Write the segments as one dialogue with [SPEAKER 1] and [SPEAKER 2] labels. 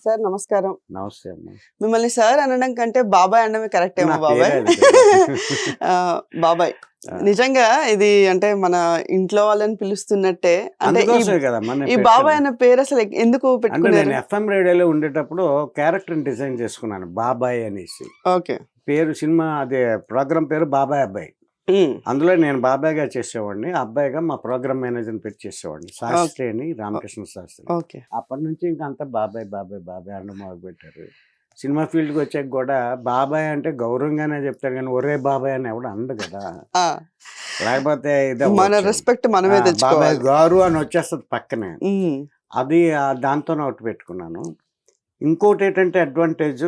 [SPEAKER 1] Sir నమస్కారం.
[SPEAKER 2] నమస్తే అమ్మ.
[SPEAKER 1] మిమ్మల్ని సార్ అనడం కంటే బాబాయ్ అనడమే కరెక్ట్ ఏమో
[SPEAKER 2] నా
[SPEAKER 1] బాబాయ్.
[SPEAKER 2] పేరే అది కదా.
[SPEAKER 1] బాబాయ్ నిజంగా ఇది అంటే మన ఇంట్లో వాళ్ళని పిలుస్తున్నట్టే. అంటే
[SPEAKER 2] అందుకోసమే కదమ్మా నేను
[SPEAKER 1] ఈ
[SPEAKER 2] పెట్టాను.
[SPEAKER 1] బాబాయ్ అన్న పేరు అసలు ఎందుకు
[SPEAKER 2] అంటే
[SPEAKER 1] పెట్టుకున్నారు?
[SPEAKER 2] నేను ఎఫ్ఎం రేడియోలో ఉండేటప్పుడు క్యారెక్టర్ డిజైన్ చేసుకున్నాను బాబాయ్ అనేసి.
[SPEAKER 1] ఓకే.
[SPEAKER 2] పేరు సినిమా అదే ప్రోగ్రామ్ పేరు బాబాయ్ అబ్బాయి. అందులో నేను బాబాయ్గా చేసేవాడిని, అబ్బాయిగా మా ప్రోగ్రామ్ మేనేజర్ని పెట్టి చేసేవాడిని, శాస్త్రి అని, రామకృష్ణ శాస్త్రి.
[SPEAKER 1] ఓకే.
[SPEAKER 2] అప్పటి నుంచి ఇంకా అంతా బాబాయ్ బాబాయ్ బాబాయ్ అనడం మొదలు పెట్టారు. సినిమా ఫీల్డ్కి వచ్చాక కూడా బాబాయ్ అంటే గౌరవంగానే చెప్తారు కానీ ఒరే బాబాయ్ అని ఎవడు అండు కదా. లేకపోతే ఇదే
[SPEAKER 1] మన రెస్పెక్ట్ మనమే
[SPEAKER 2] బాబాయ్
[SPEAKER 1] తెచ్చుకోవాలి.
[SPEAKER 2] గారు అని వచ్చేస్తుంది పక్కనే. అది దాంతోనే ఒకటి పెట్టుకున్నాను. ఇంకోటి ఏంటంటే అడ్వాంటేజ్,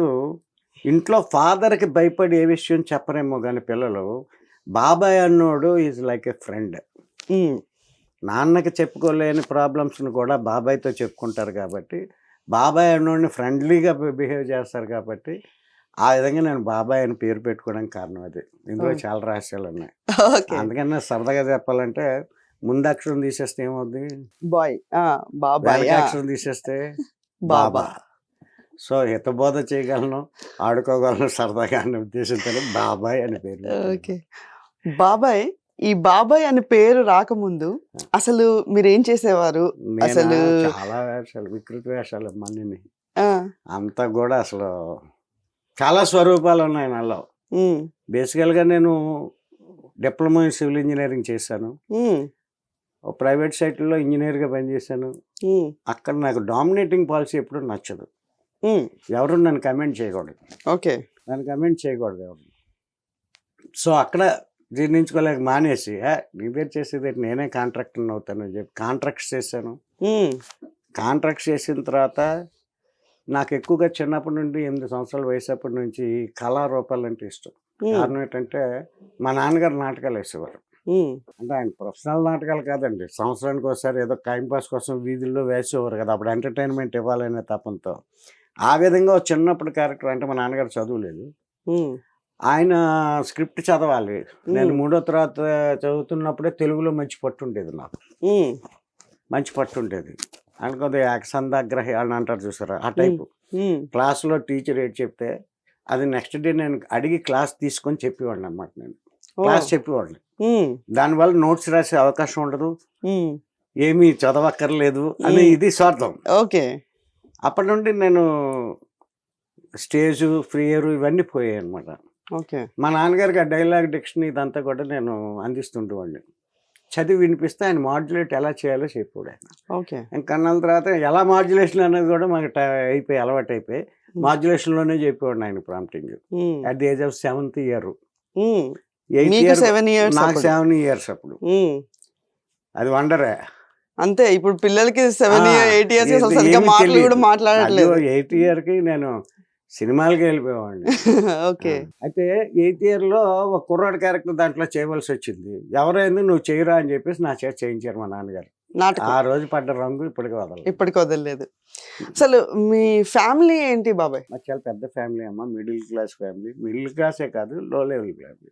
[SPEAKER 2] ఇంట్లో ఫాదర్కి భయపడి ఏ విషయం చెప్పరేమో కానీ పిల్లలు, బాబాయ్ అన్నోడు ఈజ్ లైక్ ఏ ఫ్రెండ్. నాన్నకి చెప్పుకోలేని ప్రాబ్లమ్స్ని కూడా బాబాయ్తో చెప్పుకుంటారు కాబట్టి, బాబాయ్ అన్నోడిని ఫ్రెండ్లీగా బిహేవ్ చేస్తారు కాబట్టి, ఆ విధంగా నేను బాబాయ్ అని పేరు పెట్టుకోవడానికి కారణం అది. ఇందులో చాలా రహస్యాలు ఉన్నాయి. అందుకని సరదాగా చెప్పాలంటే, ముందు అక్షరం తీసేస్తే ఏమవుద్ది
[SPEAKER 1] బాయ్, బాబాయ్
[SPEAKER 2] అక్షరం తీసేస్తే బాబా. సో హితబోధ చేయగలను, ఆడుకోగలను సరదాగా అనే ఉద్దేశంతో బాబాయ్ అని పేరు.
[SPEAKER 1] ఓకే. బాబాయ్, ఈ బాబాయ్ అనే పేరు రాకముందు అసలు మీరేం చేసేవారు? అసలు
[SPEAKER 2] చాలా వేషాలు, వికృత వేషాలు మళ్ళీ అంతా కూడా అసలు చాలా స్వరూపాలు ఉన్నాయి నాలో. బేసికల్గా నేను డిప్లొమా ఇన్ సివిల్ ఇంజనీరింగ్ చేశాను. ప్రైవేట్ సైట్లో ఇంజనీర్గా పనిచేశాను. అక్కడ నాకు డామినేటింగ్ పాలసీ ఎప్పుడు నచ్చదు. ఎవరు నన్ను కమెంట్ చేయకూడదు.
[SPEAKER 1] ఓకే.
[SPEAKER 2] నన్ను కమెంట్ చేయకూడదు ఎవరు. సో అక్కడ జీర్ణించుకోలేక మానేసి, నీ పేరు చేసేది నేనే కాంట్రాక్టర్ని అవుతానని చెప్పి కాంట్రాక్ట్స్ చేశాను. కాంట్రాక్ట్స్ చేసిన తర్వాత నాకు ఎక్కువగా చిన్నప్పటి నుండి 8 సంవత్సరాల వయసు అప్పటి నుంచి కళారూపాలు అంటే ఇష్టం. కారణం ఏంటంటే మా నాన్నగారు నాటకాలు వేసేవారు. అంటే ఆయన ప్రొఫెషనల్ నాటకాలు కాదండి, సంవత్సరానికి ఒకసారి ఏదో టైంపాస్ కోసం వీధుల్లో వేసేవారు కదా, అప్పుడు ఎంటర్టైన్మెంట్ ఇవ్వాలనే తపంతో. ఆ విధంగా చిన్నప్పుడు క్యారెక్టర్. అంటే మా నాన్నగారు చదువులేదు, ఆయన స్క్రిప్ట్ చదవాలి. నేను 3వ తరగతి చదువుతున్నప్పుడే తెలుగులో మంచి పట్టు ఉండేది నాకు. మంచి పట్టు ఉండేది అనుకోది, ఏకసంధాగ్రహి అని అంటారు చూసారా, ఆ టైపు. క్లాస్లో టీచర్ ఏది చెప్తే అది నెక్స్ట్ డే నేను అడిగి క్లాస్ తీసుకొని చెప్పేవాడిని అన్నమాట. నేను క్లాస్ చెప్పేవాడిని. దానివల్ల నోట్స్ రాసే అవకాశం ఉండదు, ఏమీ చదవక్కర్లేదు అని ఇది స్వార్థం.
[SPEAKER 1] ఓకే. అప్పటి
[SPEAKER 2] నుండి నేను స్టేజు, ఫ్రీయరు ఇవన్నీ పోయాయి అనమాట.
[SPEAKER 1] ఓకే.
[SPEAKER 2] మా నాన్నగారికి ఆ డైలాగ్ డిక్షనరీ ఇదంతా కూడా నేను అందిస్తుండేవాడిని. చదివి వినిపిస్తే ఆయన మాడ్యులేట్ ఎలా చేయాలో చెప్పాడు ఆయన.
[SPEAKER 1] ఓకే.
[SPEAKER 2] ఇంకన్నాళ్ళ తర్వాత ఎలా మాడ్యులేషన్ అనేది కూడా మాకు అయిపోయి అలవాటు అయిపోయి మాడ్యులేషన్లోనే చెప్పేవాడిని ఆయన prompting. At the age of 7th year. 8th year నాకు 7 years అప్పుడు. అది వండరే
[SPEAKER 1] అంతే. ఇప్పుడు పిల్లలకి 7 years 8 years అసలు సరిగ్గా మాటలు కూడా మాట్లాడట్లేదు.
[SPEAKER 2] 8th yearకి నేను సినిమాలకి వెళ్ళిపోయేవాడిని.
[SPEAKER 1] ఓకే.
[SPEAKER 2] అయితే 8th yearలో ఒక కుర్రాడు క్యారెక్టర్ దాంట్లో చేయవలసి వచ్చింది. ఎవరైంది నువ్వు చేయరా అని చెప్పేసి నా చేత చేయించారు మా నాన్నగారు. ఆ రోజు పడ్డ రంగు ఇప్పటికి వదలలేదు.
[SPEAKER 1] అసలు మీ ఫ్యామిలీ ఏంటి బాబాయ్?
[SPEAKER 2] మాకు చాలా పెద్ద ఫ్యామిలీ అమ్మ, మిడిల్ క్లాస్ ఫ్యామిలీ. మిడిల్ క్లాసే కాదు, లో లెవెల్ ఫ్యామిలీ.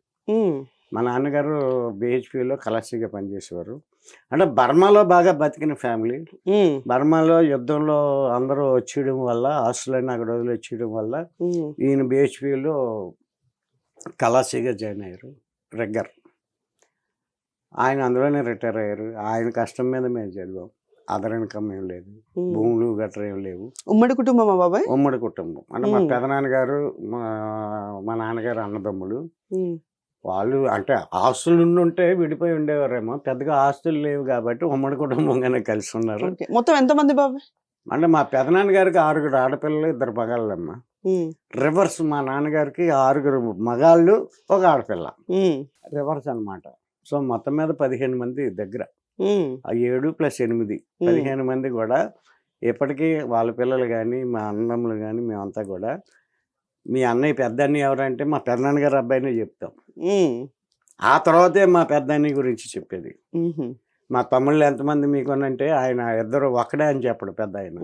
[SPEAKER 2] మా నాన్నగారు BHPలో కలర్సీగా పనిచేసేవారు. అంటే బర్మాలో బాగా బతికిన ఫ్యామిలీ. బర్మాలో యుద్ధంలో అందరూ వచ్చేయడం వల్ల, ఆస్తులన్నీ అక్కడ వదిలి వచ్చేయడం వల్ల ఈయన BHPలో కలర్సీగా జాయిన్ అయ్యారు, రెగ్గర్. ఆయన అందులోనే రిటైర్ అయ్యారు. ఆయన కష్టం మీద మేము చదివాం. అదర్ ఇన్కమ్ ఏం లేదు, భూములు గట్రా ఏం లేవు.
[SPEAKER 1] ఉమ్మడి కుటుంబమా బాబాయ్?
[SPEAKER 2] ఉమ్మడి కుటుంబం. అంటే మా పెదనాన్నగారు, మా నాన్నగారు అన్నదమ్ములు. వాళ్ళు అంటే ఆస్తులు ఉంటే విడిపోయి ఉండేవారేమో, పెద్దగా ఆస్తులు లేవు కాబట్టి ఉమ్మడి కుటుంబంగానే కలిసి ఉన్నారు.
[SPEAKER 1] మొత్తం ఎంతమంది బాబాయ్?
[SPEAKER 2] అంటే మా పెదనాన్నగారికి 6 ఆడపిల్లలు, 2 మగాళ్ళమ్మ. రివర్స్ మా నాన్నగారికి 6 మగాళ్ళు, 1 ఆడపిల్ల. రివర్స్ అనమాట. సో మొత్తం మీద 15 మంది దగ్గర. 7 + 8 15 మంది కూడా ఇప్పటికీ వాళ్ళ పిల్లలు కానీ, మా అన్నదమ్ములు కానీ, మేమంతా కూడా మీ అన్నయ్య పెద్ద అన్నయ్య ఎవరంటే మా పెదనాన్నగారు అబ్బాయినే చెప్తాం. ఆ తర్వాతే మా పెద్ద అన్నయ్య గురించి చెప్పేది. మా తమ్ముళ్ళు ఎంతమంది మీకు అంటే ఆయన ఇద్దరు ఒక్కడే అని చెప్పడు పెద్ద ఆయన.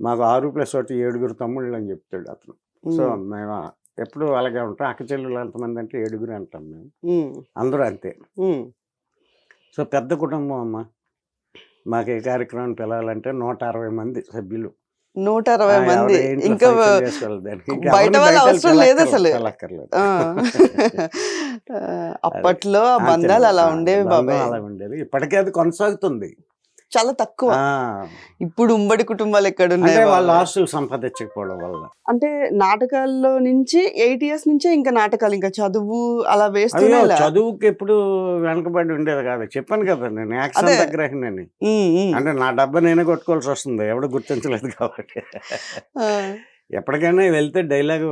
[SPEAKER 2] మాకు 6 + 1 7 తమ్ముళ్ళు అని చెప్తాడు అతను. సో మేము ఎప్పుడు అలాగే ఉంటాం. అక్క చెల్లెలు ఎంతమంది అంటే 7 అంటాం మేము. అందరూ అంతే. సో పెద్ద కుటుంబం అమ్మ. మాకు ఏ కార్యక్రమాన్ని పిలవాలంటే 160 మంది సభ్యులు.
[SPEAKER 1] 160 మంది
[SPEAKER 2] ఎవరి ఇంట్లో
[SPEAKER 1] ఇంకా
[SPEAKER 2] ఫంక్షన్ చేసుకోవాలి దానికి. ఇంకా
[SPEAKER 1] బయట
[SPEAKER 2] ఎవరిని
[SPEAKER 1] వాళ్ళ
[SPEAKER 2] బయట
[SPEAKER 1] అవసరం లేదు అసలు.
[SPEAKER 2] పిలక్కర్లేదు.
[SPEAKER 1] ఆ. అప్పట్లో ఆ బంధాలు అలా ఉండేవి
[SPEAKER 2] బంధం
[SPEAKER 1] బాబాయ్.
[SPEAKER 2] అలా ఉండేది. ఇప్పటికే అది కొనసాగుతుంది.
[SPEAKER 1] చాలా తక్కువ.
[SPEAKER 2] ఆ,
[SPEAKER 1] ఇప్పుడు ఉమ్మడి కుటుంబాలు
[SPEAKER 2] అంటే
[SPEAKER 1] ఎక్కడున్నాయి
[SPEAKER 2] వాళ్ళ
[SPEAKER 1] బాబాయ్.
[SPEAKER 2] ఆస్తులు సంపాదించకపోవడం వల్ల.
[SPEAKER 1] అంటే నాటకాల్లో నుంచి 8 ఇయర్స్ నుంచే ఇంకా నాటకాలు, ఇంకా చదువు అలా
[SPEAKER 2] అయ్యో,
[SPEAKER 1] వేస్తూనే ఇలా.
[SPEAKER 2] చదువుకి ఎప్పుడు వెనకబడి ఉండేది కాదు. చెప్పాను కదా నేను
[SPEAKER 1] అదే.
[SPEAKER 2] యాక్సెంట్ గ్రహిణని.
[SPEAKER 1] ఉమ్, ఉమ్.
[SPEAKER 2] అంటే నా డబ్బా నేనే కొట్టుకోవాల్సి వస్తుంది, ఎవడు గుర్తించలేదు కాబట్టి.
[SPEAKER 1] ఆ,
[SPEAKER 2] ఎప్పటికైనా వెళ్తే డైలాగ్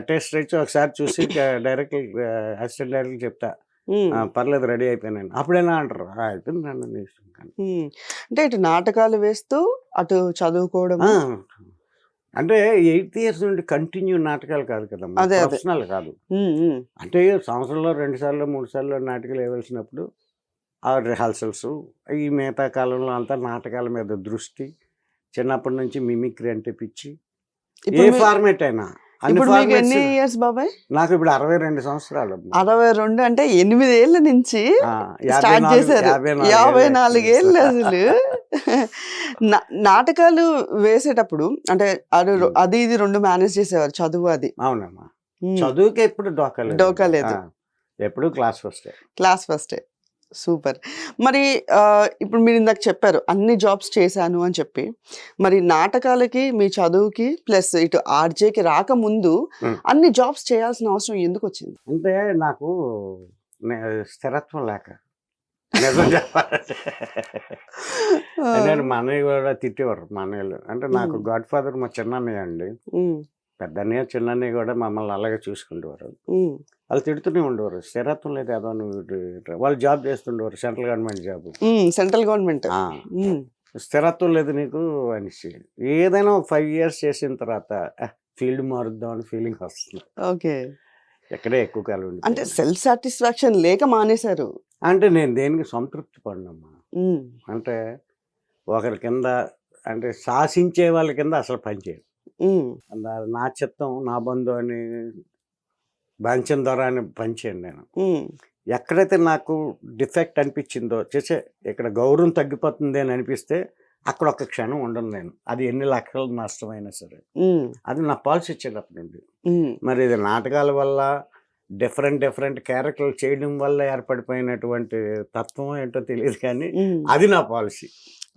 [SPEAKER 2] అటెస్ట్ ఇచ్చి ఒకసారి చూసి డైరెక్ట్ అసిస్టెంట్ డైరెక్టర్ చెప్తా,
[SPEAKER 1] ఉమ్,
[SPEAKER 2] పర్లేదు రెడీ అయిపోయినాను. అప్పుడేనా అంటారు, అయిపోయింది నన్ను నీ ఇష్టం కానీ.
[SPEAKER 1] ఉమ్. అంటే ఇటు నాటకాలు వేస్తూ అటు చదువుకోవడం.
[SPEAKER 2] ఆ, అంటే 8 ఇయర్స్ నుండి కంటిన్యూ నాటకాలు కాదు కదమ్మా,
[SPEAKER 1] అదే, అదే.
[SPEAKER 2] ప్రొఫెషనల్ కాదు. అంటే సంవత్సరంలో 2 సార్లు 3 సార్లు నాటకాలు వేయవలసినప్పుడు ఆ రిహార్సల్స్, ఈ మిగతా కాలంలో అంతా నాటకాల మీద దృష్టి. చిన్నప్పటి నుంచి మిమిక్రీ అంటే పిచ్చి. ఏ
[SPEAKER 1] ఇప్పుడు
[SPEAKER 2] ఫార్మేట్ అయినా అన్ని
[SPEAKER 1] ఇప్పుడు మీకు
[SPEAKER 2] ఫార్మేట్స్.
[SPEAKER 1] ఎన్ని ఇయర్స్ బాబాయ్?
[SPEAKER 2] నాకు ఇప్పుడు 62 సంవత్సరాలు.
[SPEAKER 1] 62 అంటే 8 ఏళ్ళ నుంచి
[SPEAKER 2] ఆ,
[SPEAKER 1] స్టార్ట్
[SPEAKER 2] 54
[SPEAKER 1] చేశారు.
[SPEAKER 2] 54
[SPEAKER 1] 54
[SPEAKER 2] ఏళ్ళు
[SPEAKER 1] ఏళ్ళు అసలు. నాటకాలు వేసేటప్పుడు అంటే అది ఇది 2 మేనేజ్ చేసేవారు, చదువు అది.
[SPEAKER 2] అవునమ్మా,
[SPEAKER 1] ఉమ్.
[SPEAKER 2] చదువుకి ఎప్పుడు డోకా
[SPEAKER 1] డోకా లేదు.
[SPEAKER 2] ఎప్పుడు క్లాస్ ఫస్ట్.
[SPEAKER 1] క్లాస్ ఫస్టే. సూపర్. మరి ఇప్పుడు మీరు ఇందాక చెప్పారు అన్ని జాబ్స్ చేశాను అని చెప్పి. మరి నాటకాలకి, మీ చదువుకి, ప్లస్ ఇటు ఆర్జేకి రాకముందు అన్ని జాబ్స్ చేయాల్సిన అవసరం ఎందుకు వచ్చింది?
[SPEAKER 2] అంటే నాకు స్థిరత్వం లేక, నిజం చెప్పాలంటే. నేను మా అన్నయ్య కూడా తిట్టేవారు, మా అన్నయ్యలు. అంటే నాకు గాడ్ ఫాదర్ మా చిన్నన్నయ్య అండి. పెద్ద అన్నయ్య చిన్నన్నయ్య కూడా మమ్మల్ని అలాగే చూసుకుంటేవారు. వాళ్ళు తిడుతూనే ఉండేవారు, స్థిరత్వం లేదు ఏదో నువ్వు. వాళ్ళు జాబ్ చేస్తుండేవారు, central government job.
[SPEAKER 1] Central government.
[SPEAKER 2] స్థిరత్వం లేదు నీకు అనేసి. ఏదైనా 5 ఇయర్స్ చేసిన తర్వాత ఫీల్డ్ మారుద్దాం అని ఫీలింగ్ వస్తుంది.
[SPEAKER 1] ఓకే.
[SPEAKER 2] ఎక్కడే ఎక్కువ కాలం ఉండి.
[SPEAKER 1] అంటే సెల్ఫ్ సాటిస్ఫాక్షన్ లేక మానేశారు.
[SPEAKER 2] అంటే నేను దేనికి సంతృప్తి పడినమ్మా. అంటే ఒకరి కింద, అంటే శాసించే వాళ్ళ కింద అసలు పనిచేయదు. నా చిత్తం నా బంధు అని బాంచం ద్వారా అని పనిచేయండి నేను. ఎక్కడైతే నాకు డిఫెక్ట్ అనిపించిందో, చేసే ఇక్కడ గౌరవం తగ్గిపోతుంది అని అనిపిస్తే అక్కడ ఒక క్షణం ఉండను నేను. అది ఎన్ని లక్షల నష్టమైనా సరే. అది నా పాలసీ ఇచ్చేటప్పుడు నుండి. మరి ఇది నాటకాల వల్ల డిఫరెంట్ క్యారెక్టర్లు చేయడం వల్ల ఏర్పడిపోయినటువంటి తత్వం ఏంటో తెలియదు కానీ అది నా పాలసీ.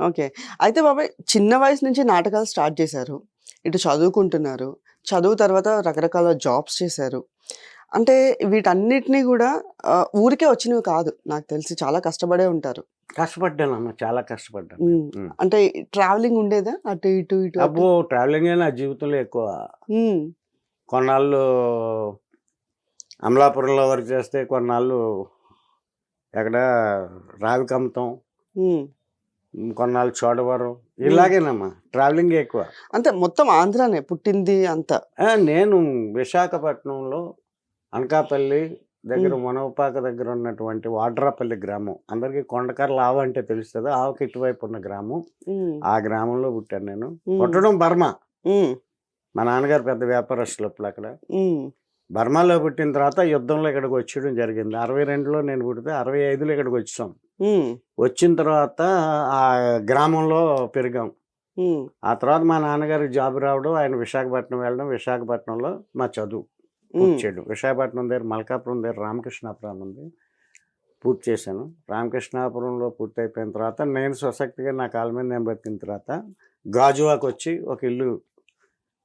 [SPEAKER 1] ఓకే. అయితే బాబాయ్ చిన్న వయసు నుంచి నాటకాలు స్టార్ట్ చేశారు, ఇటు చదువుకుంటున్నారు, చదువు తర్వాత రకరకాల జాబ్స్ చేశారు. అంటే వీటన్నిటినీ కూడా ఊరికే వచ్చినవి కాదు, నాకు తెలిసి చాలా కష్టపడే ఉంటారు.
[SPEAKER 2] కష్టపడ్డానమ్మా, చాలా కష్టపడ్డాను.
[SPEAKER 1] అంటే ట్రావెలింగ్ ఉండేదా అటు ఇటు ఇటు?
[SPEAKER 2] అబ్బో, ట్రావెలింగ్ నా జీవితంలో ఎక్కువ. కొన్నాళ్ళు అమలాపురంలో వర్క్ చేస్తే, కొన్నాళ్ళు ఎక్కడ రావికమతం, కొన్నాళ్ళు చోడవరం, ఇలాగేనమ్మా ట్రావెలింగ్ ఎక్కువ.
[SPEAKER 1] అంటే మొత్తం ఆంధ్రానే పుట్టింది అంతా?
[SPEAKER 2] నేను విశాఖపట్నంలో అనకాపల్లి దగ్గర మునవపాక దగ్గర ఉన్నటువంటి వాడ్రాపల్లి గ్రామం, అందరికీ కొండకర్ల ఆవు అంటే తెలుస్తుంది, ఆవుకి ఇటువైపు ఉన్న గ్రామం. ఆ గ్రామంలో పుట్టాను నేను. పుట్టడం బర్మా. మా నాన్నగారు పెద్ద వ్యాపారస్తులు అప్పుడు అక్కడ. బర్మాలో పుట్టిన తర్వాత యుద్ధంలో ఇక్కడికి వచ్చేయడం జరిగింది. 62లో నేను పుడితే 65లో ఇక్కడికి వచ్చాం. వచ్చిన తర్వాత ఆ గ్రామంలో పెరిగాం. ఆ తర్వాత మా నాన్నగారికి జాబ్ రావడం, ఆయన విశాఖపట్నం వెళ్ళడం, విశాఖపట్నంలో మా చదువు పూర్తి చేయడం. విశాఖపట్నం దగ్గర మల్కాపురం దగ్గర రామకృష్ణాపురం ఉంది, పూర్తి చేశాను. రామకృష్ణాపురంలో పూర్తి అయిపోయిన తర్వాత నేను స్వశక్తిగా నా కాళ్ళ మీద నేను బతికిన తర్వాత గాజువాకు వచ్చి ఒక ఇల్లు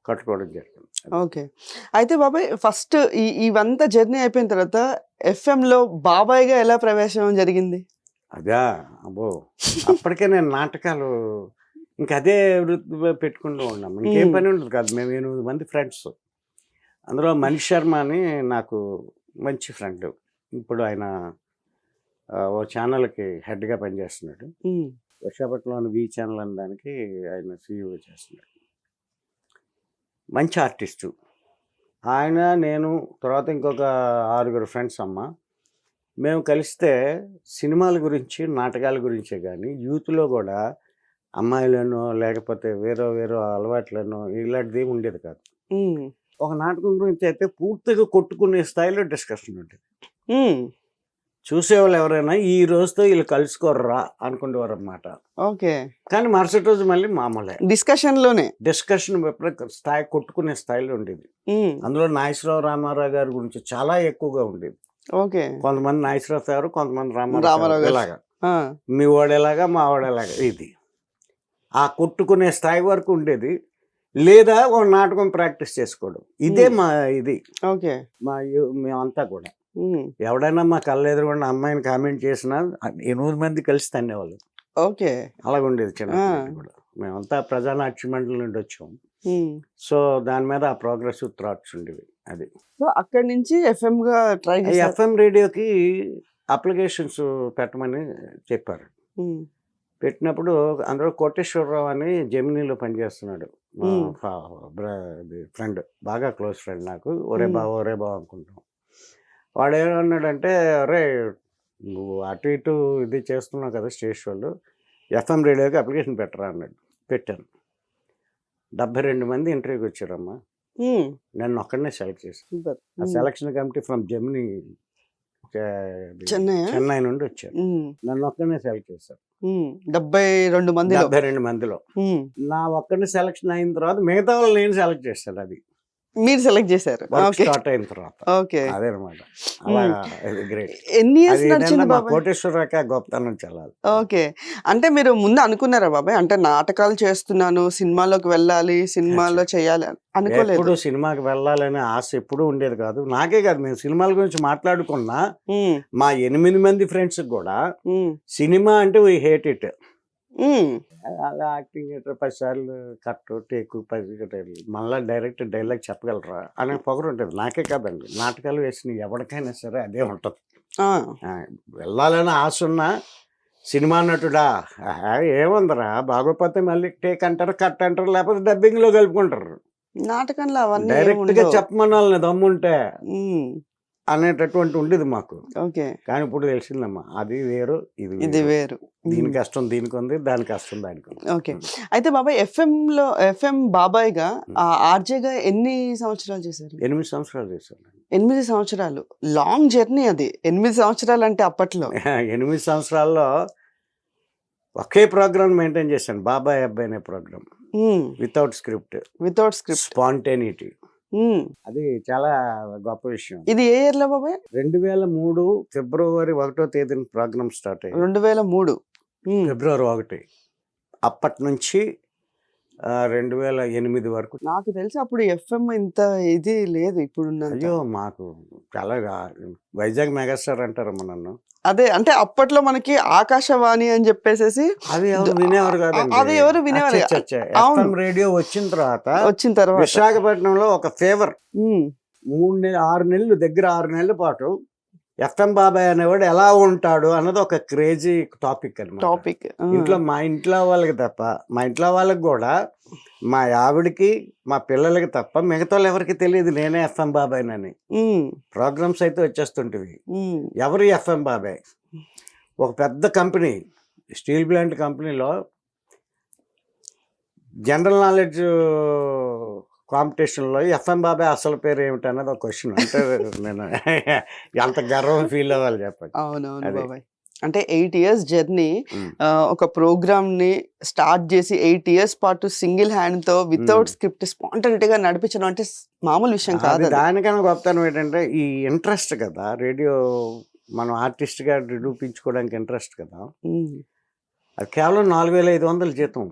[SPEAKER 2] కట్టుకోవడం జరిగింది.
[SPEAKER 1] ఓకే. అయితే బాబాయ్ ఫస్ట్ ఇవంతా జర్నీ అయిపోయిన తర్వాత ఎఫ్ఎంలో బాబాయ్గా ఎలా ప్రవేశం జరిగింది?
[SPEAKER 2] అదా, అబ్బో, అప్పటికే నేను నాటకాలు ఇంకా అదే వృత్తి పెట్టుకుంటూ ఉన్నాము, ఇంకేం పని ఉండదు కాదు. మేము 8 మంది ఫ్రెండ్స్, అందులో మనీష్ శర్మ అని నాకు మంచి ఫ్రెండ్. ఇప్పుడు ఆయన ఓ ఛానల్కి హెడ్గా పనిచేస్తున్నాడు. విశాఖపట్నంలోని వి ఛానల్ అనే దానికి ఆయన CEO చేస్తున్నాడు. మంచి ఆర్టిస్టు ఆయన. నేను తర్వాత ఇంకొక 6 ఫ్రెండ్స్ అమ్మ. మేము కలిస్తే సినిమాల గురించి, నాటకాల గురించే కానీ యూత్లో కూడా అమ్మాయిలను లేకపోతే వేరే అలవాట్లను ఇలాంటిది ఏమి ఉండేది కాదు. ఒక నాటకం గురించి అయితే పూర్తిగా కొట్టుకునే స్థాయిలో డిస్కషన్ ఉండేది. చూసేవాళ్ళు ఎవరైనా ఈ రోజుతో వీళ్ళు కలుసుకోర్రా అనుకునేవారు అనమాట.
[SPEAKER 1] ఓకే.
[SPEAKER 2] కానీ మరుసటి రోజు మళ్ళీ మామూలే.
[SPEAKER 1] డిస్కషన్‌లోనే.
[SPEAKER 2] డిస్కషన్ ఎప్పుడో స్థాయి కొట్టుకునే స్థాయిలో ఉండేది.
[SPEAKER 1] హ్మ్.
[SPEAKER 2] అందులో నాగేశ్వరరావు రామారావు గారి గురించి చాలా ఎక్కువగా ఉండేది.
[SPEAKER 1] ఓకే.
[SPEAKER 2] కొంతమంది నాగేశ్వరరావు ఫేవర్, కొంతమంది
[SPEAKER 1] రామారావు
[SPEAKER 2] రామారావు
[SPEAKER 1] గారు.
[SPEAKER 2] ఇలాగా.
[SPEAKER 1] ఆ!
[SPEAKER 2] మీ వాడేలాగా మా వాడేలాగా ఇది. ఆ కొట్టుకునే స్థాయి వరకు ఉండేది. లేదా ఒక నాటకం ప్రాక్టీస్ చేసుకోవడం. ఇదే మా ఇది.
[SPEAKER 1] ఓకే.
[SPEAKER 2] మేమంతా కూడా.
[SPEAKER 1] హ్మ్.
[SPEAKER 2] ఎవడైనా మా కళ్ళ ఎదురుగుండా అమ్మాయిని కామెంట్ చేసినా 8 మంది కలిసి తన్నేవాళ్ళు.
[SPEAKER 1] ఓకే.
[SPEAKER 2] అలాగుండేది
[SPEAKER 1] ఆ!
[SPEAKER 2] చిన్నప్పుడు కూడా. మేమంతా ప్రజానాట్య మండలి నుండి వచ్చాం.
[SPEAKER 1] హ్మ్.
[SPEAKER 2] సో దాని మీద ఆ ప్రోగ్రెసివ్ థాట్స్ ఉండేవి. అది.
[SPEAKER 1] సో, అక్కడి నుంచి ఎఫ్ఎంగా ట్రై
[SPEAKER 2] ఈ
[SPEAKER 1] చేశారు.
[SPEAKER 2] ఎఫ్ఎం రేడియోకి అప్లికేషన్స్ పెట్టమని చెప్పారు.
[SPEAKER 1] హ్మ్.
[SPEAKER 2] పెట్టినప్పుడు అందులో కోటేశ్వరరావు అని జెమినీలో పనిచేస్తున్నాడు. మా ఫ్రెండ్, బాగా క్లోజ్ ఫ్రెండ్ నాకు. ఒరే
[SPEAKER 1] హ్మ్.
[SPEAKER 2] బావ అనుకుంటాం. వాడు ఏమన్నాడంటే, అరే నువ్వు అటు ఇటు ఇది చేస్తున్నావు కదా స్టేజ్ షోలు, ఎఫ్ఎం రేడియోకి అప్లికేషన్ పెట్టరా అన్నాడు. పెట్టాను. 72 మంది ఇంటర్వ్యూకి వచ్చారమ్మా.
[SPEAKER 1] హ్మ్.
[SPEAKER 2] నన్ను ఒక్కడనే సెలెక్ట్ చేశాను.
[SPEAKER 1] సూపర్.
[SPEAKER 2] ఆ
[SPEAKER 1] హ్మ్.
[SPEAKER 2] సెలక్షన్ కమిటీ ఫ్రమ్ జెమినీ
[SPEAKER 1] చెన్నైయా?
[SPEAKER 2] చెన్నై నుండి వచ్చారు.
[SPEAKER 1] హ్మ్.
[SPEAKER 2] నన్ను ఒక్కడనే సెలెక్ట్ చేశారు.
[SPEAKER 1] హ్మ్. 72 మందిలో.
[SPEAKER 2] 72 మందిలో
[SPEAKER 1] హ్మ్.
[SPEAKER 2] నా ఒక్కడిని సెలక్షన్ అయిన తర్వాత మిగతా వాళ్ళు నేను సెలెక్ట్ చేశాను. అది
[SPEAKER 1] మీరు సెలెక్ట్ చేశారు.
[SPEAKER 2] Work
[SPEAKER 1] okay.
[SPEAKER 2] స్టార్ట్ అయిన తర్వాత.
[SPEAKER 1] ఓకే.
[SPEAKER 2] అదేనమాట. అలా
[SPEAKER 1] హ్మ్.
[SPEAKER 2] గ్రేట్.
[SPEAKER 1] ఎన్ని ఇయర్స్
[SPEAKER 2] అది
[SPEAKER 1] నడిచింది
[SPEAKER 2] ఏంటంటే మా
[SPEAKER 1] బాబాయ్?
[SPEAKER 2] కోటేశ్వరరావుకి ఆ గొప్పతనం చెల్లాలి.
[SPEAKER 1] ఓకే. అంటే మీరు ముందు అనుకున్నారా బాబాయ్? అంటే నాటకాలు చేస్తున్నాను, సినిమాలోకి వెళ్ళాలి, సినిమాలో చేయాలి అని అనుకోలేదు.
[SPEAKER 2] ఎప్పుడు సినిమాకి వెళ్ళాలనే ఆశ ఎప్పుడూ ఉండేది కాదు. నాకే కాదు, మేము సినిమాల గురించి మాట్లాడుకున్నా
[SPEAKER 1] హ్మ్.
[SPEAKER 2] మా 8 మంది ఫ్రెండ్స్ కూడా
[SPEAKER 1] హ్మ్.
[SPEAKER 2] సినిమా అంటే వీ హేట్ ఇట్.
[SPEAKER 1] హ్మ్.
[SPEAKER 2] అలా యాక్టింగ్ 10 సార్లు కట్టు టేకు 10 మళ్ళీ డైరెక్ట్ డైలాగ్ చెప్పగలరా అనే పొగరు ఉంటుంది. నాకే కాదండి, నాటకాలు వేసిన ఎవరికైనా సరే అదే ఉంటుంది.
[SPEAKER 1] ఆ!
[SPEAKER 2] వెళ్ళాలని ఆశ ఉన్నా సినిమా నటుడా ఏముందరా బాగోపోతే మళ్ళీ టేక్ అంటారు, కట్ అంటారు, లేకపోతే డబ్బింగ్లో కలుపుకుంటారు.
[SPEAKER 1] నాటకంలో అవన్నీ
[SPEAKER 2] డైరెక్ట్గా
[SPEAKER 1] ఏముండవు.
[SPEAKER 2] చెప్పమనాలని దమ్ముంటే
[SPEAKER 1] హ్మ్.
[SPEAKER 2] అనేటటువంటి ఉండేది మాకు.
[SPEAKER 1] ఓకే.
[SPEAKER 2] కానీ ఇప్పుడు తెలిసిందమ్మా, అది వేరు ఇది
[SPEAKER 1] ఇది
[SPEAKER 2] వేరు.
[SPEAKER 1] వేరు.
[SPEAKER 2] దీని
[SPEAKER 1] హ్మ్.
[SPEAKER 2] కష్టం దీనికి ఉంది, దాని కష్టం దానికి ఉంది.
[SPEAKER 1] ఓకే. అయితే బాబాయ్ ఎఫ్ఎం బాబాయ్‌గా ఆర్‌జేగా ఎన్ని సంవత్సరాలు చేశారు?
[SPEAKER 2] 8 సంవత్సరాలు చేశాను.
[SPEAKER 1] 8 సంవత్సరాలు. లాంగ్ జర్నీ అది. 8 సంవత్సరాలంటే అప్పట్లో.
[SPEAKER 2] 8 సంవత్సరాల్లో ఒకే ప్రోగ్రామ్ మెయింటైన్ చేశాను. బాబాయ్ అబ్బాయి అనే ప్రోగ్రామ్.
[SPEAKER 1] హ్మ్.
[SPEAKER 2] Without script.
[SPEAKER 1] Without script.
[SPEAKER 2] Spontaneity.
[SPEAKER 1] హ్మ్.
[SPEAKER 2] అది చాలా గొప్ప విషయం.
[SPEAKER 1] ఇది ఏ ఇయర్‌లో బాబాయ్?
[SPEAKER 2] 2003 ఫిబ్రవరి 1వ తేదీన ప్రోగ్రామ్ స్టార్ట్ అయ్యింది.
[SPEAKER 1] 2003. హ్మ్.
[SPEAKER 2] ఫిబ్రవరి 1. అప్పటి నుంచి 2008 వరకు.
[SPEAKER 1] నాకు తెలిసి అప్పుడు ఎఫ్ఎం ఇంత ఇది లేదు ఇప్పుడున్నంత.
[SPEAKER 2] అయ్యో మాకు చాలా వైజాగ్ మెగాస్టార్ అంటారమ్మా నన్ను.
[SPEAKER 1] అదే అంటే అప్పట్లో మనకి ఆకాశవాణి అని చెప్పేసేసి
[SPEAKER 2] అది ఎవరు వినేవారు కాదండి.
[SPEAKER 1] అది ఎవరు వినేవారు కాదు.
[SPEAKER 2] ఎఫ్ఎం
[SPEAKER 1] అవును.
[SPEAKER 2] రేడియో వచ్చిన తర్వాత
[SPEAKER 1] వచ్చిన తర్వాత.
[SPEAKER 2] విశాఖపట్నంలో ఒక ఫేవర్
[SPEAKER 1] హ్మ్.
[SPEAKER 2] 6 నెలలు దగ్గర 6 నెలల పాటు ఎఫ్ఎం బాబాయ్ అనేవాడు ఎలా ఉంటాడు అన్నది ఒక క్రేజీ టాపిక్ అన్నమాట.
[SPEAKER 1] టాపిక్.
[SPEAKER 2] మా ఇంట్లో వాళ్ళకి తప్ప, మా ఇంట్లో వాళ్ళకి కూడా, మా ఆవిడకి మా పిల్లలకి తప్ప మిగతా వాళ్ళు ఎవరికి తెలియదు నేనే ఎఫ్ఎం బాబాయ్నని.
[SPEAKER 1] హ్మ్.
[SPEAKER 2] ప్రోగ్రామ్స్ అయితే వచ్చేస్తుంటివి.
[SPEAKER 1] హ్మ్.
[SPEAKER 2] ఎవరు ఎఫ్ఎం బాబాయ్? ఒక పెద్ద కంపెనీ, స్టీల్ ప్లాంట్ కంపెనీలో జనరల్ నాలెడ్జ్ కాంపిటీషన్లో ఎఫ్ఎం బాబాయ్ అసలు పేరు ఏమిటి అన్నది ఒక క్వశ్చన్. అంటే నేను ఎంత గర్వం ఫీల్ అవ్వాలి చెప్పండి.
[SPEAKER 1] అవునవును
[SPEAKER 2] అది.
[SPEAKER 1] బాబాయ్. అంటే 8 ఇయర్స్ జర్నీ
[SPEAKER 2] ఉమ్.
[SPEAKER 1] ఒక ప్రోగ్రామ్‌ని స్టార్ట్ చేసి 8 ఇయర్స్ పాటు సింగిల్ హ్యాండ్‌తో వితౌట్ స్క్రిప్ట్ స్పాంటనిటీగా నడిపించడం అంటే మామూలు విషయం కాదు
[SPEAKER 2] అది
[SPEAKER 1] అది.
[SPEAKER 2] దానికన్నా గొప్పతనం ఏంటంటే ఈ ఇంట్రెస్ట్ కదా, రేడియో మనం ఆర్టిస్ట్గా నిరూపించుకోవడానికి ఇంట్రెస్ట్ కదా.
[SPEAKER 1] హ్మ్.
[SPEAKER 2] అది కేవలం 4500 జీతం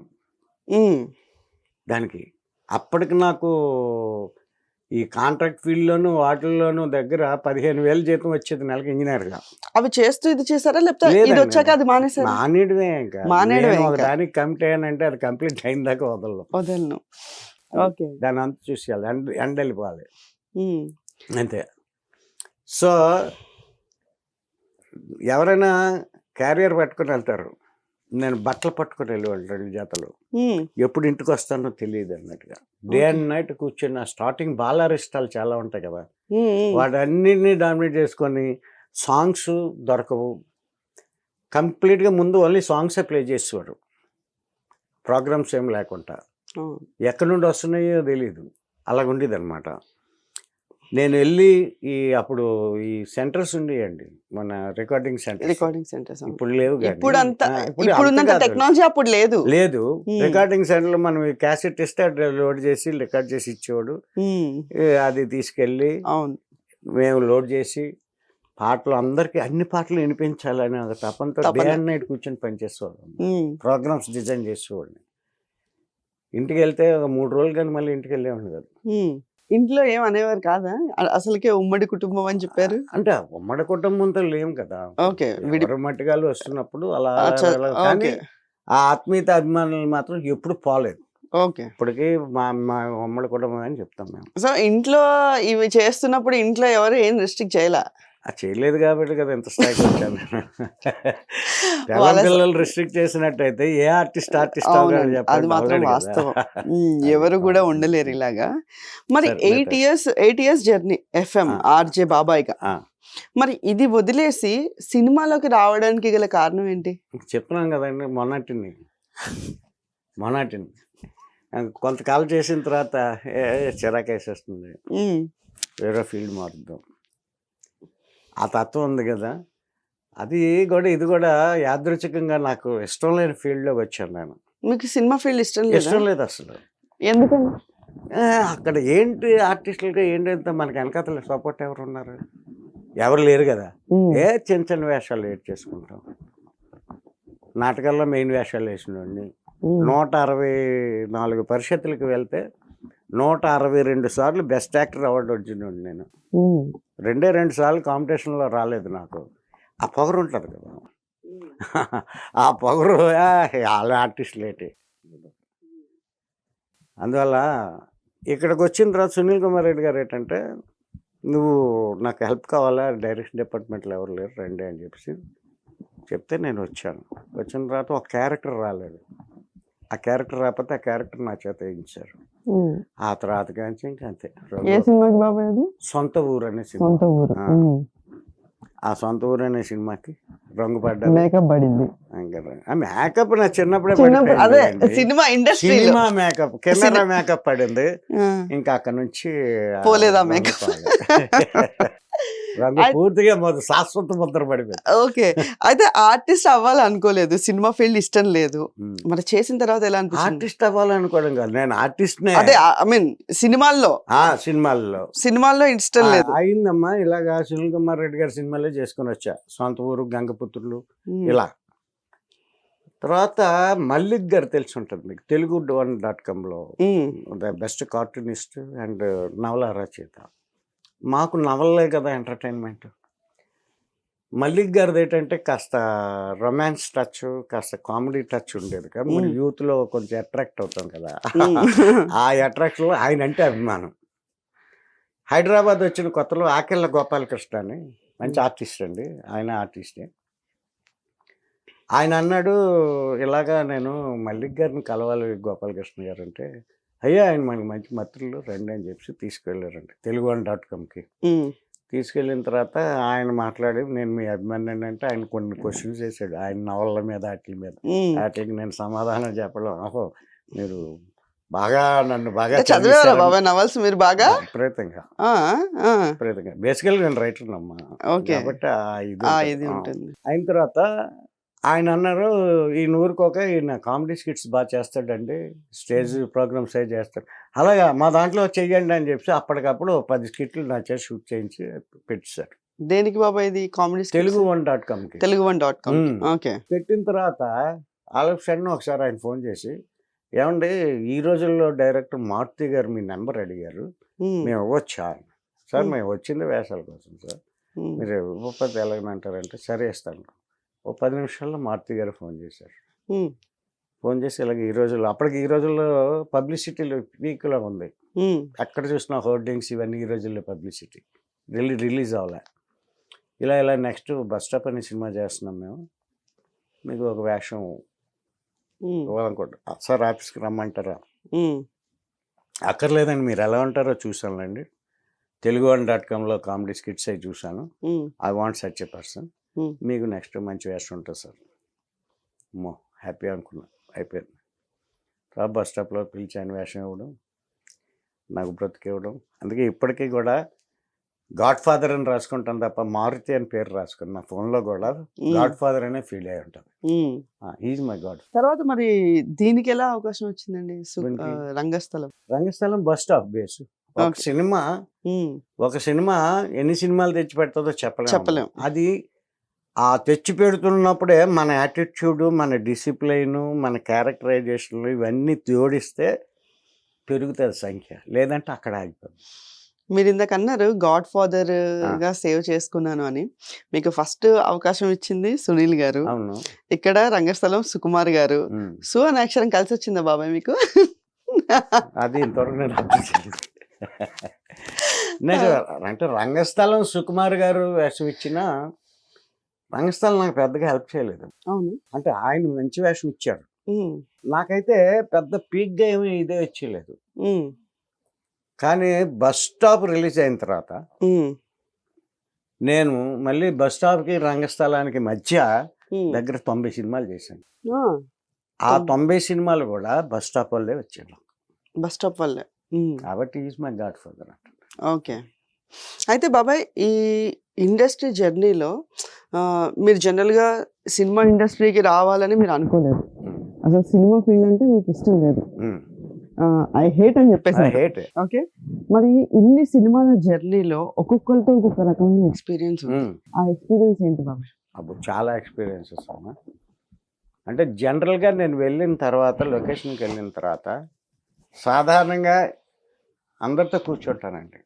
[SPEAKER 1] హ్మ్.
[SPEAKER 2] దానికి. అప్పటికి నాకు ఈ కాంట్రాక్ట్ ఫీల్డ్లోను వాటిల్లోనూ దగ్గర 15,000 జీతం వచ్చేది నెలకి ఇంజనీర్గా.
[SPEAKER 1] అవి చేస్తూ ఇది చేసారా? లేకపోతే ఇది
[SPEAKER 2] లేదండి,
[SPEAKER 1] వచ్చాక అది మానేసారా?
[SPEAKER 2] మానేయడమే ఇంకా.
[SPEAKER 1] మానేయడమే
[SPEAKER 2] నేను ఒక
[SPEAKER 1] ఇంకా.
[SPEAKER 2] దానికి కమిట్ అయ్యానంటే అది కంప్లీట్ అయిన దాకా వదలను.
[SPEAKER 1] వదలను. ఓకే.
[SPEAKER 2] దాని అంత చూసేయాలి, ఎండ వెళ్ళిపోవాలి
[SPEAKER 1] హ్మ్.
[SPEAKER 2] అంతే. సో ఎవరైనా క్యారియర్ పట్టుకుని వెళ్తారు, నేను బట్టలు పట్టుకుని వెళ్ళేవాళ్ళు 2 జతలు.
[SPEAKER 1] హ్మ్.
[SPEAKER 2] ఎప్పుడు ఇంటికి వస్తానో తెలియదు అన్నట్టుగా. డే అండ్ నైట్ కూర్చొని స్టార్టింగ్ బాలారిష్టాలు చాలా ఉంటాయి కదా,
[SPEAKER 1] హ్మ్. హ్మ్.
[SPEAKER 2] వాటన్నిటిని డామినేట్ చేసుకొని సాంగ్స్ దొరకవు. కంప్లీట్గా ముందు ఓన్లీ సాంగ్సే ప్లే చేసేవారు, ప్రోగ్రామ్స్ ఏం లేకుండా.
[SPEAKER 1] ఆ.
[SPEAKER 2] ఎక్కడి నుండి వస్తున్నాయో తెలియదు, అలాగుండేది అనమాట. నేను వెళ్ళి అప్పుడు ఈ సెంటర్స్ ఉండేయండి, మన రికార్డింగ్ సెంటర్స్.
[SPEAKER 1] Recording centres.
[SPEAKER 2] ఇప్పుడు లేవు కానీ
[SPEAKER 1] ఇప్పుడు అంత
[SPEAKER 2] ఇప్పుడు
[SPEAKER 1] ఇప్పుడున్నంత
[SPEAKER 2] అంత కాదు.
[SPEAKER 1] టెక్నాలజీ అప్పుడు లేదు.
[SPEAKER 2] లేదు,
[SPEAKER 1] ఉమ్,
[SPEAKER 2] రికార్డింగ్ సెంటర్లో మనం క్యాసెట్ ఇస్తే అది లోడ్ చేసి రికార్డ్ చేసి ఇచ్చేవాడు.
[SPEAKER 1] ఉమ్,
[SPEAKER 2] అది తీసుకెళ్ళి
[SPEAKER 1] అవును.
[SPEAKER 2] మేము లోడ్ చేసి పాటలు అందరికి అన్ని పాటలు వినిపించాలని ఒక తపంతో డే
[SPEAKER 1] తపన.
[SPEAKER 2] అండ్ నైట్ కూర్చొని పనిచేసేవాళ్ళం.
[SPEAKER 1] ఉమ్,
[SPEAKER 2] ప్రోగ్రామ్స్ డిజైన్ చేసేవాడిని. ఇంటికి వెళ్తే ఒక 3 రోజులు కానీ మళ్ళీ ఇంటికి వెళ్ళేవాడిని కాదు.
[SPEAKER 1] ఉమ్. ఇంట్లో ఏం అనేవారు కాదా? అసలుకే ఉమ్మడి కుటుంబం అని చెప్పారు.
[SPEAKER 2] అంటే ఉమ్మడి కుటుంబంతో లేం కదా,
[SPEAKER 1] ఓకే,
[SPEAKER 2] ఎవరు మట్టిగాలు వస్తున్నప్పుడు అలా
[SPEAKER 1] అచ్చా,
[SPEAKER 2] అలా కానీ
[SPEAKER 1] ఓకే
[SPEAKER 2] ఆ ఆత్మీయత అభిమానులు మాత్రం ఎప్పుడు పోలేదు.
[SPEAKER 1] ఓకే.
[SPEAKER 2] ఇప్పటికీ మా మా ఉమ్మడి కుటుంబం అని చెప్తాం మేము.
[SPEAKER 1] సో ఇంట్లో ఇవి చేస్తున్నప్పుడు ఇంట్లో ఎవరు ఏం రెస్ట్రిక్ట్ చేయలే?
[SPEAKER 2] అది చేయలేదు కాబట్టి కదా ఎంత స్థాయికి వచ్చాను.
[SPEAKER 1] వాళ్ళ
[SPEAKER 2] పిల్లలు రిస్ట్రిక్ట్ చేసినట్టయితే ఏ ఆర్టిస్ట్
[SPEAKER 1] అవునండి, అది
[SPEAKER 2] చెప్పండి,
[SPEAKER 1] మాత్రం
[SPEAKER 2] అవ్వలేడు కదా.
[SPEAKER 1] వాస్తవం.
[SPEAKER 2] అది
[SPEAKER 1] ఎవరు కూడా ఉండలేరు ఇలాగా. మరి
[SPEAKER 2] సరే,
[SPEAKER 1] 8 ఇయర్స్ జర్నీ ఎఫ్ఎం
[SPEAKER 2] ఆ,
[SPEAKER 1] ఆర్జే బాబాయ్గా.
[SPEAKER 2] ఆ.
[SPEAKER 1] మరి ఇది వదిలేసి సినిమాలోకి రావడానికి గల కారణం ఏంటి?
[SPEAKER 2] చెప్తున్నాం కదండి, మొన్నటిని కొంతకాలం చేసిన తర్వాత చిరాకేసేస్తుంది,
[SPEAKER 1] ఉమ్,
[SPEAKER 2] వేరే ఫీల్డ్ మారుద్దాం, ఆ తత్వం ఉంది కదా. అది కూడా ఇది కూడా యాదృచ్ఛికంగా నాకు ఇష్టం లేని ఫీల్డ్లోకి వచ్చాను నేను.
[SPEAKER 1] మీకు సినిమా ఫీల్డ్ ఇష్టం లేదా?
[SPEAKER 2] ఇష్టం లేదు అసలు.
[SPEAKER 1] ఎందుకని?
[SPEAKER 2] అక్కడ ఏంటి ఆర్టిస్టులుగా ఏంటంటే మనకి వెనకాతల సపోర్ట్ ఎవరు ఉన్నారు? ఎవరు లేరు కదా. చిన్న చిన్న వేషాలు ఏడ్ చేసుకుంటాం. నాటకాల్లో మెయిన్ వేషాలు వేసినోడిని 164 పరిషత్తులకు వెళ్తే 162 సార్లు బెస్ట్ యాక్టర్ అవార్డు వచ్చినోడు నేను. 2 సార్లు కాంపిటీషన్లో రాలేదు నాకు. ఆ పొగరు ఉంటుంది కదా, ఆ పొగరు వాళ్ళ ఆర్టిస్టులు ఏంటి. అందువల్ల ఇక్కడికి వచ్చిన తర్వాత సునీల్ కుమార్ రెడ్డి గారు ఏంటంటే, నువ్వు నాకు హెల్ప్ కావాలా, డైరెక్షన్ డిపార్ట్మెంట్లో ఎవరు లేరు రండి అని చెప్తే నేను వచ్చాను. వచ్చిన తర్వాత ఒక క్యారెక్టర్ రాలేదు. ఆ క్యారెక్టర్ రాకపోతే ఆ క్యారెక్టర్ నా చేత వేయించారు. ఆ తర్వాత కానీ ఇంకా అంతే. సొంత ఊరు అనే సినిమా. ఆ సొంత ఊరు అనే సినిమాకి రంగు పడ్డాను.
[SPEAKER 1] మేకప్ పడింది.
[SPEAKER 2] ఆ మేకప్ నా చిన్నప్పుడే
[SPEAKER 1] అదే
[SPEAKER 2] పడిపోయింది.
[SPEAKER 1] Cinema industry
[SPEAKER 2] cinema makeup, camera makeup పడింది. ఇంకా అక్కడ నుంచి
[SPEAKER 1] పోలేదా
[SPEAKER 2] రంగు
[SPEAKER 1] మేకప్?
[SPEAKER 2] పోలేదు. రంగు పూర్తిగా శాశ్వత ముద్ర పడిపోయింది.
[SPEAKER 1] ఓకే, అయితే ఆర్టిస్ట్ అవ్వాలనుకోలేదు, సినిమా ఫీల్డ్ ఇష్టం లేదు. మరి చేసిన తర్వాత ఎలా అనిపించింది?
[SPEAKER 2] ఆర్టిస్ట్ అవ్వాలనుకోవడం కాదు, నేను ఆర్టిస్ట్నే.
[SPEAKER 1] అదే ఐ మీన్ సినిమాల్లో
[SPEAKER 2] సినిమాల్లో
[SPEAKER 1] ఇష్టం లేదు.
[SPEAKER 2] అయిందమ్మా. ఇలాగా సునీల్ కుమార్ రెడ్డి గారి సినిమాలే చేసుకుని వచ్చా. సొంత ఊరు, గంగపుత్రులు, ఇలా. తర్వాత మల్లిక్ గారు తెలిసి ఉంటుంది మీకు, Telugu1.comలో ద బెస్ట్ కార్టూనిస్ట్ అండ్ నవల రచయిత. మాకు నవలలే కదా ఎంటర్టైన్మెంట్. మల్లిక్ గారిది ఏంటంటే కాస్త రొమాన్స్ టచ్, కాస్త కామెడీ టచ్ ఉండేది కదా. మరి యూత్లో కొంచెం అట్రాక్ట్ అవుతాం కదా. ఆ అట్రాక్షన్లో ఆయన అంటే అభిమానం. హైదరాబాద్ వచ్చిన కొత్తలో ఆకెళ్ళ గోపాలకృష్ణ అని మంచి ఆర్టిస్ట్ అండి, ఆయన ఆర్టిస్టే. ఆయన అన్నాడు, ఇలాగా నేను మల్లిక్ గారిని కలవాలి గోపాలకృష్ణ గారు అంటే, అయ్యా ఆయన మనకి మంచి మిత్రులు రండి అని చెప్పి తీసుకెళ్ళారండి Telugu1.comకి. తీసుకెళ్ళిన తర్వాత ఆయన మాట్లాడి, నేను మీ అభిమాని అంటే ఆయన కొన్ని క్వశ్చన్స్ వేసాడు ఆయన నవళ్ళ మీద, వాటి మీద. వాటికి నేను సమాధానం చెప్పడం, ఓహో మీరు బాగా నన్ను బాగా
[SPEAKER 1] చదివారా బాబా నవల్స్ మీరు బాగా?
[SPEAKER 2] విపరీతంగా. బేసికల్గా నేను రైటర్ అమ్మా, కాబట్టి ఇది ఉంటుంది. అయిన తర్వాత ఆయన అన్నారు, ఈ నూరుకోక ఈయన కామెడీ స్కిట్స్ బాగా చేస్తాడండి, స్టేజ్ ప్రోగ్రామ్స్ అవి చేస్తాడు, అలాగా మా దాంట్లో చెయ్యండి అని చెప్పి అప్పటికప్పుడు 10 స్కిట్లు నా చేసి షూట్ చేయించి పెట్టారు.
[SPEAKER 1] దేనికి బాబా ఇది కామెడీ?
[SPEAKER 2] Telugu1.comకి.
[SPEAKER 1] Telugu1.com. ఓకే.
[SPEAKER 2] పెట్టిన తర్వాత ఆల్ ఆఫ్ సడన్ ఒకసారి ఆయన ఫోన్ చేసి, ఏమండి ఈ రోజుల్లో డైరెక్టర్ మారుతి గారు మీ నెంబర్ అడిగారు, మేము ఇవ్వచ్చా? సార్ మేము వచ్చింది వేషాల కోసం సార్, మీరు ఇవ్వకపోతే ఎలాగనంటారంటే, సరే ఇస్తాను. ఓ 10 నిమిషాల్లో మారుతి గారు ఫోన్ చేశారు. ఫోన్ చేసి ఇలాగ ఈ రోజుల్లో, అప్పటికి ఈ రోజుల్లో పబ్లిసిటీలో పీక్లో ఉంది, ఎక్కడ చూసినా హోర్డింగ్స్ ఇవన్నీ ఈ రోజుల్లో పబ్లిసిటీ. రిలీజ్ అవ్వలే. ఇలా నెక్స్ట్ బస్ స్టాప్ అనే సినిమా చేస్తున్నాం మేము, మీకు ఒక వేషం ఇవ్వాలనుకుంటా సార్, ఆఫీస్కి రమ్మంటారా? అక్కర్లేదండి, మీరు ఎలా ఉంటారో చూసానులేండి, Telugu1.comలో కామెడీ స్కిట్స్ అవి చూశాను, I want such a person, మీకు నెక్స్ట్ మంచి వేషం ఉంటుంది సార్. అమ్మో హ్యాపీ అనుకున్నా, అయిపోయింది. తర్వాత బస్ స్టాప్లో పిలిచాను, వేషం ఇవ్వడం, నాకు బ్రతికి ఇవ్వడం. అందుకే ఇప్పటికీ కూడా గాడ్ ఫాదర్ అని రాసుకుంటాను తప్ప మారుతి అని పేరు రాసుకుని నా ఫోన్లో కూడా గాడ్ ఫాదర్ అనే ఫీల్ అయి ఉంటుంది. Is my God.
[SPEAKER 1] తర్వాత మరి దీనికి ఎలా అవకాశం వచ్చిందండి
[SPEAKER 2] దీనికి?
[SPEAKER 1] రంగస్థలం?
[SPEAKER 2] రంగస్థలం బస్ స్టాప్ బేస్. ఒక
[SPEAKER 1] Okay.
[SPEAKER 2] సినిమా ఎన్ని సినిమాలు తెచ్చి పెడుతుందో
[SPEAKER 1] చెప్పలేం.
[SPEAKER 2] చెప్పలేం. అది ఆ తెచ్చి పెడుతున్నప్పుడే మన యాటిట్యూడ్, మన డిసిప్లైన్, మన క్యారెక్టరైజేషన్లు ఇవన్నీ జోడిస్తే పెరుగుతుంది సంఖ్య, లేదంటే అక్కడ ఆగిపోతుంది.
[SPEAKER 1] మీరు ఇందాక అన్నారు గాడ్ ఫాదర్ గా సేవ్ చేసుకున్నాను అని. మీకు ఫస్ట్ అవకాశం ఇచ్చింది సునీల్ గారు,
[SPEAKER 2] అవును.
[SPEAKER 1] ఇక్కడ రంగస్థలం సుకుమార్ గారు.
[SPEAKER 2] ఉమ్.
[SPEAKER 1] సు అనే అక్షరం కలిసి వచ్చిందా బాబాయ్ మీకు?
[SPEAKER 2] అది ఇంతవరకు నేను అర్థం చేయలేదు. నాకు అంటే రంగస్థలం సుకుమార్ గారు వేషం ఇచ్చిన రంగస్థలం నాకు పెద్దగా హెల్ప్ చేయలేదు.
[SPEAKER 1] అవును.
[SPEAKER 2] అంటే ఆయన మంచి వేషం ఇచ్చాడు, నాకైతే పెద్ద పీక్గా ఏమీ ఇదే ఇచ్చలేదు. కానీ బస్ స్టాప్ రిలీజ్ అయిన తర్వాత నేను మళ్ళీ బస్ స్టాప్కి రంగస్థలానికి మధ్య దగ్గర 90 సినిమాలు చేశాను. ఆ 90 సినిమాలు కూడా బస్ స్టాప్ వల్లే వచ్చాను.
[SPEAKER 1] బస్ స్టాప్ వల్లే.
[SPEAKER 2] కాబట్టి is my God father.
[SPEAKER 1] Okay. అయితే బాబాయ్ ఈ ఇండస్ట్రీ జర్నీలో మీరు జనరల్గా సినిమా ఇండస్ట్రీకి రావాలని మీరు అనుకోలేదు, అసలు సినిమా ఫీల్డ్ అంటే మీకు ఇష్టం లేదు, ఐ హేట్ అని చెప్పేసి.
[SPEAKER 2] హేట్.
[SPEAKER 1] ఓకే. మరి ఇన్ని సినిమాల జర్నీలో ఒక్కొక్కరితో ఒక్కొక్క రకమైన ఎక్స్పీరియన్స్ ఉంది. ఆ ఎక్స్పీరియన్స్ ఏంటి బాబాయ్?
[SPEAKER 2] అప్పుడు చాలా ఎక్స్పీరియన్సెస్ అమ్మా. అంటే జనరల్గా నేను వెళ్ళిన తర్వాత, లొకేషన్కి వెళ్ళిన తర్వాత సాధారణంగా అందరితో కూర్చుంటానండి.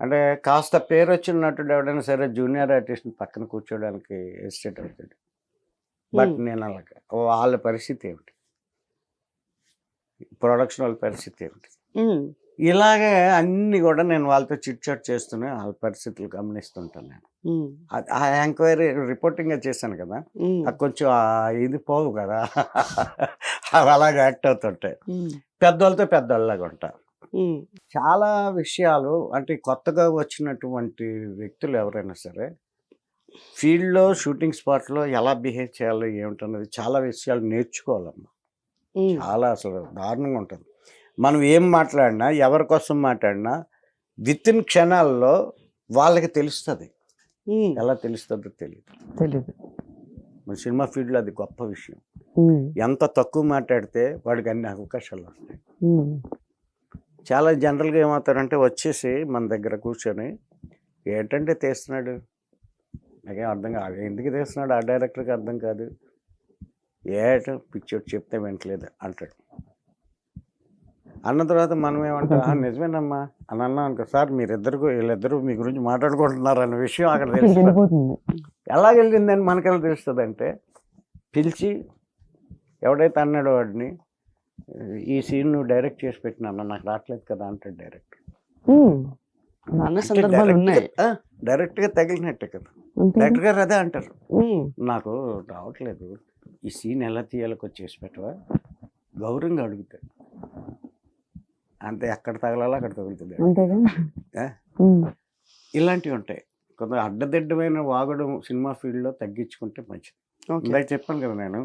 [SPEAKER 2] అంటే కాస్త పేరు వచ్చిన నటుడు ఎవడైనా సరే జూనియర్ ఆర్టిస్ట్ని పక్కన కూర్చోడానికి హెసిటేట్ అవుతాడు. బట్ నేను అలాగే వాళ్ళ పరిస్థితి ఏమిటి, ప్రొడక్షన్ వాళ్ళ పరిస్థితి ఏమిటి, ఇలాగే అన్ని కూడా నేను వాళ్ళతో చిట్ చాట్ చేస్తూనే వాళ్ళ పరిస్థితులు గమనిస్తుంటాను. నేను ఆ ఎంక్వైరీ రిపోర్టింగ్ చేశాను కదా, అది కొంచెం ఇది పోవు కదా, అవి అలాగే యాక్ట్ అవుతుంటాయి. పెద్దవాళ్ళతో పెద్దవాళ్ళలాగా ఉంటారు. చాలా విషయాలు అంటే కొత్తగా వచ్చినటువంటి వ్యక్తులు ఎవరైనా సరే ఫీల్డ్లో, షూటింగ్ స్పాట్లో ఎలా బిహేవ్ చేయాలో ఏమిటన్నది చాలా విషయాలు నేర్చుకోవాలమ్మా. చాలా అసలు దారుణంగా ఉంటుంది. మనం ఏం మాట్లాడినా, ఎవరి కోసం మాట్లాడినా విత్ ఇన్ క్షణాల్లో వాళ్ళకి తెలుస్తుంది. ఎలా తెలుస్తుందో తెలియదు. మన సినిమా ఫీల్డ్లో అది గొప్ప విషయం. ఎంత తక్కువ మాట్లాడితే వాడికి అన్ని అవకాశాలు వస్తాయి. చాలా జనరల్గా ఏమవుతారంటే వచ్చేసి మన దగ్గర కూర్చొని ఏంటంటే తీస్తున్నాడు, నాకేం అర్థం కాదు, ఎందుకు తీస్తున్నాడు ఆ డైరెక్టర్కి అర్థం కాదు, ఏటో పిచ్చోడు చెప్తే వింటలేదు అంటాడు. అన్న తర్వాత మనం ఏమంటాం, నిజమేనమ్మా అని అన్నాం అనుకో, సార్ వీళ్ళిద్దరూ మీ గురించి మాట్లాడుకుంటున్నారు అన్న విషయం అక్కడ తెలుస్తుంది. ఎలాగెళ్ళిందని మనకెలా తెలుస్తుంది అంటే, పిలిచి ఎవడైతే అన్నాడో వాడిని, ఈ సీన్ నువ్వు డైరెక్ట్ చేసి పెట్టినా నాకు రావట్లేదు కదా అంటాడు డైరెక్టర్. డైరెక్ట్గా తగిలినట్టే కదా, డైరెక్టర్ గారు అదే అంటారు, నాకు రావట్లేదు, ఈ సీన్ ఎలా తీయాలో చేసి పెట్టవా, గౌరవంగా అడుగుతాడు. అంతే, ఎక్కడ తగలాలో అక్కడ తగులుతుంది. ఇలాంటివి ఉంటాయి. కొంత అడ్డదిడ్డమైన వాగడం సినిమా ఫీల్డ్లో తగ్గించుకుంటే మంచిది. ఇందాక చెప్పాను కదా నేను,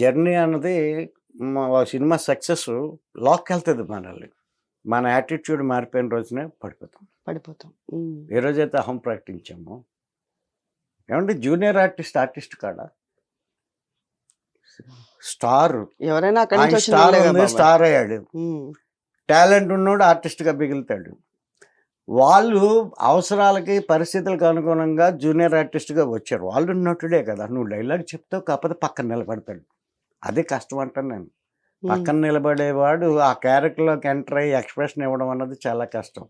[SPEAKER 2] జర్నీ అన్నది సినిమా సక్సెస్ లాక్ వెళ్తుంది మనల్ని. మన యాటిట్యూడ్ మారిపోయిన రోజునే పడిపోతాం. ఏ రోజైతే అహం ప్రకటించామో, ఏమంటే జూనియర్ ఆర్టిస్ట్ కాడ స్టార్
[SPEAKER 1] ఎవరైనా
[SPEAKER 2] స్టార్ అయ్యాడు, టాలెంట్ ఉన్నోడు ఆర్టిస్ట్గా మిగులుతాడు. వాళ్ళు అవసరాలకి, పరిస్థితులకు అనుగుణంగా జూనియర్ ఆర్టిస్ట్గా వచ్చారు. వాళ్ళు ఉన్నట్టుడే కదా, నువ్వు డైలాగ్ చెప్తావు, కాకపోతే పక్కన నిలబడతాడు. అదే కష్టం అంటాను నేను. పక్కన నిలబడేవాడు ఆ క్యారెక్టర్లోకి ఎంటర్ అయ్యి ఎక్స్ప్రెషన్ ఇవ్వడం అన్నది చాలా కష్టం.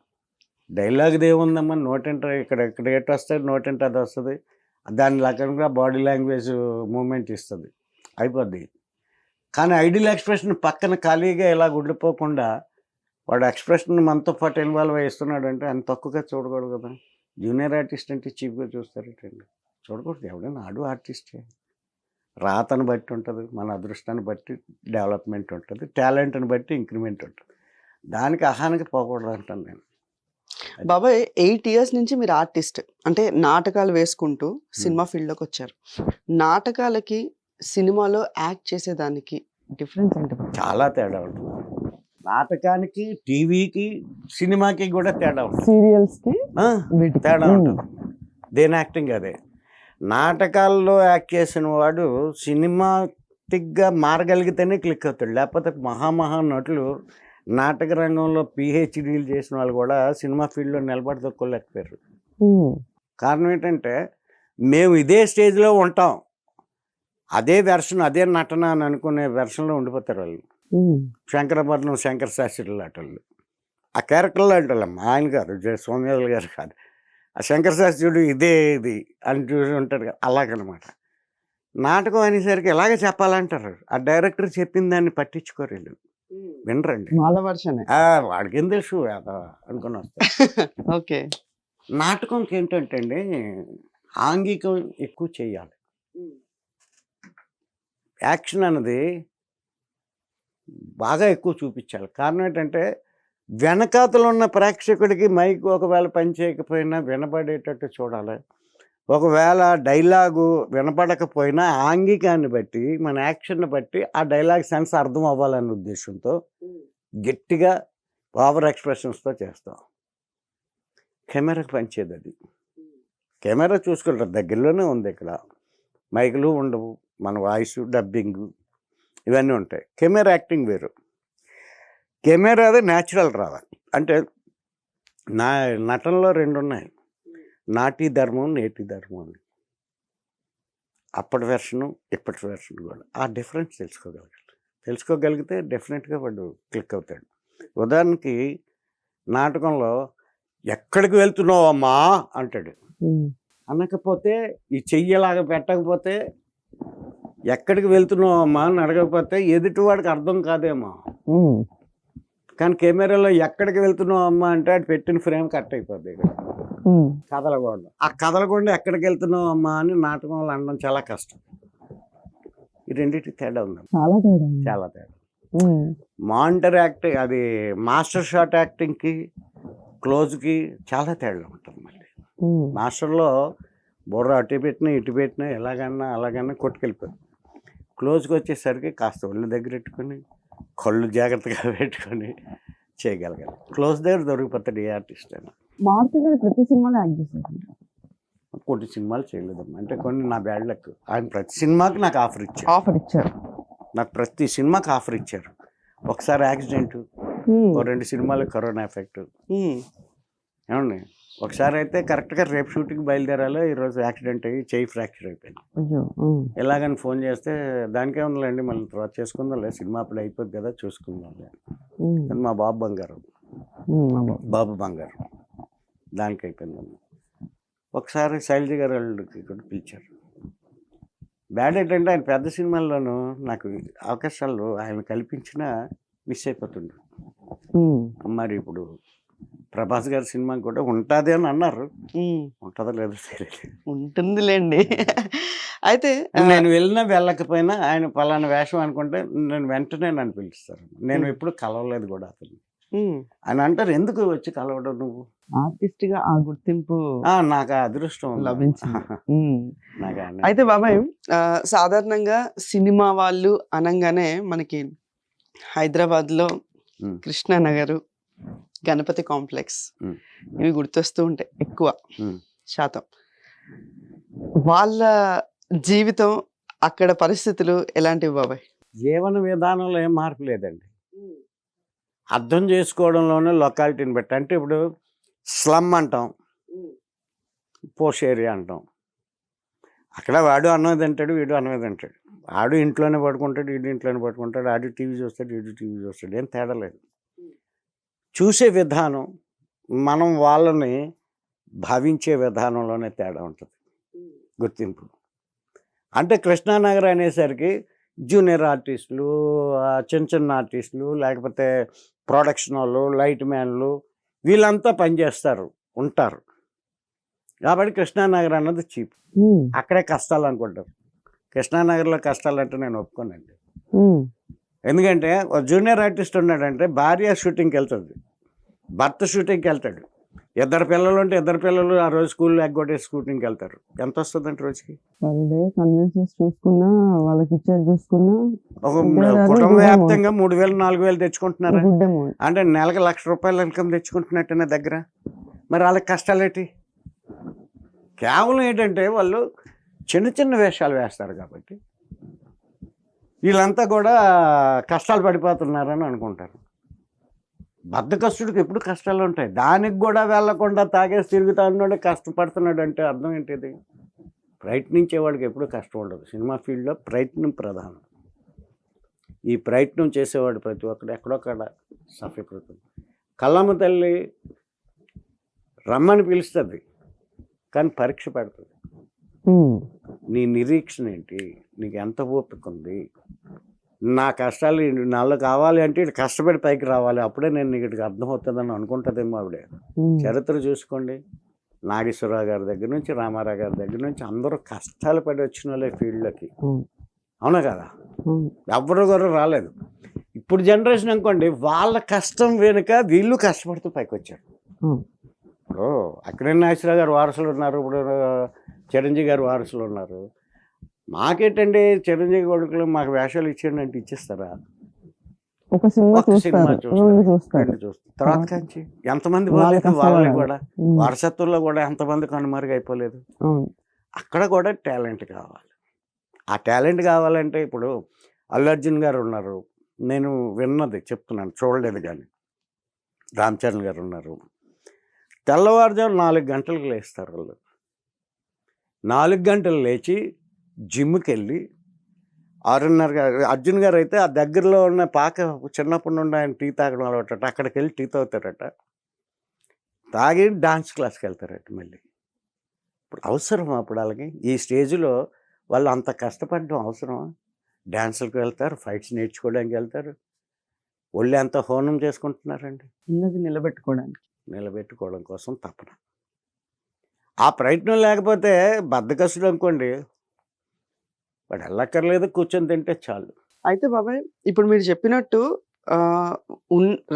[SPEAKER 2] డైలాగ్ది ఏముందమ్మా, నోటెంటర్ ఇక్కడ ఎటు వస్తుంది, నోటెంట్ అది వస్తుంది, దాని రకంగా బాడీ లాంగ్వేజ్ మూమెంట్ ఇస్తుంది, అయిపోద్ది. కానీ ఐడియల్ ఎక్స్ప్రెషన్ పక్కన ఖాళీగా ఇలా గుడిపోకుండా వాడు ఎక్స్ప్రెషన్ మనతో పాటు ఇన్వాల్వ్ అయ్యిస్తున్నాడు అంటే అంత తక్కువగా చూడకూడదు కదా. జూనియర్ ఆర్టిస్ట్ అంటే చీప్గా చూస్తారటండి, చూడకూడదు. ఎవడైనా ఆడు ఆర్టిస్టే. రాతను బట్టి ఉంటుంది, మన అదృష్టాన్ని బట్టి డెవలప్మెంట్ ఉంటుంది, టాలెంట్ని బట్టి ఇంక్రిమెంట్ ఉంటుంది. దానికి అహానికి పోకూడదు అంటాను నేను.
[SPEAKER 1] బాబాయ్ 8 years నుంచి మీరు ఆర్టిస్ట్, అంటే నాటకాలు వేసుకుంటూ సినిమా ఫీల్డ్లోకి వచ్చారు. నాటకాలకి సినిమాలో యాక్ట్ చేసేదానికి డిఫరెన్స్ ఏంటి?
[SPEAKER 2] చాలా తేడా ఉంటుంది. నాటకానికి, టీవీకి, సినిమాకి కూడా తేడా ఉంటుంది.
[SPEAKER 3] సీరియల్స్ కి
[SPEAKER 2] ఆ,
[SPEAKER 3] వీటికి.
[SPEAKER 2] తేడా ఉంటుంది. దేని యాక్టింగ్ అదే. నాటకాల్లో యాక్ట్ చేసిన వాడు సినిమాటిక్గా మారగలిగితేనే క్లిక్ అవుతాడు. లేకపోతే మహా నటులు నాటక రంగంలో పిహెచ్డీలు చేసిన వాళ్ళు కూడా సినిమా ఫీల్డ్లో నిలబడదొక్కోలేకపోయారు. కారణం ఏంటంటే మేము ఇదే స్టేజ్లో ఉంటాం, అదే వెర్షన్, అదే నటన అని అనుకునే వెర్షన్లో ఉండిపోతారు వాళ్ళు. శంకరభరణం, శంకర శాస్త్రి లాంటి వాళ్ళు ఆ క్యారెక్టర్లో అంటాళ్ళమ్మ. ఆయన గారు సోమయాజులు గారు కాదు, ఆ శంకర శాస్త్రుడు ఇదే ఇది అని చూసి ఉంటాడు కదా, అలాగనమాట. నాటకం అనేసరికి ఎలాగ చెప్పాలంటారు, ఆ డైరెక్టర్ చెప్పిన దాన్ని పట్టించుకోరు వీళ్ళు, వినరండి.
[SPEAKER 1] వాళ్ళ వర్షనే.
[SPEAKER 2] వాడికి ఏం తెలుసు అనుకుని వస్తారు.
[SPEAKER 1] ఓకే.
[SPEAKER 2] నాటకంకి ఏంటంటే అండి, ఆంగికం ఎక్కువ చేయాలి. యాక్షన్ అన్నది బాగా ఎక్కువ చూపించాలి. కారణం ఏంటంటే వెనకాతలు ఉన్న ప్రేక్షకుడికి మైక్ ఒకవేళ పని చేయకపోయినా వినపడేటట్టు చూడాలి. ఒకవేళ డైలాగు వినపడకపోయినా ఆంగికాన్ని బట్టి, మన యాక్షన్ని బట్టి ఆ డైలాగ్ సెన్స్ అర్థం అవ్వాలనే ఉద్దేశంతో గట్టిగా ఓవర్ ఎక్స్ప్రెషన్స్తో చేస్తాం. కెమెరాకి పనిచేది అది. కెమెరా చూసుకుంటారు, దగ్గరలోనే ఉంది. ఇక్కడ మైకులు ఉండవు, మన వాయిస్ డబ్బింగ్ ఇవన్నీ ఉంటాయి. కెమెరా యాక్టింగ్ వేరు. కెమెరా అది న్యాచురల్ రావాలి. అంటే నటనలో రెండు ఉన్నాయి, నాటి ధర్మం, నేటి ధర్మం అని. అప్పటి వెర్షను, ఇప్పటి వెర్షన్ కూడా ఆ డిఫరెన్స్ తెలుసుకోగలిగితే డెఫినెట్గా వాడు క్లిక్ అవుతాడు. ఉదాహరణకి నాటకంలో ఎక్కడికి వెళ్తున్నావు అమ్మా అంటాడు. అనకపోతే ఈ చెయ్యలాగా పెట్టకపోతే, ఎక్కడికి వెళ్తున్నావు అమ్మా అని అడగకపోతే ఎదుటివాడికి అర్థం కాదేమో. కానీ కెమెరాలో ఎక్కడికి వెళ్తున్నావు అమ్మా అంటే అది పెట్టిన ఫ్రేమ్ కట్ అయిపోద్ది. ఇక్కడ కదలకుండా, ఆ కదలకుండా ఎక్కడికి వెళ్తున్నావు అమ్మా అని నాటకంలో అనడం చాలా కష్టం. ఈ రెండింటికి తేడా ఉంది, చాలా తేడా. మానిటర్ యాక్టింగ్, అది మాస్టర్ షాట్ యాక్టింగ్కి క్లోజ్కి చాలా తేడా ఉంటుంది. మళ్ళీ మాస్టర్లో బుర్ర అటు పెట్టినా ఇటు పెట్టినా ఎలాగన్నా అలాగన్నా కొట్టుకెళ్ళిపోయింది. క్లోజ్కి వచ్చేసరికి కాస్త ఒళ్ళు దగ్గర పెట్టుకొని, కళ్ళు జాగ్రత్తగా పెట్టుకొని చేయగలగాలి. క్లోజ్ దగ్గర దొరికిపోతాడు ఏ ఆర్టిస్ట్ అయినా.
[SPEAKER 3] మారుతి గారు ప్రతి సినిమాలో యాక్ట్ చేశారు.
[SPEAKER 2] కొన్ని సినిమాలు చేయలేదమ్మా, అంటే కొన్ని నా బ్యాడ్ లక్. ఆయన ప్రతి సినిమాకి నాకు ఆఫర్ ఇచ్చారు. నాకు ప్రతి సినిమాకి ఆఫర్ ఇచ్చారు. ఒకసారి యాక్సిడెంట్, ఓ 2 సినిమాలు కరోనా ఎఫెక్ట్. ఏమండి, ఒకసారి అయితే కరెక్ట్గా రేపు షూటింగ్ బయలుదేరాలో ఈరోజు యాక్సిడెంట్ అయ్యి చెయ్యి ఫ్రాక్చర్ అయిపోయింది. ఎలాగని ఫోన్ చేస్తే దానికే ఉందండి, మళ్ళీ తర్వాత చేసుకుందాంలే, సినిమా అప్పుడు అయిపోద్ది కదా చూసుకుందాంలే. మా బాబు బంగారు దానికి అయిపోయిందమ్మా. ఒకసారి శైలజ గారు వాళ్ళకి కూడా పిలిచారు. బ్యాడ్ ఏంటంటే ఆయన పెద్ద సినిమాల్లోనూ నాకు అవకాశాలు ఆయన కల్పించినా మిస్ అయిపోతుండే. మరి ఇప్పుడు ప్రభాస్ గారి సినిమా కూడా ఉంటుంది అని అన్నారు, ఉంటుందో లేదో తెలియదు.
[SPEAKER 1] ఉంటుందిలేండి. అయితే
[SPEAKER 2] నేను వెళ్ళకపోయినా ఆయన పలానా వేషం అనుకుంటే నేను వెంటనే నన్ను పిలుస్తారు. నేను ఎప్పుడు కలవలేదు కూడా అతను. ఆయన అంటారు, ఎందుకు వచ్చి కలవడం నువ్వు,
[SPEAKER 3] ఆర్టిస్ట్ గా ఆ గుర్తింపు
[SPEAKER 2] నాకు ఆ అదృష్టం
[SPEAKER 3] లభించింది.
[SPEAKER 1] అయితే బాబాయ్, సాధారణంగా సినిమా వాళ్ళు అనగానే మనకి హైదరాబాద్లో కృష్ణానగర్, గణపతి కాంప్లెక్స్ ఇవి గుర్తొస్తూ ఉంటాయి ఎక్కువ శాతం. వాళ్ళ జీవితం, అక్కడ పరిస్థితులు ఎలాంటివి బాబాయ్?
[SPEAKER 2] జీవన విధానంలో ఏం మార్పు లేదండి. అర్థం చేసుకోవడంలోనే లొకాలిటీని బట్టి. అంటే ఇప్పుడు స్లమ్ అంటాం, పోష్ ఏరియా అంటాం. అక్కడ వాడు అన్నది అంటాడు, వీడు అన్నది అంటాడు. వాడు ఇంట్లోనే పడుకుంటాడు, వీడు ఇంట్లోనే పడుకుంటాడు. ఆడు టీవీ చూస్తాడు, వీడు టీవీ చూస్తాడు. ఏం తేడా లేదు. చూసే విధానం, మనం వాళ్ళని భావించే విధానంలోనే తేడా ఉంటుంది, గుర్తింపు. అంటే కృష్ణానగర్ అనేసరికి జూనియర్ ఆర్టిస్టులు, చిన్న ఆర్టిస్టులు, లేకపోతే ప్రొడక్షన్ వాళ్ళు, లైట్ మ్యాన్లు, వీళ్ళంతా పనిచేస్తారు, ఉంటారు. కాబట్టి కృష్ణానగర్ అన్నది చీప్. అక్కడే కష్టాలు అనుకుంటారు. కృష్ణానగర్లో కష్టాలు అంటే నేను ఒప్పుకోనండి. ఎందుకంటే ఒక జూనియర్ ఆర్టిస్ట్ ఉన్నాడంటే భార్య షూటింగ్కి వెళ్తుంది, భర్త షూటింగ్కి వెళ్తాడు, ఇద్దరు పిల్లలు ఉంటే ఇద్దరు పిల్లలు ఆ రోజు స్కూల్లో ఎగ్గొట్టేసి స్కూటీకి వెళ్తారు. ఎంత వస్తుందంటే రోజుకి?
[SPEAKER 3] పర్ డే కన్వెన్షన్స్ చూసుకున్నా, వాళ్ళకి ఇచ్చేది చూసుకున్నా
[SPEAKER 2] ఒక
[SPEAKER 3] అదే
[SPEAKER 2] కుటుంబ
[SPEAKER 3] good
[SPEAKER 2] వ్యాప్తంగా 3,000 4,000 తెచ్చుకుంటున్నారా?
[SPEAKER 3] Good amount.
[SPEAKER 2] అంటే నెలకు ₹1,00,000 ఇన్కమ్ తెచ్చుకుంటున్నట్టు నా దగ్గర. మరి వాళ్ళకి కష్టాలేంటి? కేవలం ఏంటంటే వాళ్ళు చిన్న చిన్న వేషాలు వేస్తారు కాబట్టి వీళ్ళంతా కూడా కష్టాలు పడిపోతున్నారని అనుకుంటారు. బద్ధకస్తుడికి ఎప్పుడు కష్టాలు ఉంటాయి. దానికి కూడా వెళ్ళకుండా తాగేసి తిరుగుతా ఉన్నాడు, కష్టపడుతున్నాడు అంటే అర్థం ఏంటిది? ప్రయత్నించేవాడికి ఎప్పుడు కష్టం ఉండదు. సినిమా ఫీల్డ్లో ప్రయత్నం ప్రధానం. ఈ ప్రయత్నం చేసేవాడు ప్రతి ఒక్కడు ఎక్కడొక్కడ సఫలీకృతం. కళ్ళమ్మ తల్లి రమ్మని పిలుస్తుంది, కానీ పరీక్ష పెడుతుంది. నీ నిరీక్షణ ఏంటి? నీకు ఎంత ఓపిక ఉంది? నా కష్టాలు నాలో కావాలి అంటే ఇటు కష్టపడి పైకి రావాలి, అప్పుడే నేను నీకు ఇటు అర్థమవుతుందని అనుకుంటుందేమో ఆవిడే. చరిత్ర చూసుకోండి, నాగేశ్వరరావు గారి దగ్గర నుంచి రామారావు గారి దగ్గర నుంచి అందరూ కష్టాలు పడి వచ్చిన వాళ్ళే ఫీల్డ్లోకి. అవునా కదా? ఎవరు కూడా రాలేదు. ఇప్పుడు జనరేషన్ అనుకోండి, వాళ్ళ కష్టం వెనుక వీళ్ళు కష్టపడుతూ పైకి వచ్చారు. ఇప్పుడు అక్కడే నాగేశ్వరరావు గారు వారసులు ఉన్నారు, ఇప్పుడు చిరంజీవి గారు వారసులు ఉన్నారు. మాకేంటండి చిరంజీవి కొడుకులు మాకు వేషాలు ఇచ్చేయండి అంటే ఇచ్చేస్తారా?
[SPEAKER 3] ఒక సినిమా
[SPEAKER 2] ఒక్క సినిమా
[SPEAKER 3] చూస్తారు, రెండు చూస్తారు.
[SPEAKER 2] రెండు చూస్తారు. తర్వాత కంచి ఎంతమంది పోలేదు, వాళ్ళని కూడా వారసత్వంలో కూడా ఎంతమంది కనుమరుగు అయిపోలేదు. అక్కడ కూడా టాలెంట్ కావాలి. ఆ టాలెంట్ కావాలంటే ఇప్పుడు అల్లు అర్జున్ గారు ఉన్నారు, నేను విన్నది చెప్తున్నాను, చూడలేదు కానీ. రామ్ చరణ్ గారు ఉన్నారు, తెల్లవారుజాము 4 గంటలకు లేస్తారు వాళ్ళు. 4 గంటలు లేచి జిమ్కి వెళ్ళి 6:30 అర్జున్ గారు అయితే ఆ దగ్గరలో ఉన్న చిన్నప్పటి నుండి ఆయన టీ తాగడం అలవాటట, అక్కడికి వెళ్ళి టీ తాగుతారట, తాగి డాన్స్ క్లాస్కి వెళ్తారట. మళ్ళీ ఇప్పుడు అవసరమా? అప్పుడు వాళ్ళకి ఈ స్టేజ్లో వాళ్ళు అంత కష్టపడడం అవసరమా? డ్యాన్సులకు వెళ్తారు, ఫైట్స్ నేర్చుకోవడానికి వెళ్తారు, ఒళ్ళు ఎంత హోనం చేసుకుంటున్నారండి.
[SPEAKER 3] ఉన్నది నిలబెట్టుకోవడం
[SPEAKER 2] కోసం తపన. ఆ ప్రయత్నం లేకపోతే బద్ధకస్తుడు అనుకోండి, వాడు వెళ్ళక్కర్లేదు, కూర్చొని తింటే చాలు.
[SPEAKER 1] అయితే బాబాయ్, ఇప్పుడు మీరు చెప్పినట్టు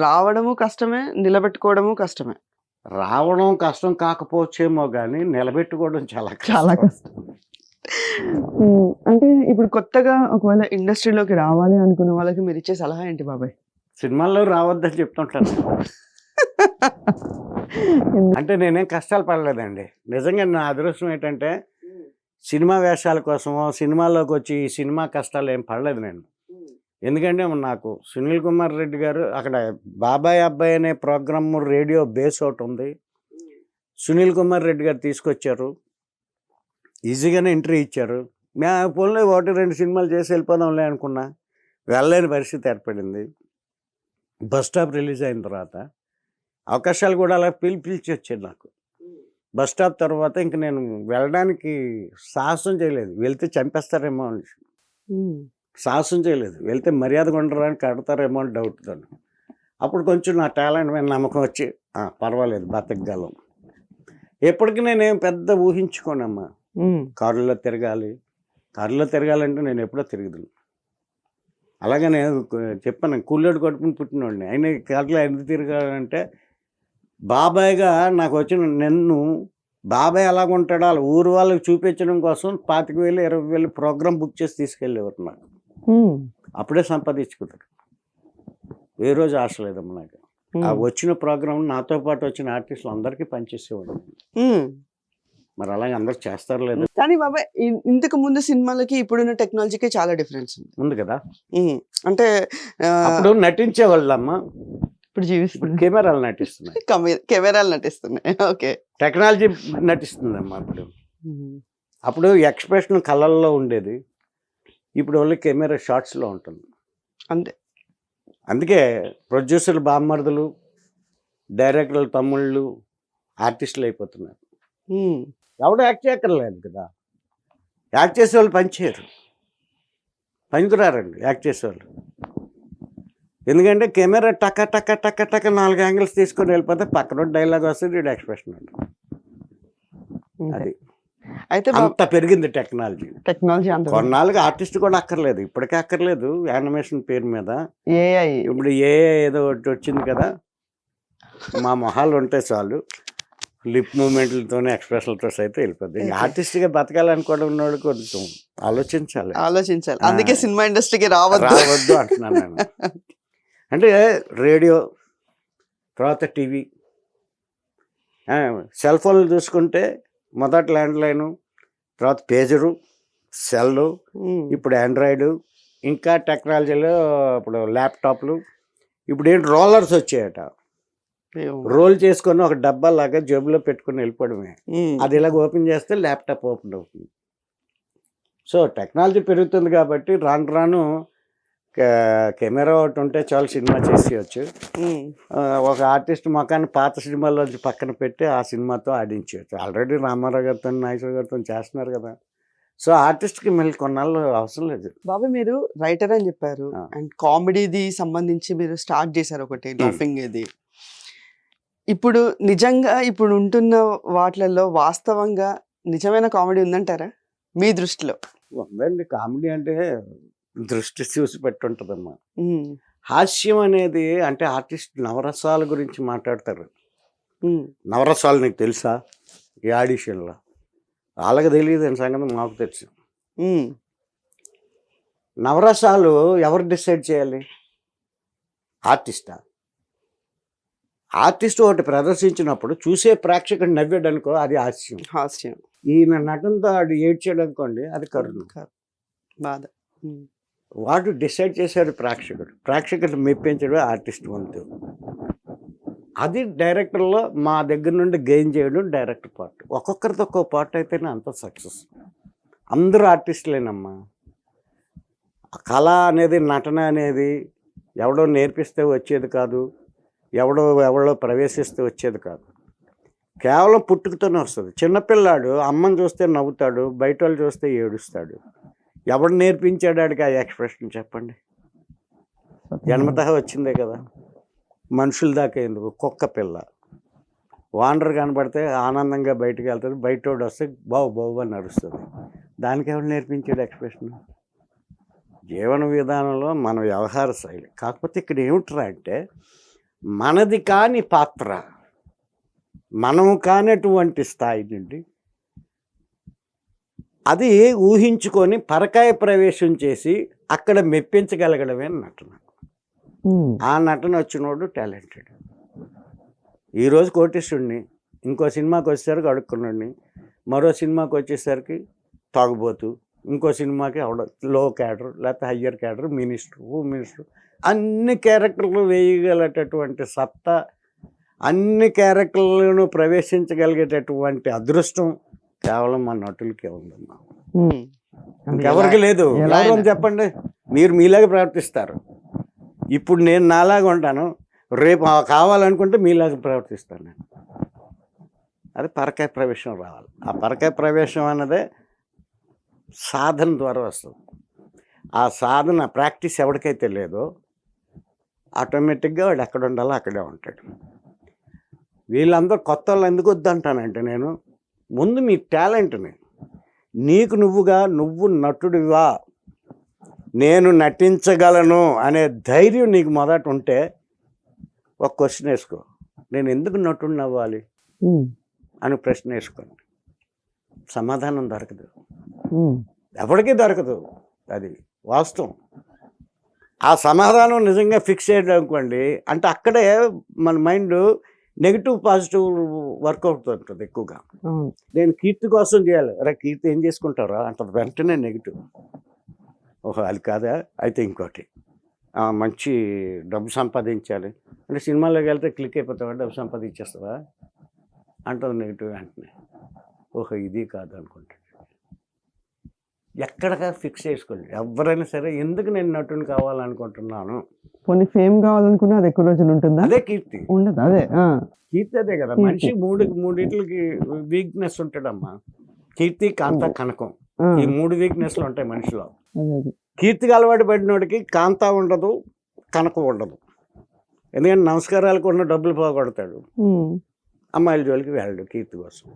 [SPEAKER 1] రావడము కష్టమే, నిలబెట్టుకోవడము కష్టమే.
[SPEAKER 2] రావడం కష్టం కాకపోవచ్చేమో కానీ నిలబెట్టుకోవడం చాలా
[SPEAKER 3] చాలా కష్టం. అంటే ఇప్పుడు కొత్తగా ఒకవేళ ఇండస్ట్రీలోకి రావాలి అనుకున్న వాళ్ళకి మీరు ఇచ్చే సలహా ఏంటి బాబాయ్?
[SPEAKER 2] సినిమాల్లో రావద్దని చెప్తుంటాను. అంటే నేనేం కష్టాలు పడలేదండి. నిజంగా నా అదృష్టం ఏంటంటే సినిమా వేషాల కోసమో సినిమాల్లోకి వచ్చి ఈ సినిమా కష్టాలు ఏం పడలేదు నేను. ఎందుకంటే నాకు సునీల్ కుమార్ రెడ్డి గారు అక్కడ బాబాయ్ అబ్బాయి అనే ప్రోగ్రామ్ రేడియో బేస్ ఒకటి ఉంది, సునీల్ కుమార్ రెడ్డి గారు తీసుకొచ్చారు, ఈజీగానే ఎంట్రీ ఇచ్చారు. మేము పోన్లే 1-2 సినిమాలు చేసి వెళ్ళిపోదాంలే అనుకున్నా, వెళ్ళలేని పరిస్థితి ఏర్పడింది. బస్ స్టాప్ రిలీజ్ అయిన తర్వాత అవకాశాలు కూడా అలా పిలిచి వచ్చాయి నాకు. బస్ స్టాప్ తర్వాత ఇంక నేను వెళ్ళడానికి సాహసం చేయలేదు, వెళ్తే చంపేస్తారేమో అని సాహసం చేయలేదు, వెళ్తే మర్యాద ఉండడానికి కడతారేమో అని డౌట్తో. అప్పుడు కొంచెం నా టాలెంట్ మీద నమ్మకం వచ్చి పర్వాలేదు బతకగలం. ఎప్పటికీ నేనేం పెద్ద ఊహించుకోనమ్మా, కారులో తిరగాలంటే నేను ఎప్పుడో తిరుగుదును. అలాగే నేను చెప్పాను, కూలీడు కొట్టుకుని పుట్టినోడిని, అయినా కారులో ఎందుకు తిరగాలంటే బాబాయ్గా నాకు వచ్చిన నన్ను బాబాయ్ ఎలాగుంటాడో అలా ఊరు వాళ్ళకి చూపించడం కోసం 25,000 20,000 ప్రోగ్రామ్ బుక్ చేసి తీసుకెళ్ళేవారు నాకు. అప్పుడే సంపాదించుకుంటారు, ఏ రోజు ఆశ లేదమ్మా నాకు. ఆ వచ్చిన ప్రోగ్రామ్ నాతో పాటు వచ్చిన ఆర్టిస్టులు అందరికీ పనిచేసేవాడు. మరి అలాగే అందరు చేస్తారు లేదు
[SPEAKER 1] కానీ బాబాయ్, ఇంతకు ముందు సినిమాలకి ఇప్పుడున్న టెక్నాలజీకి చాలా డిఫరెన్స్
[SPEAKER 2] ఉంది కదా.
[SPEAKER 1] అంటే
[SPEAKER 2] అప్పుడు నటించేవాళ్ళమ్మా,
[SPEAKER 1] ఇప్పుడు జీవిస్తుంది
[SPEAKER 2] కెమెరాలు నటిస్తున్నాయి,
[SPEAKER 1] కెమెరాలు నటిస్తున్నాయి. Okay,
[SPEAKER 2] technology నటిస్తుందమ్మా. అప్పుడు ఎక్స్ప్రెషన్ కళ్ళల్లో ఉండేది, ఇప్పుడు ఓన్లీ కెమెరా షార్ట్స్లో ఉంటుంది
[SPEAKER 1] అంతే.
[SPEAKER 2] అందుకే ప్రొడ్యూసర్లు బామ్మర్దులు, డైరెక్టర్లు తమ్ముళ్ళు ఆర్టిస్టులు అయిపోతున్నారు. ఎవడో యాక్ట్ చేయక్కర్లేదు కదా, యాక్ట్ చేసేవాళ్ళు పనిచేయరు, పనికిరారండి యాక్ట్ చేసేవాళ్ళు. ఎందుకంటే కెమెరా టక్క టక్క టక్క టక్క 4 యాంగిల్స్ తీసుకొని వెళ్ళిపోతే పక్కన డైలాగ్ వస్తుంది, వీడు ఎక్స్ప్రెషన్ ఉంటుంది. అది
[SPEAKER 1] అయితే
[SPEAKER 2] అంత పెరిగింది టెక్నాలజీ. కొన్నాళ్ళకి ఆర్టిస్ట్ కూడా అక్కర్లేదు, ఇప్పటికే అక్కర్లేదు. యానిమేషన్ పేరు మీద ఇప్పుడు ఏదో ఒకటి వచ్చింది కదా, మా మొహాలు ఉంటే చాలు, లిప్ మూమెంట్లతోనే ఎక్స్ప్రెషన్లతో అయితే వెళ్ళిపోద్ది.
[SPEAKER 1] Okay.
[SPEAKER 2] ఆర్టిస్ట్గా బతకాలనుకోవడం ఉన్నవాడు కొంచెం ఆలోచించాలి.
[SPEAKER 1] ఆలోచించాలి.
[SPEAKER 2] ఆ.
[SPEAKER 1] అందుకే సినిమా ఇండస్ట్రీకి రావద్దు.
[SPEAKER 2] రావద్దు అంటున్నాను నేను. అంటే రేడియో, తర్వాత టీవీ, సెల్ ఫోన్లు చూసుకుంటే మొదట ల్యాండ్లైను, తర్వాత పేజరు, సెల్లు, ఇప్పుడు ఆండ్రాయిడ్, ఇంకా టెక్నాలజీలో ఇప్పుడు ల్యాప్టాప్లు, ఇప్పుడు ఏంటి రోలర్స్ వచ్చాయట. రోల్ చేసుకొని ఒక డబ్బా లాగా జేబులో పెట్టుకుని వెళ్ళిపోవడమే. అది ఇలాగ ఓపెన్ చేస్తే ల్యాప్టాప్ ఓపెన్ అవుతుంది. సో టెక్నాలజీ పెరుగుతుంది కాబట్టి రాను రాను కెమెరా ఒకటి ఉంటే చాలు సినిమా చేసేయచ్చు. ఒక ఆర్టిస్ట్ మొఖాన్ని పాత సినిమాల్లో పక్కన పెట్టి ఆ సినిమాతో ఆడించవచ్చు. ఆల్రెడీ రామారావు గారితో, నాగేశ్వర గారితో చేస్తున్నారు కదా. సో ఆర్టిస్ట్కి మళ్ళీ కొన్నాళ్ళు అవసరం లేదు.
[SPEAKER 1] బాబు మీరు రైటర్ అని చెప్పారు,
[SPEAKER 2] ఆ.
[SPEAKER 1] అండ్ కామెడీది సంబంధించి మీరు స్టార్ట్ చేశారు ఒకటి లాఫింగ్ ఇది. ఇప్పుడు నిజంగా ఇప్పుడు ఉంటున్న వాటిలలో వాస్తవంగా నిజమైన కామెడీ ఉందంటారా మీ దృష్టిలో?
[SPEAKER 2] ఉందండి. కామెడీ అంటే దృష్టి చూసి పెట్టుంటుందమ్మా. హాస్యం అనేది అంటే ఆర్టిస్ట్ నవరసాల గురించి మాట్లాడతారు. నవరసాలు నీకు తెలుసా? ఈ ఆడిషన్లో వాళ్ళకి తెలియదు అని సంగతి మాకు తెలుసు. నవరసాలు ఎవరు డిసైడ్ చేయాలి? ఆర్టిస్టా? ఆర్టిస్ట్ ఒకటి ప్రదర్శించినప్పుడు చూసే ప్రేక్షకుడు నవ్వాడు అనుకో, అది హాస్యం.
[SPEAKER 1] హాస్యం,
[SPEAKER 2] ఈయన నటనతో ఆడు ఏడ్చాడు అనుకోండి, అది కరుణ.
[SPEAKER 1] బాధ.
[SPEAKER 2] వాడు డిసైడ్ చేశాడు ప్రేక్షకుడు మెప్పించడం ఆర్టిస్ట్ వంతు. అది డైరెక్టర్లో మా దగ్గర నుండి గెయిన్ చేయడం డైరెక్టర్ పార్ట్. ఒక్కొక్కరితో ఒక్కో పార్ట్ అయితేనే అంత సక్సెస్. అందరూ ఆర్టిస్టులేనమ్మా. కళ అనేది, నటన అనేది ఎవడో నేర్పిస్తే వచ్చేది కాదు, ఎవడో ప్రవేశిస్తే వచ్చేది కాదు. కేవలం పుట్టుకతోనే వస్తుంది. చిన్నపిల్లాడు అమ్మని చూస్తే నవ్వుతాడు, బయట వాళ్ళు చూస్తే ఏడుస్తాడు. ఎవడు నేర్పించాడు ఆడికి ఆ ఎక్స్ప్రెషన్ చెప్పండి? జన్మతః వచ్చిందే కదా. మనుషుల దాకా ఎందుకు, కుక్క పిల్ల వాండర్ కనబడితే ఆనందంగా బయటకు వెళ్తుంది, బయటోడు వస్తే బావు అని నడుస్తుంది. దానికి ఎవరు నేర్పించాడు ఎక్స్ప్రెషన్? జీవన విధానంలో మన వ్యవహార శైలి. కాకపోతే ఇక్కడ ఏమిట్రా అంటే మనది కాని పాత్ర, మనం కానటువంటి స్థాయి నుండి అది ఊహించుకొని పరకాయ ప్రవేశం చేసి అక్కడ మెప్పించగలగడమే నటన. ఆ నటన వచ్చినోడు టాలెంటెడ్. ఈరోజు కోటీశ్వరుడిని, ఇంకో సినిమాకి వచ్చేసరికి అడుక్కున్నాడిని, మరో సినిమాకి వచ్చేసరికి తాగుబోతు, ఇంకో సినిమాకి లో క్యాడర్ లేకపోతే హయ్యర్ క్యాడర్, మినిస్టర్, అన్ని క్యారెక్టర్లు వేయగలటటువంటి సత్తా, అన్ని క్యారెక్టర్లను ప్రవేశించగలిగేటటువంటి అదృష్టం కేవలం మా నటులకే ఉందమ్మా. ఇంకెవరికి లేదు. ఎవరు చెప్పండి? మీరు మీలాగా ప్రవర్తిస్తారు. ఇప్పుడు నేను నాలాగా ఉంటాను, రేపు కావాలనుకుంటే మీలాగా ప్రవర్తిస్తాను నేను. అది పరకాయ ప్రవేశం రావాలి. ఆ పరకాయ ప్రవేశం అన్నదే సాధన ద్వారా వస్తుంది. ఆ సాధన ప్రాక్టీస్ ఎవరికైతే లేదో ఆటోమేటిక్గా వాడు ఎక్కడ ఉండాలో అక్కడే ఉంటాడు. వీళ్ళందరూ కొత్త వాళ్ళు ఎందుకు వద్దంటానంటే, నేను ముందు మీ టాలెంట్ని, నీకు నువ్వు నటుడివా, నేను నటించగలను అనే ధైర్యం నీకు మొదట ఉంటే ఒక క్వశ్చన్ వేసుకో, నేను ఎందుకు నటుడిని అవ్వాలి అని ప్రశ్న వేసుకోండి. సమాధానం దొరకదు, ఎవరికీ దొరకదు. అది వాస్తవం. ఆ సమాధానం నిజంగా ఫిక్స్ చేయడం అనుకోండి, అంటే అక్కడే మన మైండ్ నెగిటివ్ పాజిటివ్ వర్కౌట్ ఉంటుంది ఎక్కువగా. నేను కీర్తి కోసం చేయాలి, అరే కీర్తి ఏం చేసుకుంటారా అంటారు, వెంటనే నెగిటివ్. ఓహో అది కాదా, అయితే ఇంకోటి మంచి డబ్బు సంపాదించాలి అంటే సినిమాలోకి వెళ్తే క్లిక్ అయిపోతావా, డబ్బు సంపాదించేస్తావా అంటుంది నెగిటివ్. వెంటనే ఓహో ఇది కాదు అనుకుంటాడు. ఎక్కడగా ఫిక్స్ చేసుకోండి ఎవరైనా సరే, ఎందుకు నేను నటుని కావాలనుకుంటున్నాను.
[SPEAKER 3] కొన్ని ఫేమ్ కావాలనుకున్నా అది ఎక్కువ రోజులు ఉంటుందా?
[SPEAKER 2] అదే కీర్తి.
[SPEAKER 3] ఉండదు. అదే
[SPEAKER 2] కీర్తి అదే కదా. మనిషి మూడింటికి వీక్నెస్ ఉంటాడమ్మా. కీర్తి, కాంత, కనకం, ఈ 3 వీక్నెస్లు ఉంటాయి మనిషిలో. కీర్తికి అలవాటు పడినోడికి కాంత ఉండదు, కనకం ఉండదు. ఎందుకంటే నమస్కారాలకు ఉన్న డబ్బులు పోగొడతాడు, అమ్మాయిల జోలికి వెళ్ళడు కీర్తి కోసం.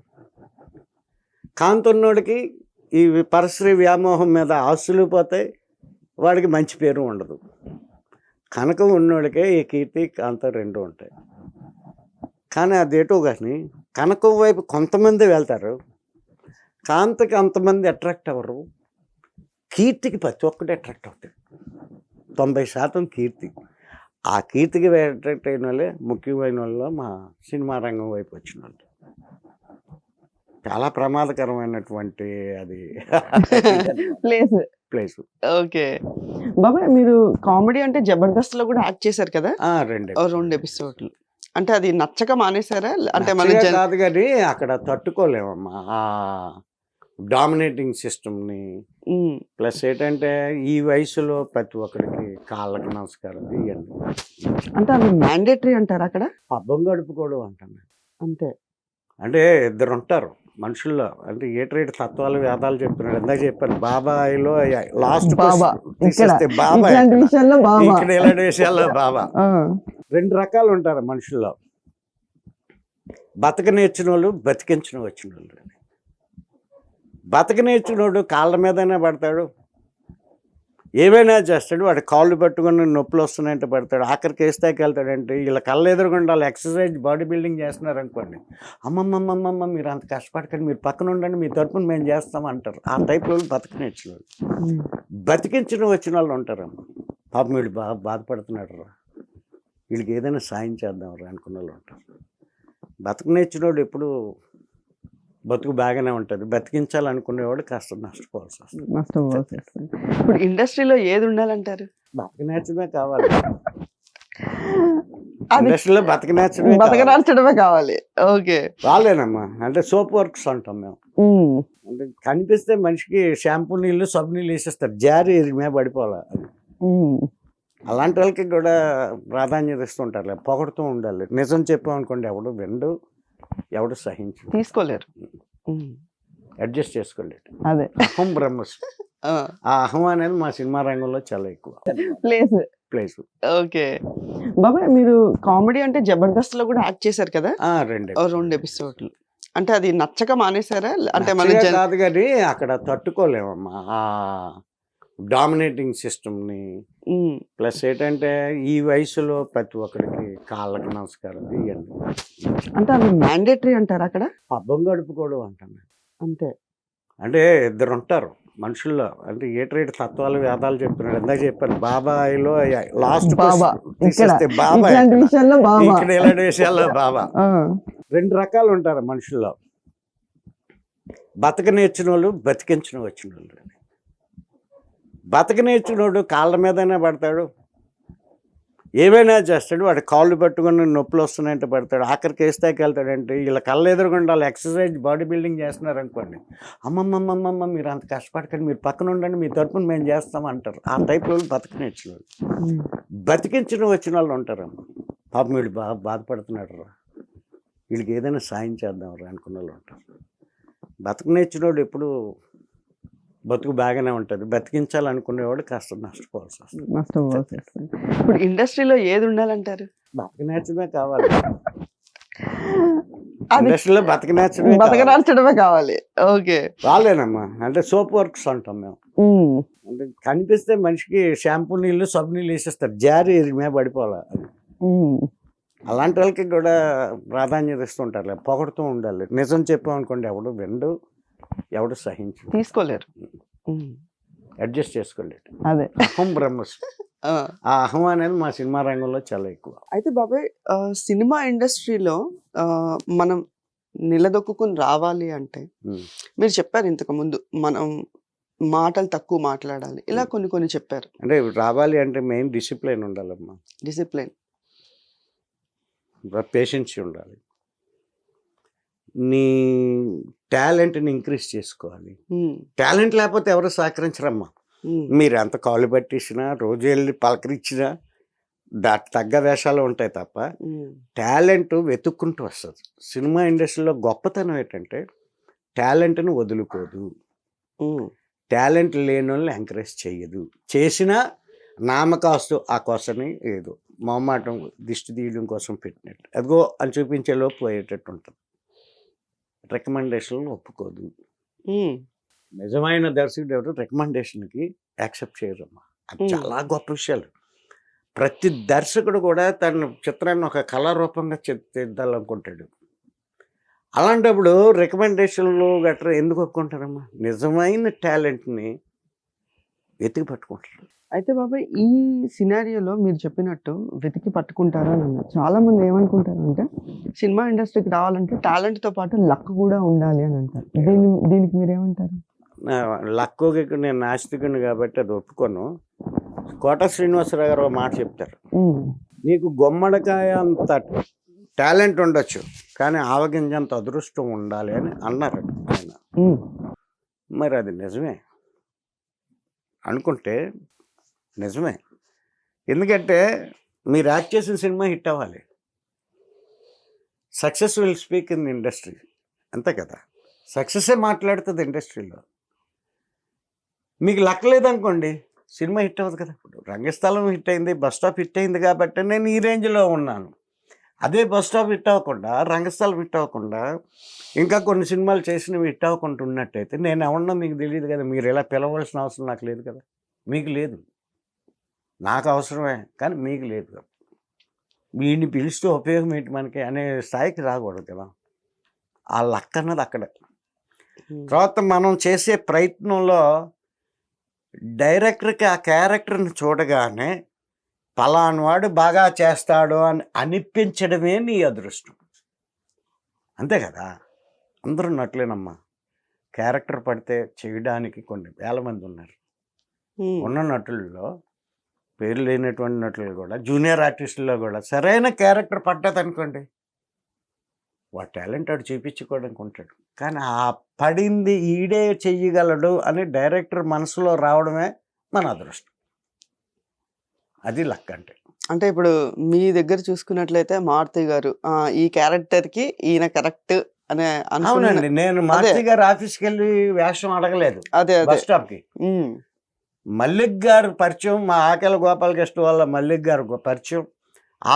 [SPEAKER 2] కాంత ఉన్నోడికి ఈ పరశ్రీ వ్యామోహం మీద ఆస్తులు పోతాయి, వాడికి మంచి పేరు ఉండదు. కనకం ఉన్నోడికే ఈ కీర్తి, కాంత 2 ఉంటాయి. కానీ అదేటో కానీ కనకం వైపు కొంతమంది వెళ్తారు, కాంతకి అంతమంది అట్రాక్ట్ అవ్వరు, కీర్తికి ప్రతి ఒక్కటి అట్రాక్ట్ అవుతాడు. 90% కీర్తి. ఆ కీర్తికి అట్రాక్ట్ అయిన వాళ్ళే ముఖ్యమైన వాళ్ళు మా సినిమా రంగం వైపు వచ్చిన వాళ్ళు. చాలా ప్రమాదకరమైనటువంటి అది
[SPEAKER 3] ప్లేస్.
[SPEAKER 2] ప్లేస్.
[SPEAKER 3] ఓకే. బాబాయ్ మీరు కామెడీ అంటే 'జబర్దస్త్'లో కూడా యాక్ట్ చేశారు కదా? 2 ఎపిసోడ్లు. అంటే అది నచ్చక మానేసారా? అంటే మన
[SPEAKER 2] నచ్చగా కాదు కానీ అక్కడ తట్టుకోలేమమ్మా ఆ డామినేటింగ్ సిస్టమ్ని. ప్లస్ ఏంటంటే ఈ వయసులో ప్రతి ఒక్కరికి కాళ్ళకి నమస్కారం ఇవ్వండి,
[SPEAKER 3] అంటే అవి మ్యాండేటరీ అంటారు అక్కడ?
[SPEAKER 2] పబ్బం గడుపుకోవడం అంటాను.
[SPEAKER 3] అంతే.
[SPEAKER 2] అంటే ఇద్దరు ఉంటారు మనుషుల్లో, అంటే ఏటరేటు తత్వాలు వేదాలు చెప్తున్నాడు. ఇందాక చెప్పాను బాబాయిలో లాస్ట్
[SPEAKER 3] బాబా.
[SPEAKER 2] తీసేస్తే బాబా,
[SPEAKER 3] ఇట్లాంటి విషయాల్లో బాబా.
[SPEAKER 2] ఇక్కడ ఇలాంటి విషయాల్లో బాబా. 2 రకాలు ఉంటారు మనుషుల్లో, బతక నేర్చిన వాళ్ళు, బతికించిన వచ్చిన వాళ్ళు. బతక నేర్చినోడు కాళ్ళ మీదనే పడతాడు, ఏమైనా చేస్తాడు, వాడి కాళ్ళు పట్టుకుని నొప్పులు వస్తున్నాయంటే పడతాడు, ఆఖరికి ఏ స్థాయికి వెళ్తాడంటే వీళ్ళ కళ్ళు ఎదురుకుండా వాళ్ళు ఎక్సర్సైజ్ బాడీ బిల్డింగ్ చేస్తున్నారు అనుకోండి, అమ్మమ్మమ్మమ్మ మీరు అంత కష్టపడకండి, మీరు పక్కన ఉండండి, మీ తరపున మేము చేస్తాం అంటారు. ఆ టైప్లో బతక నేర్చిన వాళ్ళు. బతికించిన వచ్చిన వాళ్ళు ఉంటారమ్మ, పాపం వీళ్ళు బాధపడుతున్నాడు రా, వీళ్ళకి ఏదైనా సాయం చేద్దాం రా అనుకున్న వాళ్ళు ఉంటారు. బతక నేర్చినోడు ఎప్పుడు బతుకు బాగానే ఉంటుంది, బతికించాలనుకునేవాడు కాస్త నష్టపోవాల్సి వస్తుంది.
[SPEAKER 3] ఇప్పుడు ఇండస్ట్రీలో ఏది ఉండాలంటారు?
[SPEAKER 2] బతక నేర్చడమే కావాలి. ఇండస్ట్రీలో బతక నేర్చడమే
[SPEAKER 3] బతకనాల్చడమే కావాలి. ఓకే.
[SPEAKER 2] వాళ్ళేనమ్మా, అంటే సోప్ వర్క్స్ అంటాం మేము. అంటే కనిపిస్తే మనిషికి షాంపూ నీళ్ళు సబ్బు నీళ్ళు వేసేస్తారు, జారి మీద పడిపోవాలి. అలాంటి వాళ్ళకి కూడా ప్రాధాన్యత ఇస్తుంటారు, పొగడుతూ ఉండాలి. నిజం చెప్పామనుకోండి ఎవడు వినడు, ఎవడు సహించు,
[SPEAKER 3] తీసుకోలేరు,
[SPEAKER 2] అడ్జస్ట్ చేసుకోలేడు.
[SPEAKER 3] అదే
[SPEAKER 2] అహం బ్రహ్మస్. ఆ అహం అనేది మా సినిమా రంగంలో చాలా ఎక్కువ ప్లేస్.
[SPEAKER 3] ఓకే. బాబాయ్ మీరు కామెడీ అంటే 'జబర్దస్త్'లో కూడా యాక్ట్ చేశారు కదా? 2 ఎపిసోడ్లు. అంటే అది నచ్చక మానేసారా? అంటే మన
[SPEAKER 2] కాదు కానీ అక్కడ తట్టుకోలేమమ్మా ఆ డామినేటింగ్ సిస్టమ్ని. ప్లస్ ఏంటంటే ఈ వయసులో ప్రతి ఒక్కరికి కాళ్ళకి నమస్కారం ఇవ్వండి,
[SPEAKER 3] అంటే అవి మ్యాండేటరీ అంటారు అక్కడ?
[SPEAKER 2] పబ్బం గడుపుకోవడం అంటాను.
[SPEAKER 3] అంతే.
[SPEAKER 2] అంటే ఇద్దరు ఉంటారు మనుషుల్లో, అంటే ఏటరేటు తత్వాలు వేదాలు చెప్తున్నాడు. ఇందాక చెప్పాను బాబాయిలో లాస్ట్
[SPEAKER 3] బాబా.
[SPEAKER 2] తీసేస్తే బాబా,
[SPEAKER 3] ఇట్లాంటి విషయాల్లో బాబా.
[SPEAKER 2] ఇక్కడ ఇలాంటి విషయాల్లో బాబా. 2 రకాలు ఉంటారు మనుషుల్లో, బతక నేర్చిన వాళ్ళు, బతికించిన వచ్చిన వాళ్ళు. బతక నేర్చినోడు కాళ్ళ మీదనే పడతాడు, ఏమైనా చేస్తాడు, వాడి కాళ్ళు పట్టుకుని నొప్పులు వస్తున్నాయంటే పడతాడు, ఆఖరికి ఏ స్థాయికి వెళ్తాడంటే వీళ్ళ కళ్ళు ఎదురుకుండా వాళ్ళు ఎక్సర్సైజ్ బాడీ బిల్డింగ్ చేస్తున్నారు అనుకోండి, అమ్మమ్మమ్మమ్మ మీరు అంత కష్టపడకండి, మీరు పక్కన ఉండండి, మీ తరపున మేము చేస్తాం అంటారు. ఆ టైప్లో బతక నేర్చిన వాళ్ళు. బతికించిన వచ్చిన వాళ్ళు ఉంటారమ్మ, పాపం వీళ్ళు బాధపడుతున్నాడు రా, వీళ్ళకి ఏదైనా సాయం చేద్దాం రా అనుకున్న వాళ్ళు ఉంటారు. బతక నేర్చినోడు ఎప్పుడు బతుకు బాగానే ఉంటుంది, బతికించాలనుకునేవాడు కాస్త నష్టపోవాల్సి వస్తుంది.
[SPEAKER 3] ఇప్పుడు ఇండస్ట్రీలో ఏది ఉండాలంటారు?
[SPEAKER 2] బతక నేర్చడమే కావాలి. ఇండస్ట్రీలో
[SPEAKER 3] బతకనాల్చడమే కావాలి. ఓకే.
[SPEAKER 2] వాళ్ళేనమ్మా, అంటే సోప్ వర్క్స్ అంటాం మేము. అంటే కనిపిస్తే మనిషికి షాంపూ నీళ్ళు సబ్బు నీళ్ళు వేసేస్తారు, జారి మీద పడిపోవాలి. అలాంటి వాళ్ళకి కూడా ప్రాధాన్యత ఇస్తుంటారు, పొగడుతూ ఉండాలి. నిజం చెప్పామనుకోండి ఎవడు వినడు, ఎవడు సహించు,
[SPEAKER 3] తీసుకోలేరు,
[SPEAKER 2] అడ్జస్ట్ చేసుకోలేడు.
[SPEAKER 3] అదే
[SPEAKER 2] అహం బ్రహ్మస్. ఆ అహం అనేది మా సినిమా రంగంలో చాలా ఎక్కువ.
[SPEAKER 1] అయితే బాబాయ్ సినిమా ఇండస్ట్రీలో మనం నిలదొక్కుని రావాలి అంటే మీరు చెప్పారు ఇంతకు ముందు మనం మాటలు తక్కువ మాట్లాడాలి, ఇలా కొన్ని చెప్పారు.
[SPEAKER 2] అంటే రావాలి అంటే మెయిన్ డిసిప్లిన్ ఉండాలమ్మా,
[SPEAKER 1] డిసిప్లిన్,
[SPEAKER 2] పేషెన్సీ ఉండాలి, నీ టాలెంట్ని ఇంక్రీజ్ చేసుకోవాలి. టాలెంట్ లేకపోతే ఎవరు సహకరించరమ్మా. మీరు ఎంత కాళ్ళు పట్టించినా, రోజు వెళ్ళి పలకరించినా దానికి తగ్గ వేషాలు ఉంటాయి తప్ప టాలెంట్ వెతుక్కుంటూ వస్తుంది. సినిమా ఇండస్ట్రీలో గొప్పతనం ఏంటంటే టాలెంట్ని వదులుకోదు, టాలెంట్ లేని వాళ్ళని ఎంకరేజ్ చేయదు. చేసినా నామకాస్తు ఆ కోసమే ఏదో మొహమాటం దిష్టి తీయడం కోసం పెట్టినట్టు, అదిగో అని చూపించేలోపు పోయేటట్టు ఉంటుంది. రికమెండేషన్లు ఒప్పుకోదు. నిజమైన దర్శకుడు ఎవరు రికమెండేషన్కి యాక్సెప్ట్ చేయరమ్మా. అది చాలా గొప్ప విషయాలు. ప్రతి దర్శకుడు కూడా తన చిత్రాన్ని ఒక కళారూపంగా తీద్దాలనుకుంటాడు. అలాంటప్పుడు రికమెండేషన్లు గట్రా ఎందుకు ఒప్పుకుంటారమ్మా? నిజమైన టాలెంట్ని వెతికి పట్టుకుంటారు.
[SPEAKER 3] అయితే బాబాయ్ ఈ సినారియోలో మీరు చెప్పినట్టు వెతికి పట్టుకుంటారు అని అన్నారు. చాలా మంది ఏమనుకుంటారంటే సినిమా ఇండస్ట్రీకి రావాలంటే టాలెంట్తో పాటు లక్ కూడా ఉండాలి అని అంటారు. దీనికి మీరేమంటారు?
[SPEAKER 2] లక్కుకి నేను నాస్తికుని కాబట్టి అది ఒప్పుకోను. కోట శ్రీనివాసరావు గారు ఒక మాట చెప్తారు, నీకు గుమ్మడికాయ అంత టాలెంట్ ఉండొచ్చు కానీ ఆవగింజంత అదృష్టం ఉండాలి అని అన్నారు ఆయన. మరి అది నిజమే అనుకుంటే నిజమే. ఎందుకంటే మీరు యాక్ట్ చేసిన సినిమా హిట్ అవ్వాలి. Success will speak in the industry, అంతే కదా. సక్సెస్సే మాట్లాడుతుంది ఇండస్ట్రీలో. మీకు లక్ లేదనుకోండి సినిమా హిట్ అవ్వదు కదా. ఇప్పుడు రంగస్థలం హిట్ అయింది, బస్ స్టాప్ హిట్ అయింది కాబట్టి నేను ఈ రేంజ్లో ఉన్నాను. అదే బస్ స్టాప్ హిట్ అవ్వకుండా, రంగస్థలం హిట్ అవ్వకుండా, ఇంకా కొన్ని సినిమాలు చేసినవి హిట్ అవ్వకుండా ఉన్నట్టయితే నేను ఎవరన్నా మీకు తెలియదు కదా. మీరు ఇలా పిలవలసిన అవసరం నాకు లేదు కదా. మీకు లేదు, నాకు అవసరమే కానీ మీకు లేదు కదా. వీడిని పిలిస్తే ఉపయోగం ఏంటి మనకి అనే స్థాయికి రాకూడదు కదా. ఆ లక్ అన్నది అక్కడ. తర్వాత మనం చేసే ప్రయత్నంలో డైరెక్టర్కి ఆ క్యారెక్టర్ని చూడగానే పలానావాడు బాగా చేస్తాడు అని అనిపించడమే నీ అదృష్టం, అంతే కదా. అందరూ నటులేనమ్మా. క్యారెక్టర్ పడితే చేయడానికి కొన్ని వేల మంది ఉన్నారు. ఉన్న నటుల్లో పేరు లేనటువంటి నటులు కూడా, జూనియర్ ఆర్టిస్టుల్లో కూడా సరైన క్యారెక్టర్ పడ్డది అనుకోండి, వాడు టాలెంట్ వాడు చూపించుకోవడానికి ఉంటాడు. కానీ ఆ పడింది ఈడే చెయ్యగలడు అని డైరెక్టర్ మనసులో రావడమే మన అదృష్టం. అది లక్ అంటే.
[SPEAKER 1] అంటే ఇప్పుడు మీ దగ్గర చూసుకున్నట్లయితే మారుతి గారు ఈ క్యారెక్టర్కి ఈయన కరెక్ట్ అనే
[SPEAKER 2] అవునండి. నేను మారుతి గారు ఆఫీస్కి వెళ్ళి వేషం అడగలేదు.
[SPEAKER 1] అదే
[SPEAKER 2] బస్ స్టాప్కి మల్లిక్ గారు పరిచయం, మా ఆకెల గోపాలకృష్ణ వల్ల మల్లిక్ గారు పరిచయం.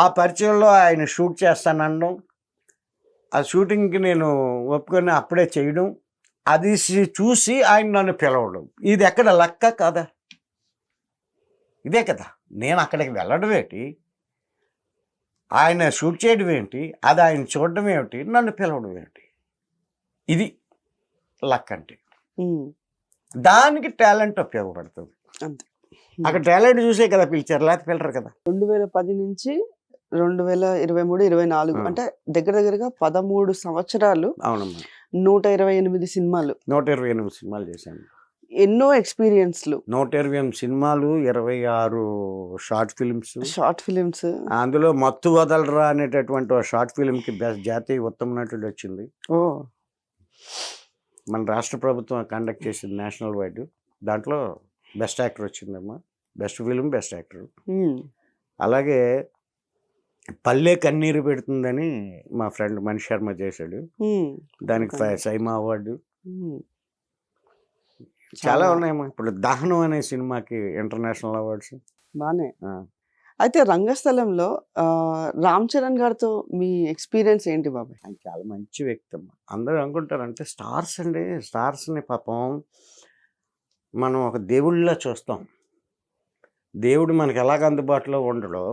[SPEAKER 2] ఆ పరిచయంలో ఆయన షూట్ చేస్తానడం, ఆ షూటింగ్కి నేను ఒప్పుకొని అప్పుడే చేయడం, అది చూసి ఆయన నన్ను పిలవడం. ఇది ఎక్కడ లక్క కాదా? ఇదే కదా. నేను అక్కడికి వెళ్ళడం ఏంటి, ఆయన షూట్ చేయడం ఏంటి, అది ఆయన చూడడం ఏమిటి, నన్ను పిలవడం ఏమిటి, ఇది లక్ అంటే. దానికి టాలెంట్ ఉపయోగపడుతుంది.
[SPEAKER 1] అంతే.
[SPEAKER 2] అక్కడ టాలెంట్ చూసే కదా పిలిచారు, లేకపోతే పిల్లరు కదా.
[SPEAKER 1] 2010 నుంచి 2023, 24 అంటే దగ్గరగా 13 సంవత్సరాలు.
[SPEAKER 2] అవునమ్మా.
[SPEAKER 1] 128 సినిమాలు,
[SPEAKER 2] 128 సినిమాలు చేశాను.
[SPEAKER 1] ఎన్నో ఎక్స్పీరియన్స్లు.
[SPEAKER 2] 128 సినిమాలు, 26 షార్ట్ ఫిలిమ్స్. అందులో మత్తు వదలరా అనేటటువంటి షార్ట్ ఫిలింకి బెస్ట్ జాతీయ ఉత్తమ నటుడు వచ్చింది. మన రాష్ట్ర ప్రభుత్వం కండక్ట్ చేసింది నేషనల్ వైడ్. దాంట్లో బెస్ట్ యాక్టర్ వచ్చిందమ్మా. Best film, best actor. అలాగే పల్లె కన్నీరు పెడుతుందని మా ఫ్రెండ్ మణి శర్మ చేశాడు. దానికి సైమా అవార్డు. చాలా ఉన్నాయమ్మా. ఇప్పుడు దహనం అనే సినిమాకి ఇంటర్నేషనల్ అవార్డ్స్.
[SPEAKER 1] బానే. అయితే రంగస్థలంలో రామ్ చరణ్ గారితో మీ ఎక్స్పీరియన్స్ ఏంటి బాబాయ్?
[SPEAKER 2] ఆయన చాలా మంచి వ్యక్తి అమ్మా. అందరూ అనుకుంటారంటే స్టార్స్ అండి, స్టార్స్ని పాపం మనం ఒక దేవుళ్ళ చూస్తాం. దేవుడు మనకి ఎలాగ అందుబాటులో ఉండడో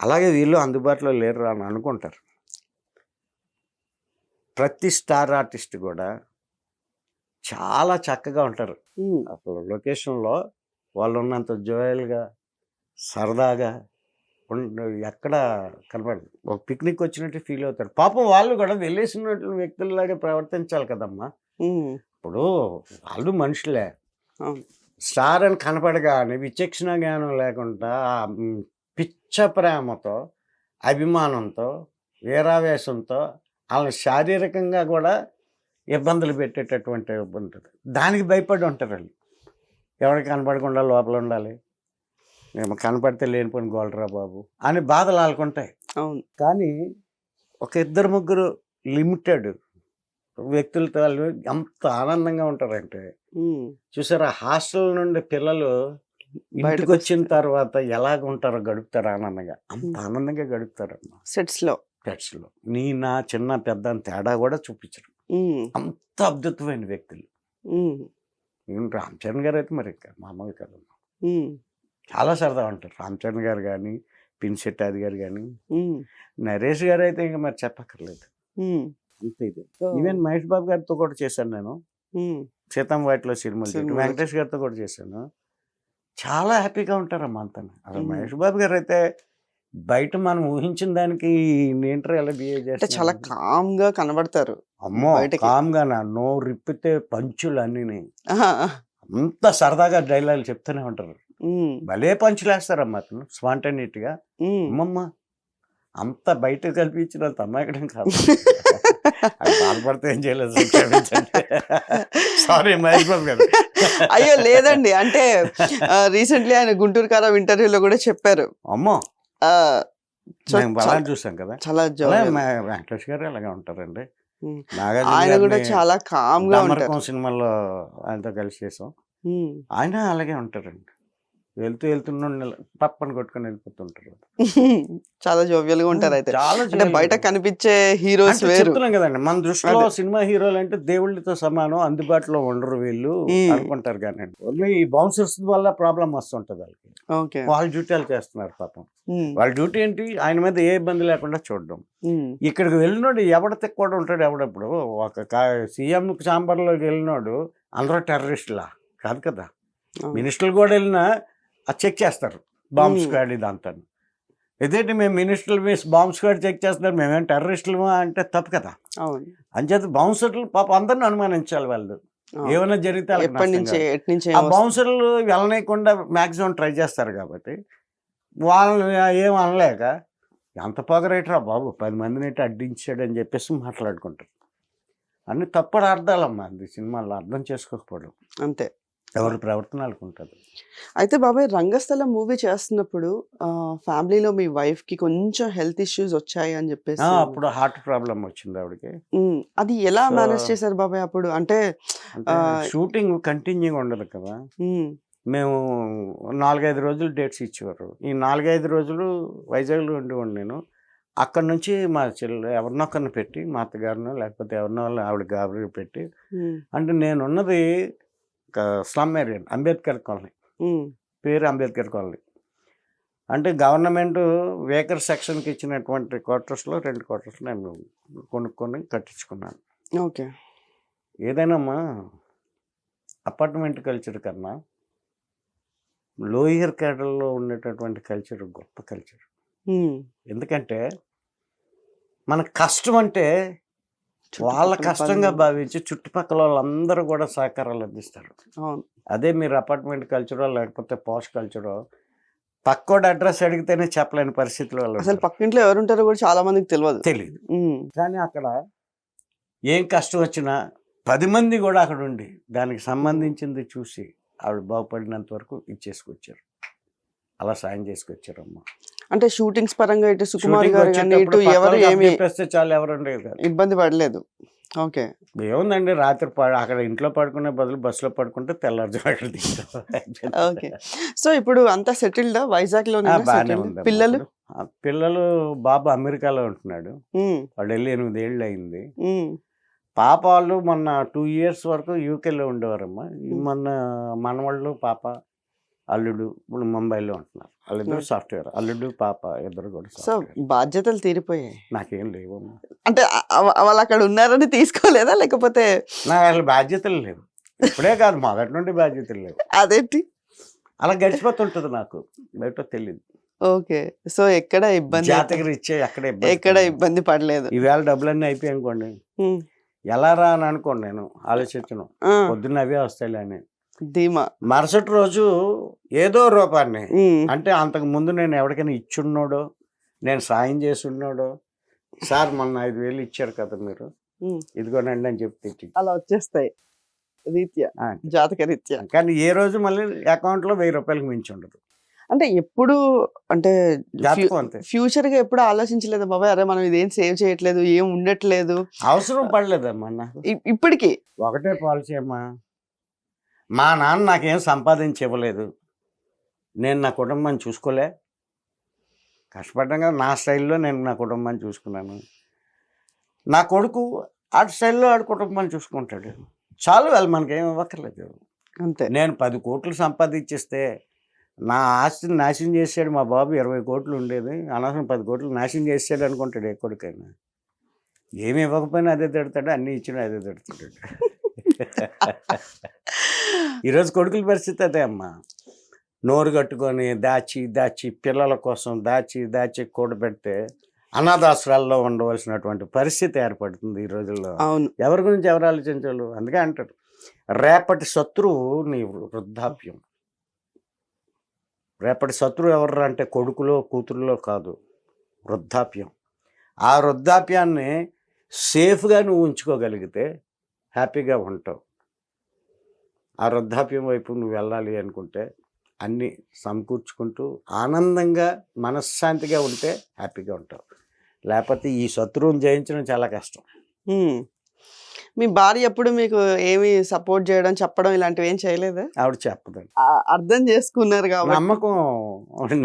[SPEAKER 2] అలాగే వీళ్ళు అందుబాటులో లేరు అని అనుకుంటారు. ప్రతి స్టార్ ఆర్టిస్ట్ కూడా చాలా చక్కగా ఉంటారు. అసలు లొకేషన్లో వాళ్ళు ఉన్నంత జోయల్గా, సరదాగా ఎక్కడ కనపడదు. ఒక పిక్నిక్ వచ్చినట్టు ఫీల్ అవుతారు. పాపం వాళ్ళు కూడా వెళ్ళేసినట్లు వ్యక్తుల్లాగే ప్రవర్తించాలి కదమ్మా. ఇప్పుడు వాళ్ళు మనుషులే. స్టార్ అని కనపడగానే విచక్షణ జ్ఞానం లేకుండా పిచ్చ ప్రేమతో, అభిమానంతో, వీరావేశంతో వాళ్ళని శారీరకంగా కూడా ఇబ్బందులు పెట్టేటటువంటి ఉంటుంది. దానికి భయపడి ఉంటారు వాళ్ళు. ఎవరికి కనపడకుండా లోపల ఉండాలి, మేము కనపడితే లేనిపోయిన గోల్డ్రా బాబు అని బాధలు ఆడుకుంటాయి.
[SPEAKER 1] అవును.
[SPEAKER 2] కానీ ఒక 2-3 లిమిటెడ్ వ్యక్తులతో వాళ్ళు ఎంత ఆనందంగా ఉంటారంటే, చూసారా హాస్టల్ నుండి పిల్లలు ఇంటికి వచ్చిన తర్వాత ఎలాగ ఉంటారో గడుపుతారు ఆనందంగా. అంత ఆనందంగా గడుపుతారమ్మా
[SPEAKER 1] సెట్స్లో.
[SPEAKER 2] నీ నా చిన్న పెద్ద తేడా కూడా చూపించరు. అంత అద్భుతమైన వ్యక్తులు. రామ్ చరణ్ గారు అయితే మరి మామూలు కదమ్మా. చాలా సరదా ఉంటారు రామ్ చరణ్ గారు కానీ, పినిశెట్టి గారు కానీ. నరేష్ గారు అయితే ఇంకా మరి చెప్పక్కర్లేదు. అంతే ఇది. ఈవెన్ మహేష్ బాబు గారితో కూడా చేశాను నేను, సీతం వాటిలో సినిమాలు చేయడం,
[SPEAKER 1] సినిమాలు
[SPEAKER 2] వెంకటేష్ గారితో కూడా చేశాను. చాలా హ్యాపీగా ఉంటారమ్మా అంతా. అసలు
[SPEAKER 1] మ్మ్.
[SPEAKER 2] మహేష్ బాబు గారు అయితే బయట మనం ఊహించిన దానికి ఏంటర్ ఎలా బిహేవ్
[SPEAKER 1] అంటే చాలా
[SPEAKER 2] చేస్తారు.
[SPEAKER 1] కామ్ గా కనబడతారు
[SPEAKER 2] అమ్మో
[SPEAKER 1] బయటకి.
[SPEAKER 2] కామ్గా నో రిప్పితే పంచులు అన్నీ
[SPEAKER 1] ఆహా.
[SPEAKER 2] అంత సరదాగా డైలాగులు చెప్తూనే ఉంటారు.
[SPEAKER 1] ఉమ్,
[SPEAKER 2] భలే పంచులు వేస్తారమ్మా అతను స్పాంటేనిటీగా.
[SPEAKER 1] ఉమ్.
[SPEAKER 2] అమ్మమ్మ అంత బయట కల్పించినంత అమ్మాయికడం కాదు. అది బాధపడితే ఏం చేయలేదు, క్షమించండి. సారీ మహేష్ బాబు గారు.
[SPEAKER 1] అయ్యో లేదండి, అంటే రీసెంట్లీ ఆయన గుంటూరు కారం ఇంటర్వ్యూలో కూడా చెప్పారు.
[SPEAKER 2] అమ్మో
[SPEAKER 1] ఆ, సో
[SPEAKER 2] మేము బలా చూసాం కదా.
[SPEAKER 1] చాలా
[SPEAKER 2] అలా
[SPEAKER 1] jovial.
[SPEAKER 2] వెంకటేష్ గారు అలాగే ఉంటారండి.
[SPEAKER 1] ఉమ్.
[SPEAKER 2] నాగార్జున
[SPEAKER 1] ఆయన కూడా
[SPEAKER 2] గారిని
[SPEAKER 1] చాలా కామ్ గా ఉంటారు.
[SPEAKER 2] డమరకం సినిమాలో ఆయనతో కలిసి చేసాం.
[SPEAKER 1] ఉమ్.
[SPEAKER 2] ఆయన అలాగే ఉంటారండి. వెళ్తున్న పప్పని కొట్టుకొని వెళ్ళిపోతుంటారు.
[SPEAKER 1] చాలా జోవియల్ గా ఉంటారు అయితే.
[SPEAKER 2] చాలా
[SPEAKER 1] అంటే బయట కనిపించే హీరోస్
[SPEAKER 2] అంటే
[SPEAKER 1] వేరు.
[SPEAKER 2] చెప్తున్నాం కదండి, మన దృష్టిలో
[SPEAKER 1] అదే.
[SPEAKER 2] సినిమా హీరోలు అంటే దేవుళ్ళతో సమానం, అందుబాటులో ఉండరు వీళ్ళు అనుకుంటారు. కానీ ఓన్లీ ఈ బౌన్సర్స్ వల్ల ప్రాబ్లం వస్తుంటది వాళ్ళకి.
[SPEAKER 1] ఓకే.
[SPEAKER 2] వాళ్ళ డ్యూటీలు చేస్తున్నారు పాపం. వాళ్ళ డ్యూటీ ఏంటి, ఆయన మీద ఏ ఇబ్బంది లేకుండా చూడడం. ఇక్కడికి వెళ్ళినోడు ఎవడ కూడా ఉంటాడు. ఎవడప్పుడు ఒక సీఎం ఛాంబర్లోకి వెళ్ళినోడు అందరూ టెర్రరిస్టులా కాదు కదా. మినిస్టర్లు కూడా వెళ్ళినా అది చెక్ చేస్తారు, బాంబ్ స్క్వాడ్ ఇదంతా. ఇదేంటి మేము మినిస్టర్లు మీ బాంబ్ స్క్వాడ్ చెక్ చేస్తున్నారు, మేమేం టెర్రరిస్టులు అంటే తప్పు కదా.
[SPEAKER 1] అవును.
[SPEAKER 2] అంచేత బౌన్సర్లు పాపం అందరిని అనుమానించాలి. వాళ్ళు ఏమైనా జరిగితే వాళ్ళకి
[SPEAKER 1] ఎప్పటి
[SPEAKER 2] నష్టం
[SPEAKER 1] నుంచి
[SPEAKER 2] కాదు.
[SPEAKER 1] ఎటు నుంచి
[SPEAKER 2] ఆ బౌన్సర్లు వెళ్ళనీయకుండా మ్యాక్సిమం ట్రై చేస్తారు కాబట్టి వాళ్ళని ఏం అనలేక ఎంత పొగరేటరా బాబు 10 మందిని అడ్డించాడు అని చెప్పేసి మాట్లాడుకుంటారు. అన్ని తప్పుడు అర్థాలమ్మా అది సినిమాల్లో అర్థం చేసుకోకపోవడం.
[SPEAKER 1] అంతే.
[SPEAKER 2] ఎవరి ప్రవర్తన అనుకుంటుంది.
[SPEAKER 1] అయితే బాబాయ్ రంగస్థలం మూవీ చేస్తున్నప్పుడు ఫ్యామిలీలో మీ వైఫ్ కి కొంచెం హెల్త్ ఇష్యూస్ వచ్చాయి అని చెప్పేసి
[SPEAKER 2] అప్పుడు హార్ట్ ప్రాబ్లం వచ్చింది ఆవిడకి.
[SPEAKER 1] అది ఎలా
[SPEAKER 2] So-
[SPEAKER 1] మేనేజ్ చేశారు బాబాయ్ అప్పుడు? అంటే
[SPEAKER 2] షూటింగ్ కంటిన్యూగా ఉండదు కదా. మేము 4-5 రోజులు డేట్స్ ఇచ్చేవారు. ఈ 4-5 రోజులు వైజాగ్లో ఉండేవాడిని నేను. అక్కడ నుంచి మా చెల్లి ఎవరినొక్కరిని పెట్టి, మా అత్తగారినో లేకపోతే ఎవరినో వాళ్ళు ఆవిడ గాబరి పెట్టి, అంటే నేనున్నది స్లమ్ ఏరియా, అంబేద్కర్ కాలనీ, పేరు అంబేద్కర్ కాలనీ. అంటే గవర్నమెంట్ వేకర్ సెక్షన్కి ఇచ్చినటువంటి క్వార్టర్స్లో 2 క్వార్టర్స్ నేను కొనుక్కొని కట్టించుకున్నాను.
[SPEAKER 1] ఓకే.
[SPEAKER 2] ఏదైనామ్మా అపార్ట్మెంట్ కల్చర్ కన్నా లోయర్ క్యాడర్లో ఉండేటటువంటి కల్చర్ గొప్ప కల్చర్. ఎందుకంటే మన కష్టం అంటే వాళ్ళ కష్టంగా భావించి చుట్టుపక్కల వాళ్ళందరూ కూడా సహకారాలు అందిస్తారు.
[SPEAKER 1] అవును.
[SPEAKER 2] అదే మీరు అపార్ట్మెంట్ కల్చరో లేకపోతే పాష్ కల్చరో పక్కోడు అడ్రస్ అడిగితేనే చెప్పలేని పరిస్థితులు వాళ్ళు
[SPEAKER 1] అసలు పక్కింట్లో ఎవరు ఉంటారో కూడా చాలా మందికి తెలియదు.
[SPEAKER 2] తెలియదు. కానీ అక్కడ ఏం కష్టం వచ్చినా 10 మంది కూడా అక్కడ ఉండి దానికి సంబంధించింది చూసి ఆవిడ బాగుపడినంత వరకు ఇచ్చేసుకొచ్చారు. అలా సాయం చేసుకొచ్చారమ్మా.
[SPEAKER 1] అంటే షూటింగ్స్ పరంగా ఇటు సుకుమార్
[SPEAKER 2] షూటింగ్
[SPEAKER 1] గారు కానీ ఇటు
[SPEAKER 2] వచ్చేటప్పుడు
[SPEAKER 1] ఎవరు
[SPEAKER 2] పక్కన
[SPEAKER 1] ఏమి
[SPEAKER 2] చెప్పేస్తే చాలు, ఎవరు ఉండేది కాదు.
[SPEAKER 1] ఇబ్బంది పడలేదు. ఓకే.
[SPEAKER 2] ఏముందండి, రాత్రి అక్కడ ఇంట్లో పడుకునే బదులు బస్సులో పడుకుంటే తెల్లారుజాము అక్కడ దిగుతాం.
[SPEAKER 1] ఓకే. సో ఇప్పుడు అంతా సెటిల్డ్ వైజాగ్ లో
[SPEAKER 2] బాగానే ఉంది.
[SPEAKER 1] పిల్లలు
[SPEAKER 2] పిల్లలు బాబు అమెరికాలో ఉంటున్నాడు, వాడు వెళ్ళి 8 ఏళ్ళు అయింది.
[SPEAKER 1] ఉమ్,
[SPEAKER 2] పాప వాళ్ళు మొన్న 2 years వరకు యూకేలో ఉండేవారమ్మా. మొన్న మనవాళ్ళు పాప అల్లుడు ఇప్పుడు ముంబైలో ఉంటున్నారు. వాళ్ళిద్దరు సాఫ్ట్వేర్, అల్లుడు పాప ఇద్దరు కూడా
[SPEAKER 1] సో
[SPEAKER 2] సాఫ్ట్వేర్.
[SPEAKER 1] బాధ్యతలు తీరిపోయాయి.
[SPEAKER 2] నాకేం లేవమ్మా,
[SPEAKER 1] అంటే వాళ్ళు అక్కడ ఉన్నారని తీసుకోలేదా, లేకపోతే
[SPEAKER 2] నాకు అసలు బాధ్యతలు లేవు. ఇప్పుడే కాదు, మొదటి నుండి బాధ్యతలు లేవు.
[SPEAKER 1] అదేంటి?
[SPEAKER 2] అలా గడిచిపోతుంటది, నాకు బయట తెలియదు.
[SPEAKER 1] ఓకే. సో ఎక్కడ ఇబ్బంది
[SPEAKER 2] జాతకరి ఇచ్చే
[SPEAKER 1] ఎక్కడ ఇబ్బంది పడలేదు.
[SPEAKER 2] ఈవేళ డబ్బులన్నీ అయిపోయి అనుకోండి,
[SPEAKER 1] ఉమ్,
[SPEAKER 2] ఎలా రా అని అనుకోండి, నేను ఆలోచించను,
[SPEAKER 1] ఆ,
[SPEAKER 2] పొద్దున్న అవే వస్తాయిలే అని.
[SPEAKER 1] ధీమా.
[SPEAKER 2] మరుసటి రోజు ఏదో రూపాన్ని,
[SPEAKER 1] ఉమ్,
[SPEAKER 2] అంటే అంతకు ముందు నేను ఎవరికైనా ఇచ్చున్నాడో, నేను సాయం చేసి ఉన్నాడో, సార్ మొన్న 5,000 ఇచ్చారు కదా మీరు,
[SPEAKER 1] ఉమ్,
[SPEAKER 2] ఇదిగోనండి అని చెప్పి తెచ్చి.
[SPEAKER 1] అలా వచ్చేస్తాయి రీత్యా,
[SPEAKER 2] ఆ,
[SPEAKER 1] జాతక రీత్యా.
[SPEAKER 2] కానీ ఏ రోజు మళ్ళీ అకౌంట్లో 1,000 రూపాయలకు మించి ఉండదు.
[SPEAKER 1] అంటే ఎప్పుడు అంటే
[SPEAKER 2] జాతకం అంతే.
[SPEAKER 1] ఫ్యూచర్ గా ఎప్పుడు ఆలోచించలేదు బాబాయ్, అరే మనం ఇదేం సేవ్ చేయట్లేదు, ఏం ఉండట్లేదు
[SPEAKER 2] అవసరం పడలేదమ్మా నాకు.
[SPEAKER 1] ఇప్పటికి.
[SPEAKER 2] ఒకటే పాలసీ అమ్మా, మా నాన్న నాకేం సంపాదించి ఇవ్వలేదు, నేను నా కుటుంబాన్ని చూసుకోలే, కష్టపడ్డాం కదా, నా స్టైల్లో నేను నా కుటుంబాన్ని చూసుకున్నాను. నా కొడుకు ఆడి స్టైల్లో ఆడి కుటుంబాన్ని చూసుకుంటాడు, చాలు, వాళ్ళు మనకేం ఇవ్వక్కర్లేదు.
[SPEAKER 1] అంతే.
[SPEAKER 2] నేను 10 కోట్లు సంపాదించిస్తే నా ఆస్తిని నాశనం చేసాడు మా బాబు. 20 కోట్లు ఉండేది, అనవసరం 10 కోట్లు నాశనం చేసాడు అనుకుంటాడు ఏ కొడుకైనా. ఏమి ఇవ్వకపోయినా అదే తిడతాడు, అన్నీ ఇచ్చినా అదే తిడతాడు. ఈరోజు కొడుకుల పరిస్థితి అదే అమ్మా. నోరు కట్టుకొని దాచి దాచి పిల్లల కోసం దాచి కూడబెడితే అనాథాశ్రాల్లో ఉండవలసినటువంటి పరిస్థితి ఏర్పడుతుంది ఈ రోజుల్లో.
[SPEAKER 1] అవును.
[SPEAKER 2] ఎవరి గురించి ఎవరు ఆలోచించాలి? అందుకే అంటారు, రేపటి శత్రువు నీ వృద్ధాప్యం. రేపటి శత్రువు ఎవరు అంటే కొడుకులో కూతురులో కాదు, వృద్ధాప్యం. ఆ వృద్ధాప్యాన్ని సేఫ్గా నువ్వు ఉంచుకోగలిగితే హ్యాపీగా ఉంటావు. ఆ వృద్ధాప్యం వైపు నువ్వు వెళ్ళాలి అనుకుంటే అన్నీ సమకూర్చుకుంటూ ఆనందంగా మనశ్శాంతిగా ఉంటే హ్యాపీగా ఉంటావు. లేకపోతే ఈ శత్రువుని జయించడం చాలా కష్టం.
[SPEAKER 1] మీ భార్య ఎప్పుడు మీకు ఏమి సపోర్ట్ చేయడం, చెప్పడం ఇలాంటివి ఏం చేయలేదా?
[SPEAKER 2] ఆవిడ చెప్పదండి.
[SPEAKER 1] అర్థం చేసుకున్నారు కాబట్టి
[SPEAKER 2] నమ్మకం.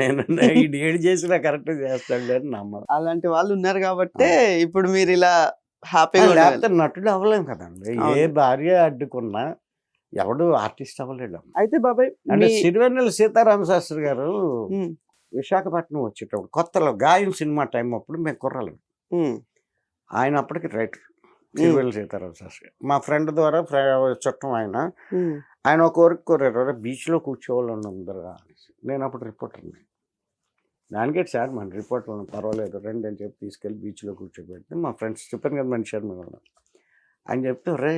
[SPEAKER 2] నేను ఏడు చేసినా కరెక్ట్ చేస్తాడు అని నమ్మకం.
[SPEAKER 1] అలాంటి వాళ్ళు ఉన్నారు కాబట్టే ఇప్పుడు మీరు ఇలా హ్యాపీగా
[SPEAKER 2] లేకపోతే నటుడు అవ్వలేం కదండి. ఏ
[SPEAKER 1] అవును.
[SPEAKER 2] భార్య అడ్డుకున్నా ఎవడు ఆర్టిస్ట్ అవ్వలేడు.
[SPEAKER 1] అయితే బాబాయ్
[SPEAKER 2] అంటే
[SPEAKER 1] మీ
[SPEAKER 2] సిరివెన్నెల సీతారామ శాస్త్రి గారు
[SPEAKER 1] ఉమ్,
[SPEAKER 2] విశాఖపట్నం వచ్చేటప్పుడు కొత్తలో గాయం సినిమా టైం అప్పుడు మేము కుర్రాలు.
[SPEAKER 1] ఉమ్,
[SPEAKER 2] ఆయన అప్పటికి రైటర్ సిరివెన్నెల సీతారామ శాస్త్రి. మా ఫ్రెండ్ ద్వారా చుట్టం ఆయన.
[SPEAKER 1] ఉమ్,
[SPEAKER 2] ఆయన ఒక ఊరికి కోరారు, బీచ్లో కూర్చోవాళ్ళు అందరుగా అనేసి. నేను అప్పుడు రిపోర్టర్ని. దానికే సార్ మన రిపోర్టర్ పర్వాలేదు రండి అని చెప్పి తీసుకెళ్ళి బీచ్లో కూర్చోబెడితే మా ఫ్రెండ్స్ చెప్పాను కదా మనిషి శర్మ కూడా ఆయన చెప్తే, రే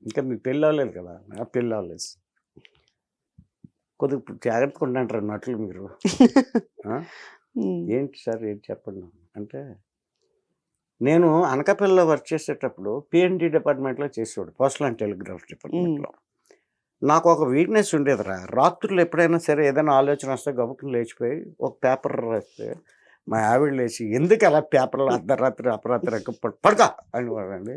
[SPEAKER 2] ఇంకా మీకు పెళ్ళి అవ్వలేదు కదా. నా పెళ్ళి అవ్వలేదు, కొద్దిగా జాగ్రత్తగా ఉండంటారు నటులు మీరు. ఆ?
[SPEAKER 1] ఉమ్,
[SPEAKER 2] ఏంటి సార్ ఏంటి చెప్పండి అంటే, నేను అనకాపల్లిలో వర్క్ చేసేటప్పుడు పిఎన్డి డిపార్ట్మెంట్లో చేసేవాడు, పోస్టల్ అండ్ టెలిగ్రాఫ్ డిపార్ట్మెంట్లో. నాకు ఒక వీక్నెస్ ఉండేదిరా, రాత్రులు ఎప్పుడైనా సరే ఏదైనా ఆలోచన వస్తే గబుక్కుని లేచిపోయి ఒక పేపర్ రాస్తే మా ఆవిడ లేచి, ఎందుకు అలా పేపర్లో అర్ధరాత్రి అపరాత్రి పడుకో అనేవాడండి.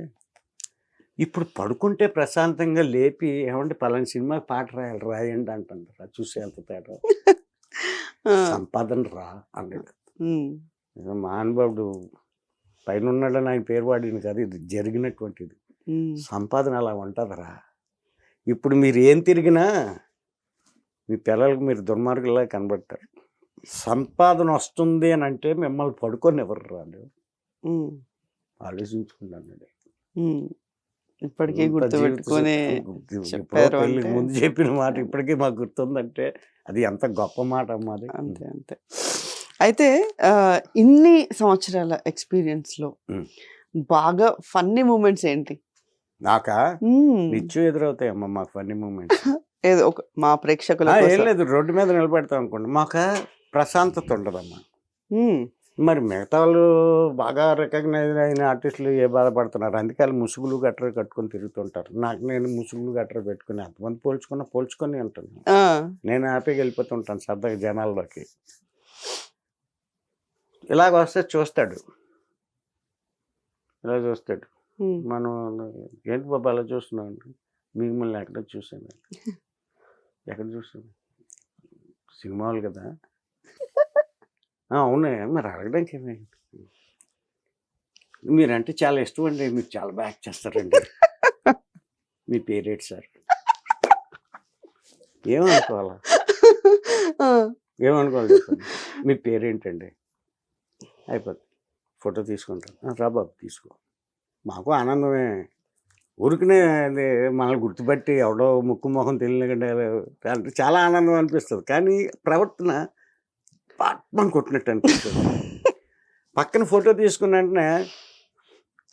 [SPEAKER 2] ఇప్పుడు పడుకుంటే ప్రశాంతంగా లేపి ఏమంటే పలానా సినిమాకి పాట రాయండి అంటారు. చూసి ఎంత తేడా. సంపాదన రా అన్నాడు. మహానుభావుడు పైన ఉన్నాడని ఆయన పేరు వాడిని కాదు, ఇది జరిగినటువంటిది. సంపాదన అలా ఉంటుందిరా. ఇప్పుడు మీరు ఏం తిరిగినా మీ పిల్లలకు మీరు దుర్మార్గులా కనబడతారు. సంపాదన వస్తుంది అని అంటే మిమ్మల్ని పడుకొని ఎవరు రాదు, ఆలోచించుకున్నాను.
[SPEAKER 1] ఇప్పటికీ గుర్తుపెట్టుకుని చెప్పారు
[SPEAKER 2] పెళ్ళికి ముందు చెప్పిన మాట ఇప్పటికీ మాకు గుర్తుందంటే అది ఎంత గొప్ప మాట అమ్మా. అది
[SPEAKER 1] అంతే అంతే. అయితే ఇన్ని సంవత్సరాల ఎక్స్పీరియన్స్ లో బాగా ఫన్నీ మూమెంట్స్ ఏంటి?
[SPEAKER 2] నాకా నిత్యం ఎదురవుతాయి అమ్మ మాకు ఫన్నీ మూమెంట్స్.
[SPEAKER 1] ఏదో ఒక మా ప్రేక్షకుల
[SPEAKER 2] ఏం లేదు, రోడ్డు మీద నిలబెడతాం అనుకోండి, మాకు ప్రశాంతత ఉండదమ్మా. మరి మిగతా వాళ్ళు బాగా రికగ్నైజ్ అయిన ఆర్టిస్టులు ఏ బాధపడుతున్నారు, అందుకే వాళ్ళు ముసుగులు గట్ర కట్టుకొని తిరుగుతుంటారు. నేను ముసుగులు గట్ర పెట్టుకుని ఎంతమంది పోల్చుకొని ఉంటాను. నేను హ్యాపీగా వెళ్ళిపోతుంటాను సరదాగా జనాల్లోకి. ఇలాగ వస్తే చూస్తాడు, ఇలా చూస్తాడు. మనం ఏంటి బాబా అలా చూస్తున్నాం అంటే, మిమ్మల్ని ఎక్కడ చూసాను, ఎక్కడ చూసాను, సినిమాలు కదా. అవునే మరి అడగడానికి ఏమైంది, మీరంటే చాలా ఇష్టం అండి, మీరు చాలా బాగా యాక్ట్ చేస్తారండి, మీ పేరేంటి సార్, ఏమనుకోవాలా ఏమనుకోవాలి చెప్పండి, మీ పేరేంటండి, అయిపోతుంది, ఫోటో తీసుకుంటాను, రా బాబు తీసుకో. మాకు ఆనందమే, ఊరికనే మనల్ని గుర్తుపట్టి ఎవడో ముక్కు మొహం తెలియకంటే అంటే చాలా ఆనందం అనిపిస్తుంది. కానీ ప్రవర్తన పాట్మని కొట్టినట్టు అనిపిస్తుంది. పక్కన ఫోటో తీసుకున్న వెంటనే,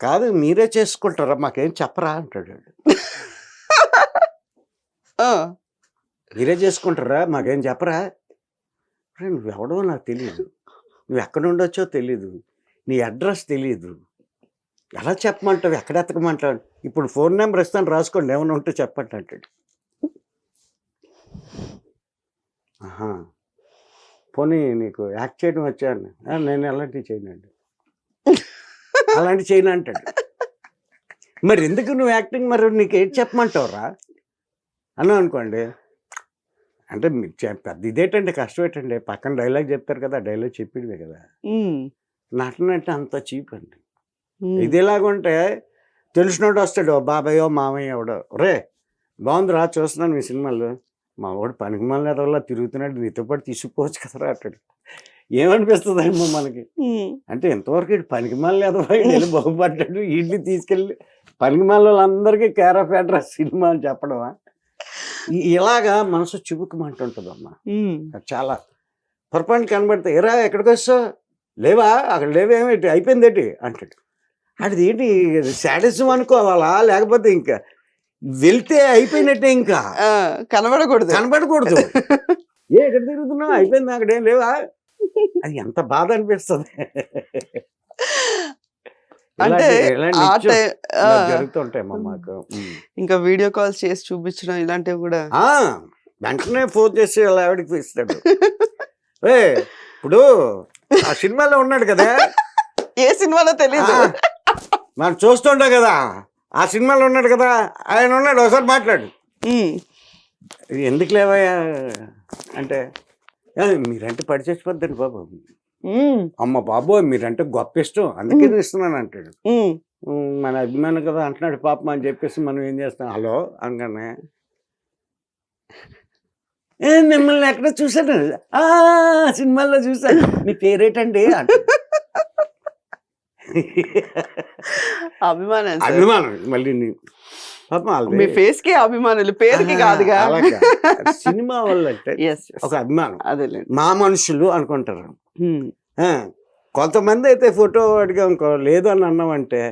[SPEAKER 2] కాదు మీరే చేసుకుంటారా మాకేం చెప్పరా అంటాడు. మీరే చేసుకుంటారా మాకేం చెప్పరా, నువ్వెవడో నాకు తెలియదు, నువ్వు ఎక్కడ ఉండొచ్చో తెలీదు, నీ అడ్రస్ తెలీదు, ఎలా చెప్పమంటావు, ఎక్కడ ఎత్తకమంటావు, ఇప్పుడు ఫోన్ నెంబర్ ఇస్తాను రాసుకోండి ఏమైనా ఉంటే చెప్పండి అంటాడు. పోనీ నీకు యాక్ట్ చేయడం వచ్చాను, నేను అలాంటివి చేయనండి, అలాంటివి చేయను అంటాడు. మరి ఎందుకు నువ్వు యాక్టింగ్, మరి నీకు ఏంటి చెప్పమంటావురా అన్నా అనుకోండి, అంటే పెద్ద ఇదేటండి కష్టం ఏంటండి, పక్కన డైలాగ్ చెప్తారు కదా, డైలాగ్ చెప్పిందే కదా. నటనంటే అంత చీప్ అండి. ఇది ఎలాగుంటే తెలిసినోడు వస్తాడు, బాబాయో మామయ్య ఎవడో, రే బాగుందిరా చూస్తున్నాను మీ సినిమాలు, మా వాడు పనికి మళ్ళీ ఎదవల్లా తిరుగుతున్నాడు, నీతో పాటు తీసుకుపోవచ్చు కదరా అంటాడు. ఏమనిపిస్తుందేమో మనకి.
[SPEAKER 1] ఉమ్,
[SPEAKER 2] అంటే ఇంతవరకు ఇటు పనికి మళ్ళీ వెళ్ళి బాగుపడ్డాడు వీటిని తీసుకెళ్ళి పనికి మళ్ళీ వాళ్ళందరికీ కేర్ ఆఫ్ అడ్రస్ సినిమా అని చెప్పడమా? ఇలాగా మనసు చివుకుమంటుంటుందమ్మా.
[SPEAKER 1] ఉమ్.
[SPEAKER 2] చాలా పొరపాటు కనబడితే ఎరా ఎక్కడికి వస్తావు, లేవా అక్కడ లేవేమిటి అయిపోయింది ఏంటి అంటాడు. అది ఏంటి శాడిజం అనుకోవాలా, లేకపోతే ఇంకా వెళ్తే అయిపోయినట్టే, ఇంకా
[SPEAKER 1] ఆ, కనబడకూడదు.
[SPEAKER 2] కనబడకూడదు. ఎక్కడ తిరుగుతున్నావు, అయిపోయింది అక్కడేం లేవా, అది ఎంత బాధ అనిపిస్తుంది.
[SPEAKER 1] అంటే ఆ
[SPEAKER 2] జరుగుతుంటాయమ్మా మాకు.
[SPEAKER 1] ఇంకా వీడియో కాల్స్ చేసి చూపించడం ఇలాంటివి కూడా.
[SPEAKER 2] వెంటనే ఫోన్ చేసి వాళ్ళ ఆవిడకి ఇస్తాడు. ఏ ఇప్పుడు ఆ సినిమాలో ఉన్నాడు కదా,
[SPEAKER 1] ఏ సినిమాలో తెలియదు,
[SPEAKER 2] మనం చూస్తుంటాం కదా, ఆ సినిమాలో ఉన్నాడు కదా, ఆయన ఉన్నాడు, ఒకసారి మాట్లాడు. ఎందుకు లేవయ్యా అంటే, మీరంటే పడి చచ్చిపోద్దండి బాబు, అమ్మ బాబోయ్ మీరంటే గొప్ప ఇష్టం అందుకే ఇస్తున్నాను అంటాడు. మన అభిమానం కదా అంటున్నాడు పాపం అని చెప్పేసి మనం ఏం చేస్తాం, హలో అనగానే మిమ్మల్ని ఎక్కడ చూశాను, సినిమాల్లో చూశాను, మీ పేరేటండి అంట.
[SPEAKER 1] అభిమానం
[SPEAKER 2] అభిమానం మళ్ళీ పాపం
[SPEAKER 1] మీ ఫేస్ కి అభిమానులు, పేరుకి కాదుగా.
[SPEAKER 2] సినిమా వల్ల అంటే ఒక అభిమానం, మా మనుషులు అనుకుంటారు. కొంతమంది అయితే ఫోటో అడిగా ఇంకో లేదు అని అన్నామంటే,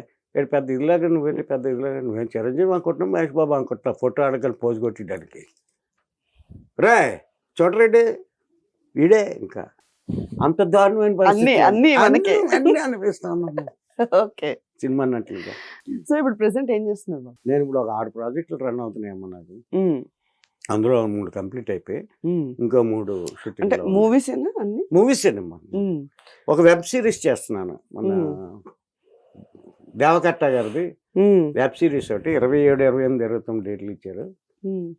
[SPEAKER 2] పెద్ద ఇదిలాగా నువ్వేంటి, పెద్ద ఇదిలాగా నువ్వేం చిరంజీవి అనుకుంటున్నావు, మహేష్ బాబు అనుకుంటున్నావు, ఫోటో అడగని పోజు కొట్టడానికి రే చూడరెడ్డి వీడే, ఇంకా అంత దారుణమైన పరిస్థితి అన్ని అనిపిస్తాను.
[SPEAKER 1] ఓకే,
[SPEAKER 2] సినిమా అన్నట్లుగా.
[SPEAKER 1] సో ఇప్పుడు ప్రెసెంట్ ఏం చేస్తున్నారు?
[SPEAKER 2] నేను ఇప్పుడు ఒక 6 ప్రాజెక్టులు రన్ అవుతున్నాయమ్మా నాకు. అందులో 3 కంప్లీట్ అయిపోయి ఇంకో 3 షూటింగ్. మూవీస్ ఏనమ్మా. ఒక వెబ్ సిరీస్ చేస్తున్నాను, మన దేవకట్ట గారిది వెబ్ సిరీస్ ఒకటి 27, 28, 29 డేట్లు ఇచ్చారు,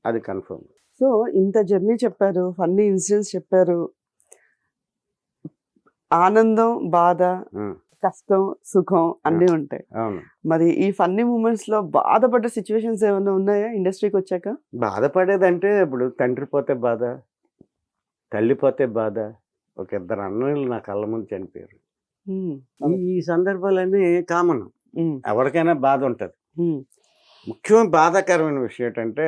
[SPEAKER 2] అది కన్ఫర్మ్.
[SPEAKER 1] సో ఇంత జర్నీ చెప్పారు, ఫన్నీ ఇన్సిడెంట్స్ చెప్పారు, ఆనందం, బాధ, కష్టం, సుఖం అన్నీ ఉంటాయి. మరి ఈ ఫన్నీ మూమెంట్స్ లో బాధపడ్డ సిచ్యువేషన్స్ ఏమైనా ఉన్నాయా ఇండస్ట్రీకి వచ్చాక?
[SPEAKER 2] బాధపడేదంటే ఇప్పుడు తండ్రి పోతే బాధ, తల్లి పోతే బాధ, ఒక 2 అన్నలు నా కళ్ళ ముందు చనిపోయారు. ఈ సందర్భాలన్నీ కామన్, ఎవరికైనా బాధ ఉంటుంది. ముఖ్యమైన బాధాకరమైన విషయం ఏంటంటే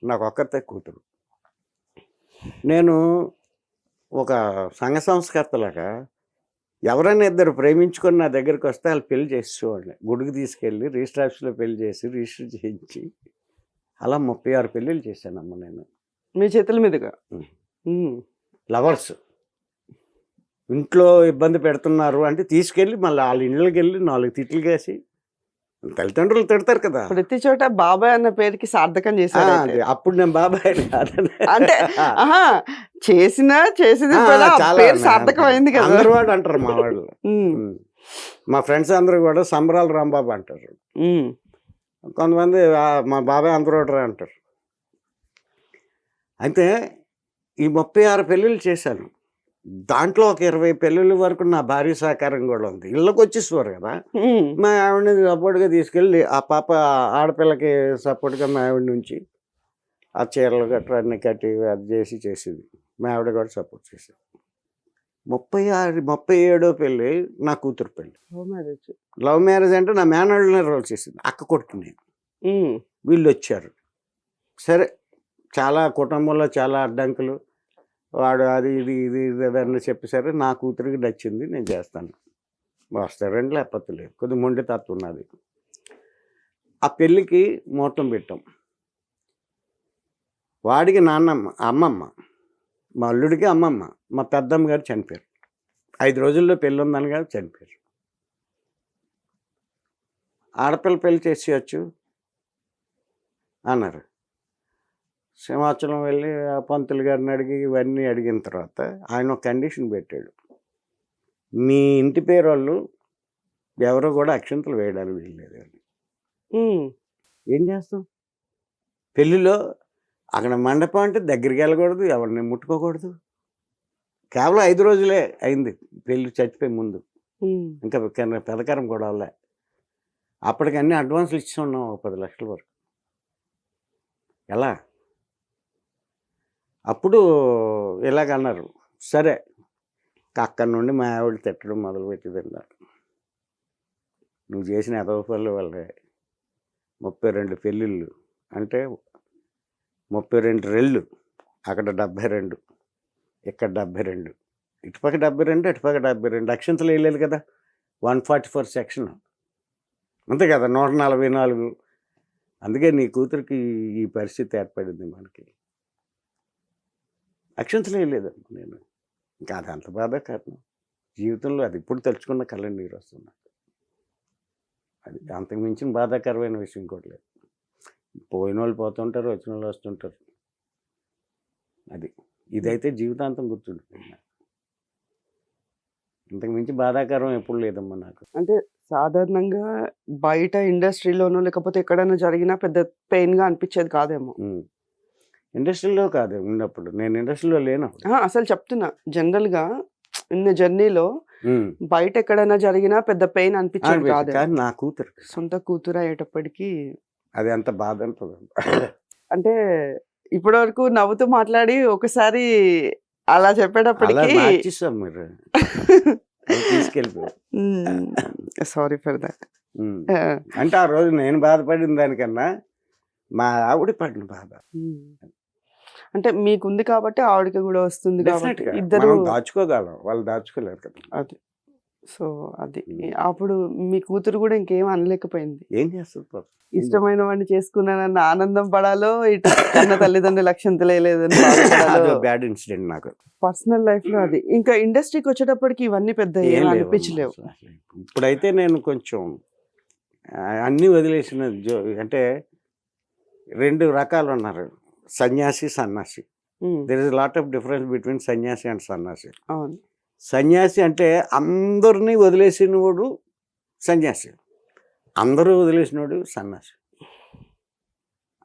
[SPEAKER 2] నాకు ఒక్కతే కూతురు. నేను ఒక సంఘ సంస్కర్తలాగా ఎవరైనా 2 ప్రేమించుకొని నా దగ్గరికి వస్తే వాళ్ళు పెళ్లి చేసేవాడిని, గుడికి తీసుకెళ్ళి రిజిస్టర్ ఆఫీస్లో పెళ్లి చేసి రిజిస్టర్ చేయించి అలా 36 పెళ్ళిళ్ళు చేశానమ్మ నేను
[SPEAKER 1] మీ చేతుల మీదుగా.
[SPEAKER 2] లవర్స్ ఇంట్లో ఇబ్బంది పెడుతున్నారు అంటే తీసుకెళ్ళి మళ్ళీ వాళ్ళ ఇళ్ళకి వెళ్ళి 4 తిట్లు వేసి, తల్లిదండ్రులు తిడతారు కదా
[SPEAKER 1] ప్రతి చోట బాబాయ్ అన్న పేరుకి సార్థకం చేశారు.
[SPEAKER 2] అప్పుడు నేను బాబాయ్
[SPEAKER 1] అంటే చేసింది పేరు సార్థకం అయింది కదా,
[SPEAKER 2] అందరు వాడు అంటారు మా వాళ్ళు. మా ఫ్రెండ్స్ అందరూ కూడా సంబరాలు రాంబాబు అంటారు, కొంతమంది మా బాబాయ్ అందరూ అంటారు. అయితే ఈ 36 పెళ్ళిళ్ళు చేశాను, దాంట్లో ఒక 20 పెళ్ళిళ్ళ వరకు నా భార్య సహకారం కూడా ఉంది. ఇళ్ళకి వచ్చేసేవారు కదా, మా ఆవిడని సపోర్ట్గా తీసుకెళ్ళి ఆ పాప ఆడపిల్లకి సపోర్ట్గా మా ఆవిడ నుంచి ఆ చీరలు గట్రా అన్ని కట్టి అది చేసేది, మా ఆవిడ కూడా సపోర్ట్ చేసేది. 37వ పెళ్ళి నా కూతురు పెళ్ళి, లవ్ మ్యారేజ్. అంటే నా మేనల్ని రోల్ చేసింది, అక్క కొడుకు నేను. వీళ్ళు వచ్చారు, సరే చాలా కుటుంబంలో చాలా అడ్డంకులు, వాడు అది ఇది అని చెప్పేసరి నా కూతురికి నచ్చింది, నేను చేస్తాను, వస్తారండి లేకపోతే లేదు, కొద్దిగా మొండి తత్వం ఉన్నది. ఆ పెళ్ళికి ముహూర్తం పెట్టాం, వాడికి నాన్నమ్మ అమ్మమ్మ, మా అల్లుడికి అమ్మమ్మ, మా పెద్దమ్మ గారు చనిపోయారు. 5 రోజుల్లో పెళ్ళి ఉందని గారు చనిపోయారు. ఆడపిల్ల పెళ్ళి చేసేయచ్చు అన్నారు. సింహాచలం వెళ్ళి ఆ పంతులు గారిని అడిగి ఇవన్నీ అడిగిన తర్వాత ఆయన ఒక కండిషన్ పెట్టాడు, మీ ఇంటి పేరు వాళ్ళు ఎవరో కూడా అక్షంతలు వేయడానికి వీల్లేదు అని. ఏం చేస్తాం, పెళ్ళిలో అక్కడ మండపం అంటే దగ్గరికి వెళ్ళకూడదు, ఎవరిని ముట్టుకోకూడదు. కేవలం 5 రోజులే అయింది పెళ్ళి, చచ్చిపోయి ముందు ఇంకా పెదకరం కూడా వాళ్ళే. అప్పటికి అన్ని అడ్వాన్స్లు ఇచ్చి ఉన్నాం, 10 లక్షల వరకు. ఎలా అప్పుడు ఇలాగన్నారు, సరే అక్కడి నుండి మా ఆవిడ తిట్టడం మొదలుపెట్టిందండి నాకు. నువ్వు చేసిన ఎదవ పనుల వల్లే 32 పెళ్ళిళ్ళు, అంటే 32 రెళ్ళు, అక్కడ 72, ఇక్కడ 72, ఇటుపక్క 72, ఇటుపక్క 72, అక్షంతలు వేయలేదు కదా, 144 సెక్షన్ అంతే కదా, 144. అందుకే నీ కూతురికి ఈ పరిస్థితి ఏర్పడింది మనకి. అక్షంతలు వేయలేదమ్మా నేను. ఇంకా అది అంత బాధాకరణం జీవితంలో. అది ఇప్పుడు తలుచుకున్న కళ్ళ నీరు వస్తుంది. అది అంతకు మించిన బాధాకరమైన విషయం ఇంకోటి లేదు. పోయిన వాళ్ళు పోతుంటారు, వచ్చిన వాళ్ళు వస్తుంటారు. అది ఇదైతే జీవితాంతం గుర్తుంటుంది. ఇంతకు మించి బాధాకరం ఎప్పుడు లేదమ్మా నాకు.
[SPEAKER 1] అంటే సాధారణంగా బయట ఇండస్ట్రీలోనో లేకపోతే ఎక్కడైనా జరిగినా పెద్ద పెయిన్గా అనిపించేది కాదేమో.
[SPEAKER 2] ఇండస్ట్రీలో కాదు ఉన్నప్పుడు, నేను ఇండస్ట్రీలో లేనప్పుడు.
[SPEAKER 1] అసలు చెప్తున్నా, జనరల్గా ఇన్న జర్నీలో బయట ఎక్కడైనా జరిగినా పెద్ద పెయిన్ అనిపించేది కాదు.
[SPEAKER 2] కానీ నా కూతురు,
[SPEAKER 1] సొంత కూతురు అయ్యేటప్పటికి
[SPEAKER 2] అది అంత బాధ అనిపిస్తుంది.
[SPEAKER 1] అంటే ఇప్పటి వరకు నవ్వుతూ మాట్లాడి ఒకసారి అలా చెప్పేటప్పటికి
[SPEAKER 2] మార్చిస్తాం మీరు తీసుకెళ్ళిపోయారు.
[SPEAKER 1] Sorry for that.
[SPEAKER 2] అంటే ఆ రోజు నేను బాధపడిన దానికన్నా మా ఆవిడ పడిన బాధ.
[SPEAKER 1] అంటే మీకుంది కాబట్టి ఆవిడకి కూడా వస్తుంది కాబట్టి
[SPEAKER 2] Definitely గా.
[SPEAKER 1] ఇద్దరు
[SPEAKER 2] మనం దాచుకోగలం, వాళ్ళు దాచుకోలేరు కదా.
[SPEAKER 1] అది. సో అది అప్పుడు మీ కూతురు కూడా ఇంకేం అనలేకపోయింది.
[SPEAKER 2] ఏం చేస్తుంది పాపం?
[SPEAKER 1] ఇష్టమైన వాడిని చేసుకున్నానన్న ఆనందం పడాలో, ఇటు కన్న తల్లిదండ్రులు లక్ష్యంతలేదని
[SPEAKER 2] అదో బ్యాడ్ ఇన్సిడెంట్ నాకు.
[SPEAKER 1] పర్సనల్ లైఫ్ లో అది. ఇంకా ఇండస్ట్రీకి వచ్చేటప్పటికి ఇవన్నీ పెద్ద
[SPEAKER 2] ఏం
[SPEAKER 1] ఏం
[SPEAKER 2] లేవమ్మా
[SPEAKER 1] అనిపించలేవు.
[SPEAKER 2] అసలు. ఇప్పుడైతే నేను కొంచెం అన్నీ వదిలేసిన అంటే 2 రకాలు ఉన్నారు, సన్యాసి, సన్నాసి. There is lot of difference between సన్యాసి అండ్ సన్నాసి.
[SPEAKER 1] అవును.
[SPEAKER 2] సన్యాసి అంటే అందరినీ వదిలేసినవాడు సన్యాసి, అందరూ వదిలేసినవాడు సన్నాసి.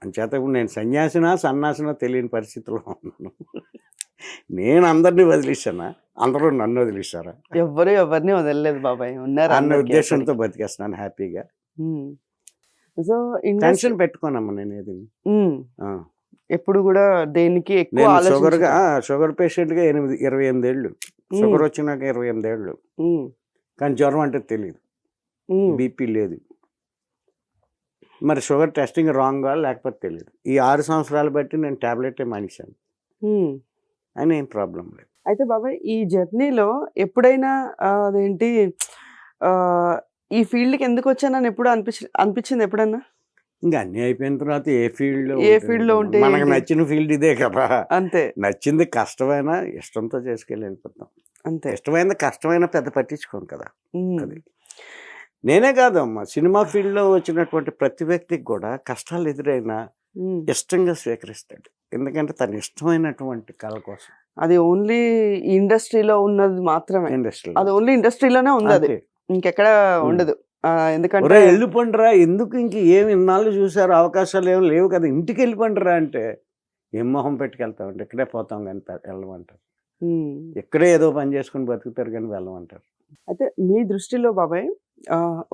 [SPEAKER 2] అంచేత ఇప్పుడు నేను సన్యాసినా సన్నాసినా తెలియని పరిస్థితిలో ఉన్నాను. నేను అందరినీ వదిలేసానా, అందరూ నన్ను వదిలేశారా
[SPEAKER 1] ఎవ్వరు ఎవరిని వదలలేదు బాబాయ్, ఉన్నారు
[SPEAKER 2] అన్న
[SPEAKER 1] అందరికీ
[SPEAKER 2] ఉద్దేశంతో బతికేస్తున్నాను హ్యాపీగా.
[SPEAKER 1] సో
[SPEAKER 2] టెన్షన్ పెట్టుకోనమ్మా నేను ఏది.
[SPEAKER 1] ఎప్పుడు కూడా దేనికి ఎక్కువ
[SPEAKER 2] నేను
[SPEAKER 1] ఆలోచించను.
[SPEAKER 2] షుగర్ పేషెంట్గా 28 ఏళ్ళు, షుగర్ వచ్చినాక 28 ఏళ్ళు, కానీ జ్వరం అంటే తెలియదు, బీపీ లేదు. మరి షుగర్ టెస్టింగ్ రాంగా లేకపోతే తెలియదు. ఈ 6 సంవత్సరాలు బట్టి నేను ట్యాబ్లెటే మానేశాను, అని ఏం ప్రాబ్లం లేదు.
[SPEAKER 1] అయితే బాబాయ్ ఈ జర్నీలో ఎప్పుడైనా అదేంటి ఈ ఫీల్డ్కి ఎందుకు వచ్చానని ఎప్పుడు అనిపించింది ఎప్పుడన్నా?
[SPEAKER 2] ఇంకా అన్నీ అయిపోయిన తర్వాత ఏ ఫీల్డ్
[SPEAKER 1] లో ఉంటే
[SPEAKER 2] మనకు నచ్చిన ఫీల్డ్ ఇదే కదా.
[SPEAKER 1] అంతే.
[SPEAKER 2] నచ్చింది కష్టమైనా ఇష్టంతో చేసుకెళ్ళి వెళ్ళిపోతాం.
[SPEAKER 1] అంతే.
[SPEAKER 2] ఇష్టమైన కష్టమైన పెద్ద పట్టించుకోను కదా. అది నేనే కాదమ్మా, సినిమా ఫీల్డ్లో వచ్చినటువంటి ప్రతి వ్యక్తికి కూడా కష్టాలు ఎదురైనా ఇష్టంగా స్వీకరిస్తాడు. ఎందుకంటే తన ఇష్టమైనటువంటి కళ కోసం.
[SPEAKER 1] అది ఓన్లీ ఇండస్ట్రీలో ఉన్నది మాత్రమే.
[SPEAKER 2] ఇండస్ట్రీ
[SPEAKER 1] అది ఓన్లీ ఇండస్ట్రీలోనే ఉంది, అది ఇంకెక్కడ ఉండదు. ఎందుకంటే
[SPEAKER 2] వెళ్ళిపోండిరా, ఎందుకు ఇంక ఏమి ఇన్నాళ్ళు చూసారు, అవకాశాలు ఏమి లేవు కదా, ఇంటికి వెళ్ళిపోండిరా అంటే ఏం మొహం పెట్టుకెళ్తామంటే ఇక్కడే పోతాం కానీ వెళ్ళమంటారు. ఇక్కడే ఏదో పని చేసుకుని బతుకుతారు కానీ వెళ్ళమంటారు.
[SPEAKER 1] అయితే మీ దృష్టిలో బాబాయ్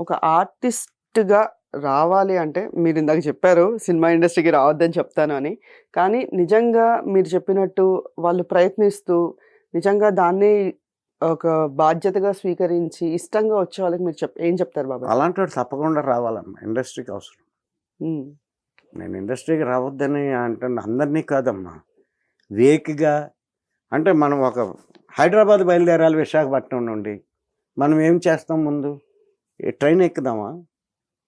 [SPEAKER 1] ఒక ఆర్టిస్ట్గా రావాలి అంటే, మీరు ఇందాక చెప్పారు సినిమా ఇండస్ట్రీకి రావద్దని చెప్తాను అని, కానీ నిజంగా మీరు చెప్పినట్టు వాళ్ళు ప్రయత్నిస్తూ నిజంగా దాన్ని ఒక బాధ్యతగా స్వీకరించి ఇష్టంగా వచ్చే వాళ్ళకి మీరు ఏం చెప్తారు బాబాయ్?
[SPEAKER 2] అలాంటి వాడు తప్పకుండా రావాలమ్మా, ఇండస్ట్రీకి అవసరం. నేను ఇండస్ట్రీకి రావద్దని అంటున్నా, అందరినీ కాదమ్మా, వేకిగా. అంటే మనం ఒక హైదరాబాద్ బయలుదేరాలి విశాఖపట్నం నుండి, మనం ఏం చేస్తాం ముందు? ట్రైన్ ఎక్కుదామా,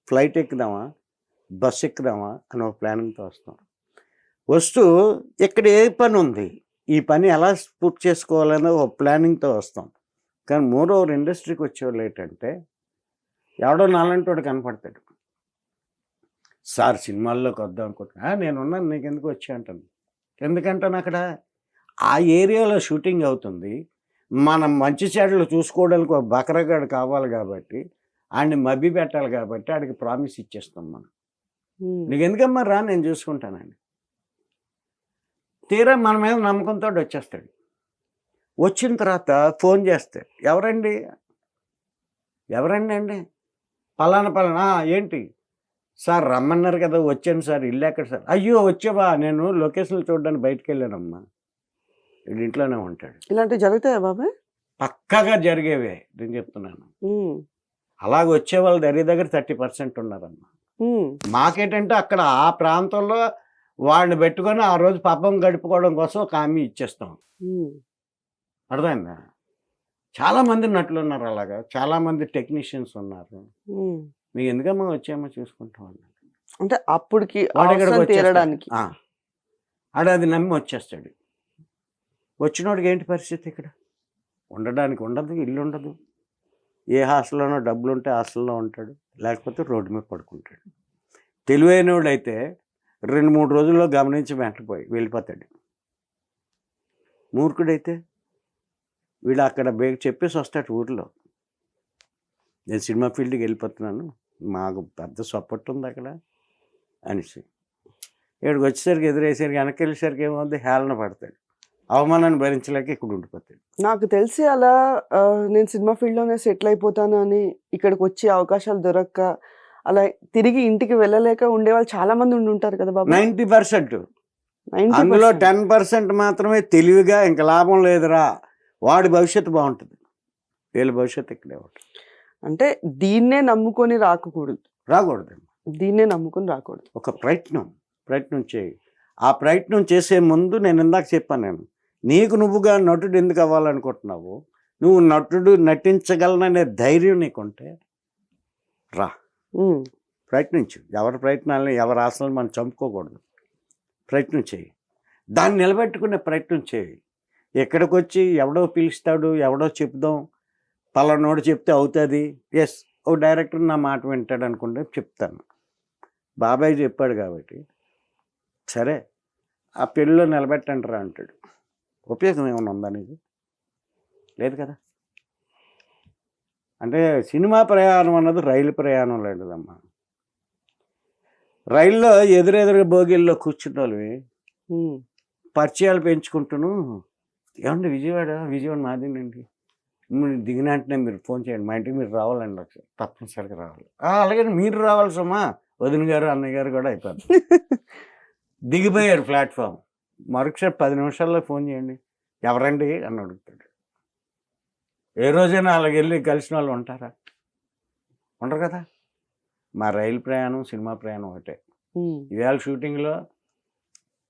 [SPEAKER 2] ఫ్లైట్ ఎక్కుదామా, బస్ ఎక్కుదామా అని ఒక ప్లానింగ్తో వస్తాం. వస్తూ ఇక్కడ ఏ పని ఉంది, ఈ పని ఎలా పూర్తి చేసుకోవాలని ఒక ప్లానింగ్తో వస్తాం. కానీ మోర్ ఓవర్ ఇండస్ట్రీకి వచ్చేవాళ్ళు ఏంటంటే ఎవడో నాలంటి వాడు కనపడతాడు, సార్ సినిమాల్లోకి వద్దాం అనుకుంటున్నా, నేనున్నాను నీకు ఎందుకు వచ్చి అంటాను. ఎందుకంటాను, అక్కడ ఆ ఏరియాలో షూటింగ్ అవుతుంది, మనం మంచి చెడులు చూసుకోవడానికి ఒక బకరగాడు కావాలి కాబట్టి, ఆడిని మభ్య పెట్టాలి కాబట్టి ఆడికి ప్రామిస్ ఇచ్చేస్తాం మనం, నీకు ఎందుకమ్మా రా నేను చూసుకుంటానండి. తీరా మన మీద నమ్మకంతో వచ్చేస్తాడు. వచ్చిన తర్వాత ఫోన్ చేస్తే ఎవరండి అండి, పలానా ఏంటి సార్ రమ్మన్నారు కదా, వచ్చాను సార్, ఇల్లు ఎక్కడ సార్? అయ్యో వచ్చావా, నేను లొకేషన్లు చూడడానికి బయటకు వెళ్ళానమ్మా, వీడి ఇంట్లోనే ఉంటాడు.
[SPEAKER 1] ఇలాంటివి జరుగుతాయా బాబాయ్?
[SPEAKER 2] పక్కాగా జరిగేవే నేను చెప్తున్నాను.
[SPEAKER 1] ఉమ్,
[SPEAKER 2] అలాగ వచ్చే వాళ్ళు దగ్గర 30% ఉన్నారమ్మా.
[SPEAKER 1] ఉమ్,
[SPEAKER 2] మాకేంటంటే అక్కడ ఆ ప్రాంతంలో వాళ్ళని పెట్టుకొని ఆ రోజు పబ్బం గడుపుకోవడం కోసం ఒక హామీ ఇచ్చేస్తాం.
[SPEAKER 1] ఉమ్,
[SPEAKER 2] అర్థమైందా? చాలామంది నటులు ఉన్నారు అలాగా, చాలామంది టెక్నీషియన్స్ ఉన్నారు.
[SPEAKER 1] ఉమ్.
[SPEAKER 2] మీకు ఎందుకమ్మా వచ్చేమో చూసుకుంటాం అన్నాడు.
[SPEAKER 1] అంటే అప్పటికి
[SPEAKER 2] వాడి ఇక్కడికి
[SPEAKER 1] అవసరం
[SPEAKER 2] వచ్చేస్తాడు.
[SPEAKER 1] తీరడానికి.
[SPEAKER 2] ఆడు అది నమ్మి వచ్చేస్తాడు. వచ్చినోడికి ఏంటి పరిస్థితి? ఇక్కడ ఉండడానికి ఉండదు, ఇల్లు ఉండదు. ఏ హాస్టల్లోనో డబ్బులు ఉంటే హాస్టల్లో ఉంటాడు, లేకపోతే రోడ్డు మీద పడుకుంటాడు. తెలివైనోడైతే 2-3 రోజుల్లో గమనించి వెంటపోయి వెళ్ళిపోతాడు. మూర్ఖుడైతే వీడు అక్కడ చెప్పేసి వస్తాడు ఊర్లో, నేను సినిమా ఫీల్డ్కి వెళ్ళిపోతున్నాను, మాకు పెద్ద సపోర్ట్ ఉంది అక్కడ అనేసి. ఇక్కడికి వచ్చేసరికి ఎదురేసరికి వెనక్కి వెళ్ళేసరికి ఏమవుద్ది, హేళన పడతాడు. అవమానాన్ని భరించలేక ఇక్కడ ఉండిపోతాడు.
[SPEAKER 1] నాకు తెలిసి అలా నేను సినిమా ఫీల్డ్లోనే సెటిల్ అయిపోతాను అని ఇక్కడికి వచ్చి అవకాశాలు దొరక్క అలా తిరిగి ఇంటికి వెళ్ళలేక ఉండే వాళ్ళు చాలా మంది ఉండి ఉంటారు కదా బాబు.
[SPEAKER 2] 90%.
[SPEAKER 1] 90%.
[SPEAKER 2] అందులో 10% మాత్రమే తెలివిగా ఇంకా లాభం లేదురా, వాడి భవిష్యత్తు బాగుంటుంది, వీళ్ళ భవిష్యత్తు ఇక్కడే ఉంటుంది.
[SPEAKER 1] అంటే దీన్నే నమ్ముకొని రాకూడదు,
[SPEAKER 2] రాకూడదు.
[SPEAKER 1] దీన్నే నమ్ముకొని రాకూడదు.
[SPEAKER 2] ఒక ప్రయత్నం చేయి. ఆ ప్రయత్నం చేసే ముందు నేను ఇందాక చెప్పాను, నేను నీకు నువ్వుగా నటుడు ఎందుకు అవ్వాలనుకుంటున్నావు, నువ్వు నటుడు నటించగలననే ధైర్యం నీకుంటే రా,
[SPEAKER 1] ఉమ్,
[SPEAKER 2] ప్రయత్నించు. ఎవరి ప్రయత్నాలని ఎవరి ఆశలను మనం చంపుకోకూడదు. ప్రయత్నం చేయి, దాన్ని నిలబెట్టుకునే ప్రయత్నం చేయి. ఎక్కడికి వచ్చి ఎవడో పిలుస్తాడు, ఎవడో చెప్దాం, పలానోడు చెప్తే అవుతుంది, ఎస్ ఓ డైరెక్టర్ నా మాట వింటాడు అనుకుంటే చెప్తాను. బాబాయ్ చెప్పాడు కాబట్టి సరే ఆ పెళ్ళిలో నిలబెట్టంటారా అంటాడు. ఉపయోగం ఏమైనా ఉందా నీకు? లేదు కదా. అంటే సినిమా ప్రయాణం అన్నది రైలు ప్రయాణం లాంటిదమ్మా. రైల్లో ఎదురెదురుగా బోగిల్లో కూర్చున్న వాళ్ళవి
[SPEAKER 1] ఉమ్,
[SPEAKER 2] పరిచయాలు పెంచుకుంటూను, ఏమండి విజయవాడ మాదేనండి, దిగిన వెంటనే మీరు ఫోన్ చేయండి, మా ఇంటికి మీరు రావాలండి, ఒకసారి తప్పనిసరిగా రావాలి. అలాగే మీరు రావాలి సమ్మా, వదిన గారు అన్నయ్య గారు కూడా అయిపోతారు. దిగిపోయారు ప్లాట్ఫామ్, మరొకసారి 10 నిమిషాల్లో ఫోన్ చేయండి, ఎవరండి అని అడుగుతాడు. ఏ రోజైనా అలాగ వెళ్ళి కలిసిన వాళ్ళు ఉంటారా? ఉండరు కదా. మా రైలు ప్రయాణం సినిమా ప్రయాణం ఒకటే.
[SPEAKER 1] ఉమ్,
[SPEAKER 2] ఇవాళ షూటింగ్లో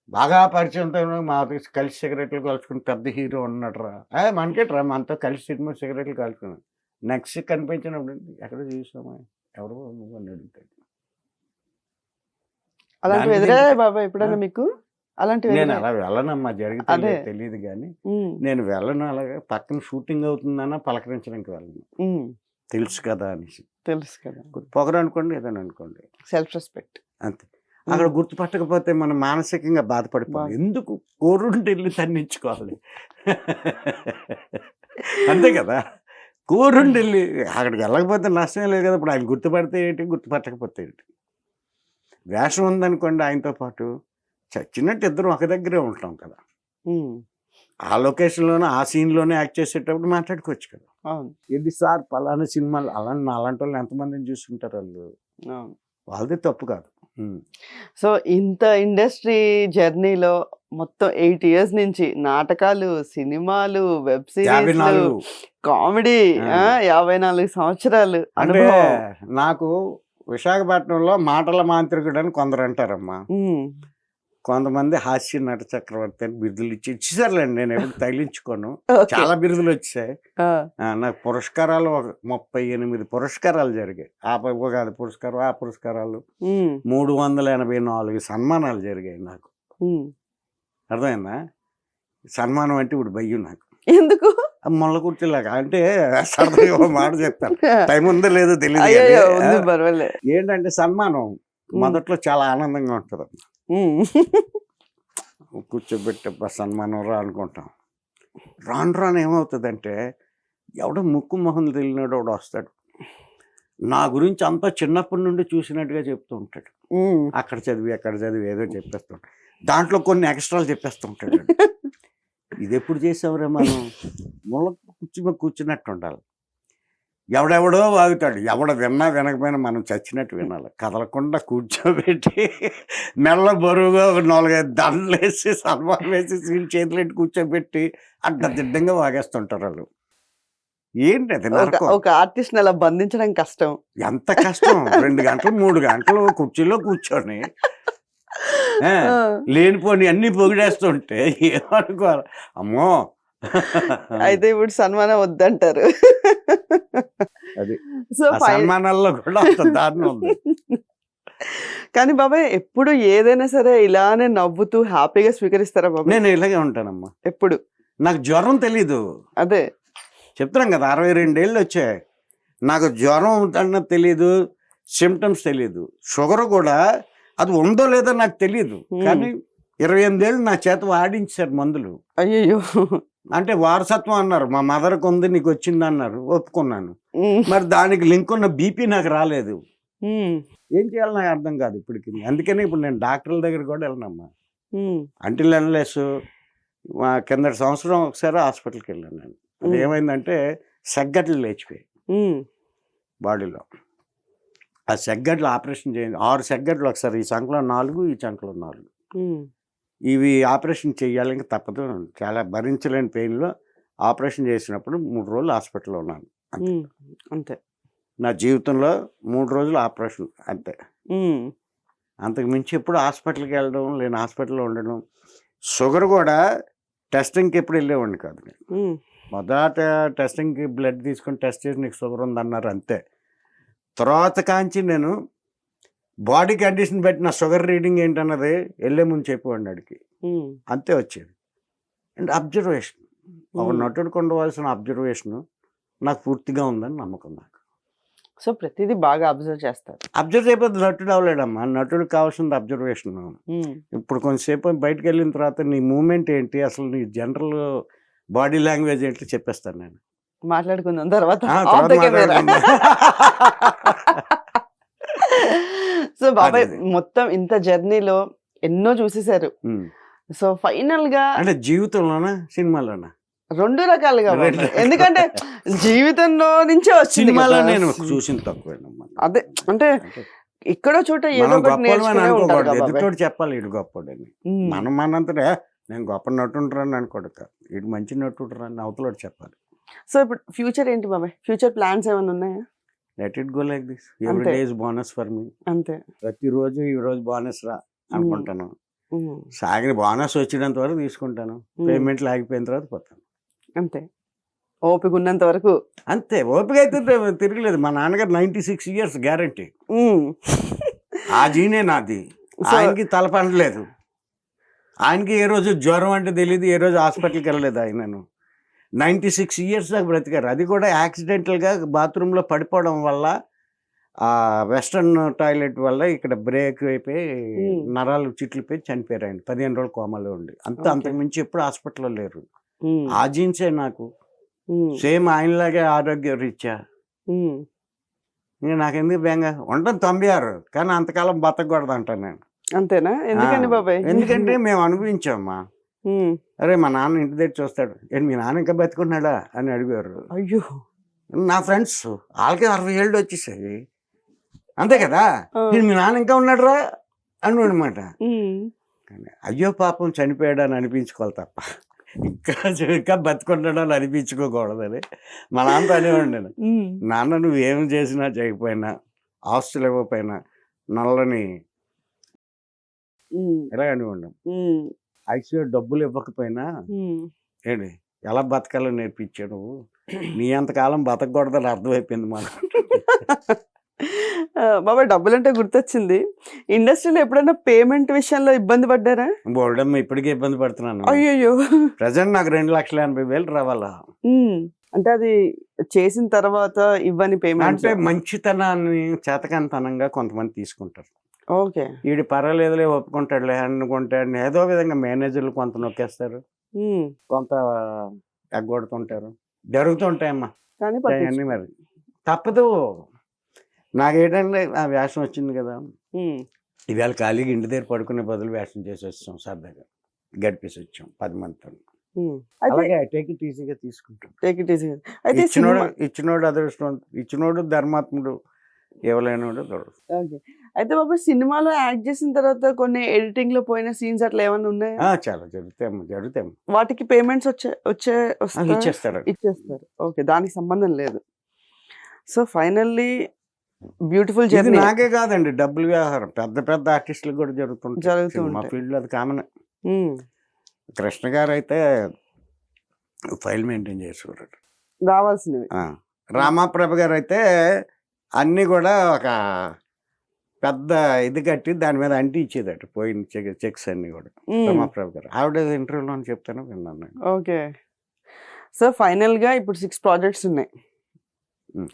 [SPEAKER 2] బాగా పరిచయంతో మా కలిసి సిగరెట్లు కలుసుకుని పెద్ద హీరో ఉన్నాడు రా, మనకేట్రా మనతో కలిసి సినిమా సిగరెట్లు కలుసుకున్నాను. నెక్స్ట్ కనిపించినప్పుడు ఎక్కడ చూసామా, ఎవరు నువ్వు అని అడుగుతాడు.
[SPEAKER 1] అలాంటివి
[SPEAKER 2] దానికి
[SPEAKER 1] ఎదురయ్యాయి
[SPEAKER 2] దీనికి-
[SPEAKER 1] బాబా ఎప్పుడైనా మీకు? అలాంటివి
[SPEAKER 2] నేను
[SPEAKER 1] ఎదురయ్యాయి?
[SPEAKER 2] అలా వెళ్ళనమ్మా, జరిగితే
[SPEAKER 1] అదే.
[SPEAKER 2] తెలియదు కానీ
[SPEAKER 1] ఉమ్,
[SPEAKER 2] నేను వెళ్ళను. అలాగే పక్కన షూటింగ్ అవుతుందన్నా పలకరించడానికి వెళ్ళను,
[SPEAKER 1] ఉమ్,
[SPEAKER 2] తెలుసు కదా అనేసి.
[SPEAKER 1] తెలుసు కదా,
[SPEAKER 2] పొగరు అనుకోండి, ఏదైనా అనుకోండి,
[SPEAKER 1] సెల్ఫ్ రెస్పెక్ట్.
[SPEAKER 2] అంతే. అక్కడ గుర్తుపట్టకపోతే మనం మానసికంగా బాధపడిపోవాలి. ఎందుకు కోరుండి వెళ్ళి తన్నించుకోవాలి? అంతే కదా. కోరుండి వెళ్ళి అక్కడికి వెళ్ళకపోతే నష్టమే లేదు కదా. ఇప్పుడు ఆయన గుర్తుపడితే ఏంటి, గుర్తుపట్టకపోతే ఏంటి? వేషం ఉందనుకోండి, ఆయనతో పాటు చచ్చినట్టు ఇద్దరం ఒక దగ్గరే ఉంటాం కదా.
[SPEAKER 1] ఉమ్,
[SPEAKER 2] ఆ లొకేషన్లోనే ఆ సీన్లోనే యాక్ట్ చేసేటప్పుడు మాట్లాడుకోవచ్చు కదా.
[SPEAKER 1] అవును,
[SPEAKER 2] ఇది సార్ పలానా సినిమాలు అలాంటి వాళ్ళు ఎంతమందిని చూసుకుంటారు వాళ్ళు,
[SPEAKER 1] అవును.
[SPEAKER 2] వాళ్ళది తప్పు కాదు.
[SPEAKER 1] సో ఇంత ఇండస్ట్రీ జర్నీలో మొత్తం 8 years నుంచి నాటకాలు, సినిమాలు, వెబ్ సిరీస్,
[SPEAKER 2] 54.
[SPEAKER 1] కామెడీ, 54 సంవత్సరాలు
[SPEAKER 2] అంటే
[SPEAKER 1] అనుభవం.
[SPEAKER 2] నాకు విశాఖపట్నంలో మాటల మాంత్రికుడు అని కొందరు అంటారమ్మా.
[SPEAKER 1] ఉమ్,
[SPEAKER 2] కొంతమంది హాస్య నట చక్రవర్తి అని బిరుదులు ఇచ్చేసారులేండి, నేను ఎప్పుడు తగిలించుకోను.
[SPEAKER 1] ఓకే.
[SPEAKER 2] చాలా బిరుదులు వచ్చాయి.
[SPEAKER 1] ఆ,
[SPEAKER 2] నాకు పురస్కారాలు 38 పురస్కారాలు జరిగాయి. కాదు పురస్కారం, ఆ పురస్కారాలు
[SPEAKER 1] ఉమ్,
[SPEAKER 2] 384 సన్మానాలు జరిగాయి నాకు.
[SPEAKER 1] ఉమ్.
[SPEAKER 2] అర్థమైందా? సన్మానం అంటే ఇప్పుడు భయ్యం నాకు.
[SPEAKER 1] ఎందుకు?
[SPEAKER 2] మొల్ల కుర్చీలాగా అంటే సరదాగా ఒక మాట చెప్తాను, టైం ఉందో లేదో తెలియదు
[SPEAKER 1] అయ్యో,
[SPEAKER 2] కానీ.
[SPEAKER 1] ఉంది, పర్వాలే.
[SPEAKER 2] ఏంటంటే సన్మానం మొదట్లో చాలా ఆనందంగా ఉంటుంది.
[SPEAKER 1] ఉమ్,
[SPEAKER 2] కూర్చోబెట్టి సన్మానం రా అనుకుంటాం. రాను ఏమవుతుందంటే ఎవడో ముక్కు మొహం తెలియనాడు ఒకడు వస్తాడు, నా గురించి అంతా చిన్నప్పటి నుండి చూసినట్టుగా చెప్తూ ఉంటాడు.
[SPEAKER 1] ఉమ్.
[SPEAKER 2] అక్కడ చదివి ఏదో చెప్పేస్తూ ఉంటాడు. దాంట్లో కొన్ని ఎక్స్ట్రాలు చెప్పేస్తూ ఉంటాడు. ఇది ఎప్పుడు చేసావురా మనం? ముళ్ళ కూర్చున్నట్టు ఉండాలి. ఎవడెవడో వాగుతాడు, ఎవడ విన్నా వినకపోయినా మనం చచ్చినట్టు వినాలి. కదలకుండా కూర్చోబెట్టి మెల్ల బరువుగా 4-5 దండలు వేసి సన్మానం వేసి చేతులెట్టి కూర్చోబెట్టి అడ్డదిడ్డంగా వాగేస్తుంటారు వాళ్ళు. ఏంటి అది నరకం.
[SPEAKER 1] ఒక ఆర్టిస్ట్ అలా బంధించడం కష్టం.
[SPEAKER 2] ఎంత కష్టం 2 గంటలు 3 గంటలు కుర్చీలో కూర్చొని ఆ,
[SPEAKER 1] ఆ.
[SPEAKER 2] లేనిపోని అన్ని పొగిడేస్తుంటే ఏమనుకోవాలి. అమ్మో
[SPEAKER 1] అయితే ఇప్పుడు సన్మానం వద్దంటారు.
[SPEAKER 2] అది
[SPEAKER 1] సో
[SPEAKER 2] ఆ సన్మానాల్లో కూడా అంత దారుణం ఉంది.
[SPEAKER 1] కానీ బాబాయ్ ఎప్పుడు ఏదైనా సరే ఇలానే నవ్వుతూ హ్యాపీగా స్వీకరిస్తారా బాబాయ్?
[SPEAKER 2] నేను ఇలాగే ఉంటానమ్మా.
[SPEAKER 1] ఎప్పుడు
[SPEAKER 2] నాకు జ్వరం తెలీదు.
[SPEAKER 1] అదే
[SPEAKER 2] చెప్తున్నాం కదా 62 ఏళ్ళు వచ్చాయి. నాకు జ్వరం అన్న తెలీదు, సిమ్టమ్స్ తెలీదు. షుగర్ కూడా అది ఉందో లేదో నాకు తెలీదు. కానీ 28 ఏళ్ళు నా చేత ఆడించారు మందులు.
[SPEAKER 1] అయ్యో.
[SPEAKER 2] అంటే వారసత్వం అన్నారు. మా మదర్కి ఉంది, నీకు వచ్చింది అన్నారు. ఒప్పుకున్నాను. మరి దానికి లింక్ ఉన్న బీపీ నాకు రాలేదు. ఏం చేయాలో నాకు అర్థం కాదు ఇప్పటికి. అందుకనే ఇప్పుడు నేను డాక్టర్ల దగ్గర కూడా వెళ్ళనమ్మా. అంటిల్ అన్లెస్ కిందటి సంవత్సరం ఒకసారి హాస్పిటల్కి వెళ్ళాను నేను. అది ఏమైందంటే సెగ్గట్లు లేచిపోయాయి బాడీలో. ఆ సెగ్గట్లు ఆపరేషన్ చేయండి. 6 సెగ్గట్లు ఒకసారి, ఈ సంఖ్యలో 4, ఈ సంఖ్యలో 4. ఇవి ఆపరేషన్ చేయాలి, ఇంకా తప్పదు. చాలా భరించలేని పెయిన్లో ఆపరేషన్ చేసినప్పుడు 3 రోజులు హాస్పిటల్లో ఉన్నాను.
[SPEAKER 1] అంతే
[SPEAKER 2] నా జీవితంలో 3 రోజులు ఆపరేషన్ అంతే. అంతకు మించి ఎప్పుడు హాస్పిటల్కి వెళ్ళడం, లేని హాస్పిటల్లో ఉండడం. షుగర్ కూడా టెస్టింగ్కి ఎప్పుడు వెళ్ళేవాడిని కాదు నేను. మొదట టెస్టింగ్కి బ్లడ్ తీసుకొని టెస్ట్ చేసి నీకు షుగర్ ఉందన్నారు అంతే. తర్వాత కాంచి నేను బాడీ కండిషన్ బట్టి నా షుగర్ రీడింగ్ ఏంటన్నది వెళ్ళే ముందు చెప్పేవాడిని అడిగి. అంతే వచ్చేది. అండ్ అబ్జర్వేషన్, ఒక నటుడికి ఉండవలసిన అబ్జర్వేషన్ నాకు పూర్తిగా ఉందని నమ్మకం నాకు.
[SPEAKER 1] సో ప్రతిదీ బాగా అబ్జర్వ్ చేస్తారు.
[SPEAKER 2] అబ్జర్వ్ చేయకపోతే నటుడు అవ్వలేడమ్మా. నటుడికి కావాల్సింది అబ్జర్వేషన్. ఇప్పుడు కొంచెంసేపు బయటకు వెళ్ళిన తర్వాత నీ మూమెంట్ ఏంటి, అసలు నీ జనరల్ బాడీ లాంగ్వేజ్ ఏంటి చెప్పేస్తాను నేను.
[SPEAKER 1] మాట్లాడుకుందాం తర్వాత.
[SPEAKER 2] తర్వాత మాట్లాడుకుందాం.
[SPEAKER 1] సో బాబాయ్ మొత్తం ఇంత జర్నీలో ఎన్నో చూసేశారు. సో ఫైనల్ గా
[SPEAKER 2] అంటే జీవితంలోనా సినిమాలోనా?
[SPEAKER 1] 2 రకాలుగా బాబాయ్. ఎందుకంటే జీవితంలో నుంచే వచ్చింది
[SPEAKER 2] సినిమాలో
[SPEAKER 1] కదా.
[SPEAKER 2] నేను చూసిన తక్కువేనమ్మా.
[SPEAKER 1] అదే అంటే ఎక్కడో చోట ఏదో
[SPEAKER 2] మనం
[SPEAKER 1] ఒకటి
[SPEAKER 2] గొప్పవాళ్ళని
[SPEAKER 1] నేర్చుకునే ఉంటారు
[SPEAKER 2] అనుకోకూడదు.
[SPEAKER 1] కదా బాబాయ్.
[SPEAKER 2] ఎదుటోడు చెప్పాలి ఇటు గొప్పడని. మనం మనంతటా నేను గొప్ప నటుంటారని అనుకోడు కాదు. ఇటు మంచి నటుంటారని అవతలోడు చెప్పాలి.
[SPEAKER 1] సో ఇప్పుడు ఫ్యూచర్ ఏంటి బాబాయ్? ఫ్యూచర్ ప్లాన్స్ ఏమైనా ఉన్నాయా?
[SPEAKER 2] Let it go like this. Every
[SPEAKER 1] అంతే.
[SPEAKER 2] Day is bonus for me.
[SPEAKER 1] అంతే.
[SPEAKER 2] ప్రతిరోజు ఈ రోజు బోనస్ రా అనుకుంటాను. సాగిన బోనస్ వచ్చినంత వరకు తీసుకుంటాను. పేమెంట్లు ఆగిపోయిన తర్వాత పోతాను.
[SPEAKER 1] అంతే. ఓపిక ఉన్నంత వరకు.
[SPEAKER 2] అంతే. ఓపిక అయితే తిరగలేదు. మా నాన్నగారు 96 years గ్యారంటీ. ఆ జీనే నాది. ఆయనకి తలపనలేదు. ఆయనకి ఏ రోజు జ్వరం అంటే తెలియదు, ఏ రోజు హాస్పిటల్కి వెళ్ళలేదు ఆయనను. 96 years దాకా బ్రతికారు. అది కూడా యాక్సిడెంటల్గా బాత్రూంలో పడిపోవడం వల్ల, ఆ వెస్ట్రన్ టాయిలెట్ వల్ల ఇక్కడ బ్రేక్ అయిపోయి నరాలు చిట్లిపోయి చనిపోయారు ఆయన. 15 రోజులు కోమాలో ఉండి. అంతకు మించి ఎప్పుడు హాస్పిటల్లో లేరు. ఆ జీన్సే నాకు. సేమ్ ఆయనలాగే ఆరోగ్య రీత్యా. నాకెందుకు బెంగ. ఉంటాను 96, కానీ అంతకాలం బతకూడదు అంటాను నేను.
[SPEAKER 1] అంతేనా? ఎందుకండి బాబాయ్?
[SPEAKER 2] ఎందుకంటే మేము అనుభవించామా. అరే మా నాన్న ఇంటి దగ్గర చూస్తాడు, ఏంటి మీ నాన్న ఇంకా బతుకున్నాడా అని అడిగారు.
[SPEAKER 1] అయ్యో.
[SPEAKER 2] నా ఫ్రెండ్స్ వాళ్ళకి 60 ఏళ్ళు వచ్చేసాయి. అంతే కదా. మీ నాన్న ఇంకా ఉన్నాడురా అని అనమాట. అయ్యో పాపం చనిపోయాడు అని అనిపించుకోవాలి తప్ప ఇంకా బతుకున్నాడు అని అనిపించుకోకూడదని మా నాన్నతో అనేవాడు నేను. నాన్న నువ్వేం చేసినా చేయకపోయినా, ఆస్తులు ఇవ్వకపోయినా, నల్లని ఇలా అనేవాడు. ఐసీయూ డబ్బులు ఇవ్వకపోయినా ఏంటి ఎలా బతకాలో నేర్పించావు నువ్వు. నీ అంతకాలం బతకూడదని అర్థమైపోయింది మన.
[SPEAKER 1] బాబాయ్ డబ్బులంటే గుర్తొచ్చింది. ఇండస్ట్రీలో ఎప్పుడైనా పేమెంట్ విషయంలో ఇబ్బంది పడ్డారా?
[SPEAKER 2] బోర్డమ్మ ఇప్పటికే ఇబ్బంది పడుతున్నాను.
[SPEAKER 1] అయ్యో.
[SPEAKER 2] ప్రజెంట్ నాకు 2,80,000 రావాలా.
[SPEAKER 1] అంటే అది చేసిన తర్వాత ఇవ్వని పేమెంట్
[SPEAKER 2] అంటే మంచితనాన్ని చేతకంతనంగా కొంతమంది తీసుకుంటారు.
[SPEAKER 1] ఓకే.
[SPEAKER 2] వీడి పర్వాలేదులే ఒప్పుకుంటాడులే అనుకుంటాడు. ఏదో విధంగా మేనేజర్లు కొంత నొక్కేస్తారు, కొంత ఎగ్గొడుతుంటారు. జరుగుతుంటాయమ్మా అన్నీ. మరి తప్పదు. నాకేంటంటే ఆ వేషం వచ్చింది కదా, ఇవాళ ఖాళీగా ఇంటి దగ్గర పడుకునే బదులు వేషం చేసి వచ్చాం, సరదాగా గడిపేసి వచ్చాం 10 మందితో. అలాగే టేక్ ఇట్ ఈజీగా తీసుకుంటాం. ఇచ్చినోడు అదృష్టం, ఇచ్చినోడు ధర్మాత్ముడు, ఇవ్వలేనోడు దొరకదు.
[SPEAKER 1] అయితే బాబాయ్ సినిమాలో యాక్ట్ చేసిన తర్వాత కొన్ని ఎడిటింగ్ లో పోయిన సీన్స్ అట్లా ఏమైనా ఉన్నాయా?
[SPEAKER 2] చాలా జరుగుతాయి
[SPEAKER 1] వాటికి పేమెంట్స్ వస్తాయి
[SPEAKER 2] ఇచ్చేస్తాడు.
[SPEAKER 1] ఇచ్చేస్తారు. ఓకే, దానికి సంబంధం లేదు. సో ఫైనల్లీ బ్యూటిఫుల్
[SPEAKER 2] ఇది
[SPEAKER 1] జర్నీ
[SPEAKER 2] నాకే కాదండి, డబ్బులు వ్యవహారం పెద్ద పెద్ద ఆర్టిస్టులకు కూడా
[SPEAKER 1] జరుగుతూ
[SPEAKER 2] మా
[SPEAKER 1] ఉంటాయి.
[SPEAKER 2] ఫీల్డ్ అది కామన్. కృష్ణ గారు అయితే ఫైల్ మెయింటైన్ చేసేవారు.
[SPEAKER 1] రావాల్సినవి.
[SPEAKER 2] రామాప్రభ గారు అయితే అన్నీ కూడా ఒక పెద్ద ఇది కట్టి దాని మీద అంటి ఇచ్చేదట పోయిన చెక్స్ అన్ని కూడా. రమాప్రభ గారు ఆవిడ ఇంటర్వ్యూలో చెప్తాను విన్నాను నేను.
[SPEAKER 1] ఓకే. సో ఫైనల్ గా ఇప్పుడు 6 ప్రాజెక్ట్స్ ఉన్నాయి,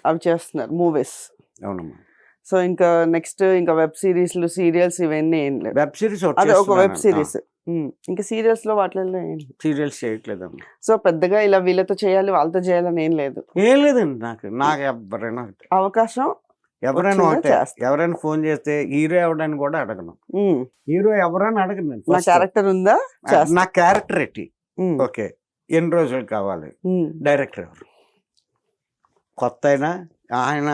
[SPEAKER 1] అవి చేస్తున్నారు మూవీస్.
[SPEAKER 2] అవునమ్మా.
[SPEAKER 1] సో ఇంకా నెక్స్ట్ ఇంకా వెబ్ సిరీస్లు సీరియల్స్ ఇవన్నీ ఏం లేదు.
[SPEAKER 2] వెబ్ సిరీస్
[SPEAKER 1] అదే ఒక వెబ్ సిరీస్. ఇంకా సీరియల్స్ లో వాటిలో ఏం లేదు.
[SPEAKER 2] సీరియల్స్ చేయట్లేదమ్మా.
[SPEAKER 1] సో పెద్దగా ఇలా వీళ్ళతో చేయాలి వాళ్ళతో చేయాలని ఏం లేదు.
[SPEAKER 2] ఏం లేదండి, నాకు ఎవరైనా
[SPEAKER 1] అవకాశం
[SPEAKER 2] ఎవరైనా
[SPEAKER 1] వచ్చిందా
[SPEAKER 2] ఒకటే.
[SPEAKER 1] చేస్తా.
[SPEAKER 2] ఎవరైనా ఫోన్ చేస్తే హీరో ఎవడని కూడా అడగను. హీరో ఎవరైనా అడగను నేను
[SPEAKER 1] నా
[SPEAKER 2] first.
[SPEAKER 1] క్యారెక్టర్ ఉందా చేస్తా.
[SPEAKER 2] నా క్యారెక్టర్ ఏంటి,
[SPEAKER 1] ఉమ్,
[SPEAKER 2] ఓకే, ఎన్ని రోజులు కావాలి,
[SPEAKER 1] ఉమ్,
[SPEAKER 2] డైరెక్టర్ ఎవరు, కొత్త అయినా ఆయన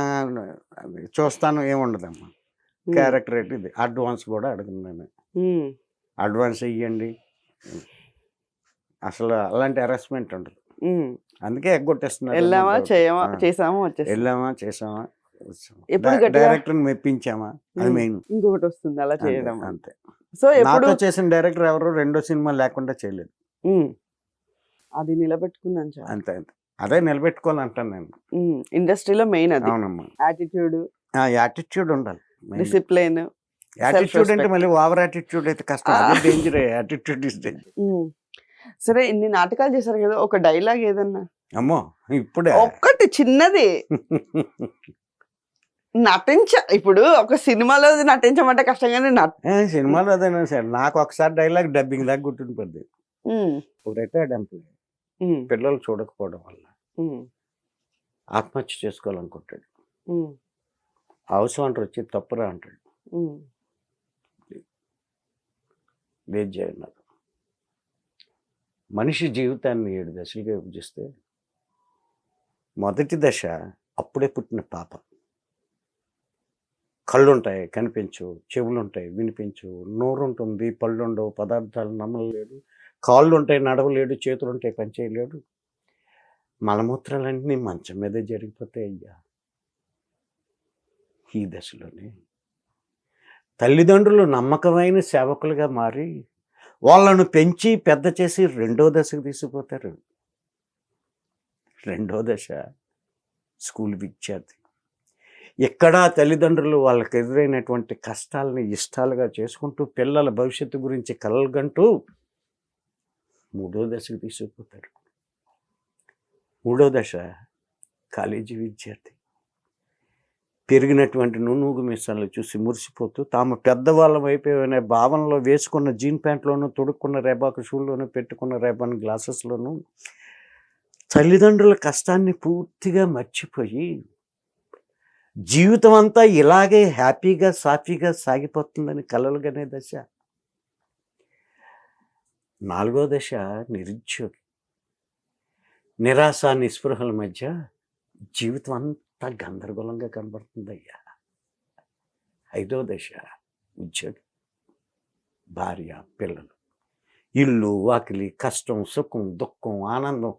[SPEAKER 2] చూస్తాను, ఏముండదమ్మా.
[SPEAKER 1] ఉమ్,
[SPEAKER 2] క్యారెక్టర్ ఏంటి, ఇది అడ్వాన్స్ కూడా అడగను నేను.
[SPEAKER 1] ఉమ్,
[SPEAKER 2] అడ్వాన్స్ ఇవ్వండి, అసలు అలాంటి హెరాస్మెంట్ ఉండదు.
[SPEAKER 1] ఉమ్.
[SPEAKER 2] అందుకే ఎగ్గొట్టేస్తున్నారు.
[SPEAKER 1] వెళ్ళామా చేయమా
[SPEAKER 2] ఆ.
[SPEAKER 1] చేసామా వచ్చేసి
[SPEAKER 2] వెళ్ళామా చేసామా
[SPEAKER 1] ఎప్పుడు గట్టిగా-
[SPEAKER 2] డైరెక్టర్ని మెప్పించామా, అది మెయిన్.
[SPEAKER 1] ఇంకొకటి వస్తుంది అలా చేయడం.
[SPEAKER 2] అంతే.
[SPEAKER 1] సో ఎప్పుడు
[SPEAKER 2] నాతో చేసిన డైరెక్టర్ ఎవరు రెండో సినిమా లేకుండా చేయలేదు.
[SPEAKER 1] ఉమ్, అది నిలబెట్టుకున్నాను చాలా.
[SPEAKER 2] అంతే అంతే, అదే నిలబెట్టుకోవాలంటాను నేను.
[SPEAKER 1] ఇండస్ట్రీలో మెయిన్ అది
[SPEAKER 2] అవునమ్మా.
[SPEAKER 1] యాటిట్యూడ్,
[SPEAKER 2] యాటిట్యూడ్ ఉండాలి.
[SPEAKER 1] డిసిప్లిన్.
[SPEAKER 2] యాటిట్యూడ్ అంటే
[SPEAKER 1] self-respect.
[SPEAKER 2] మళ్ళీ ఓవర్ యాటిట్యూడ్ అయితే కష్టం. అదే డేంజర్. Attitude is danger.
[SPEAKER 1] సరే ఇన్ని నాటకాలు చేశారు కదా, ఒక డైలాగ్ ఏదన్నా
[SPEAKER 2] అమ్మో ఇప్పుడే
[SPEAKER 1] ఒక్కటి చిన్నది ఇప్పుడు ఒక సినిమాలో నటించమంటే కష్టంగానే
[SPEAKER 2] సినిమాలో అదేనా సార్, నాకు ఒకసారి డైలాగ్ డబ్బింగ్ దాకా గుర్తుండిపోద్ది. రిటైర్డ్ ఎంప్లాయీ పిల్లలు చూడకపోవడం వల్ల ఆత్మహత్య చేసుకోవాలనుకుంటాడు. హౌస్ ఓనర్ వచ్చి తప్పురా అంటాడు. లేదు చేయన్నారు. మనిషి జీవితాన్ని 7 దశలుగా విభజిస్తే మొదటి దశ అప్పుడే పుట్టిన పాప. కళ్ళుంటాయి కనిపించు, చెవులుంటాయి వినిపించు, నోరు ఉంటుంది పళ్ళు ఉండవు, పదార్థాలు నమ్మలేడు, కాళ్ళు ఉంటాయి నడవలేడు, చేతులు ఉంటాయి పని చేయలేడు, మలమూత్రాలన్నీ మంచం మీదే జరిగిపోతాయి. అయ్యా ఈ దశలోనే తల్లిదండ్రులు నమ్మకమైన సేవకులుగా మారి వాళ్ళను పెంచి పెద్ద చేసి రెండో దశకు తీసుకుపోతారు. రెండో దశ స్కూల్ విద్యార్థి. ఎక్కడా తల్లిదండ్రులు వాళ్ళకి ఎదురైనటువంటి కష్టాలని ఇష్టాలుగా చేసుకుంటూ పిల్లల భవిష్యత్తు గురించి కలలుగంటూ మూడో దశకు తీసుకుపోతారు. మూడో దశ కాలేజీ విద్యార్థి. పెరిగినటువంటి నూనూగు మిషన్లు చూసి మురిసిపోతూ తాము పెద్దవాళ్ళం అయిపోయిన భావనలో వేసుకున్న జీన్ ప్యాంట్లోనూ, తొడుక్కున్న రేబాకు షూల్లోనూ, పెట్టుకున్న రేబాన్ గ్లాసెస్లోనూ తల్లిదండ్రుల కష్టాన్ని పూర్తిగా మర్చిపోయి జీవితం అంతా ఇలాగే హ్యాపీగా సాఫీగా సాగిపోతుందని కలలుగానే దశ. నాలుగో దశ నిరుద్యోగి. నిరాశ నిస్పృహల మధ్య జీవితం అంతా గందరగోళంగా కనబడుతుందయ్యా. ఐదో దశ ఉద్యోగి. భార్య పిల్లలు, ఇల్లు వాకిలి, కష్టం సుఖం దుఃఖం ఆనందం.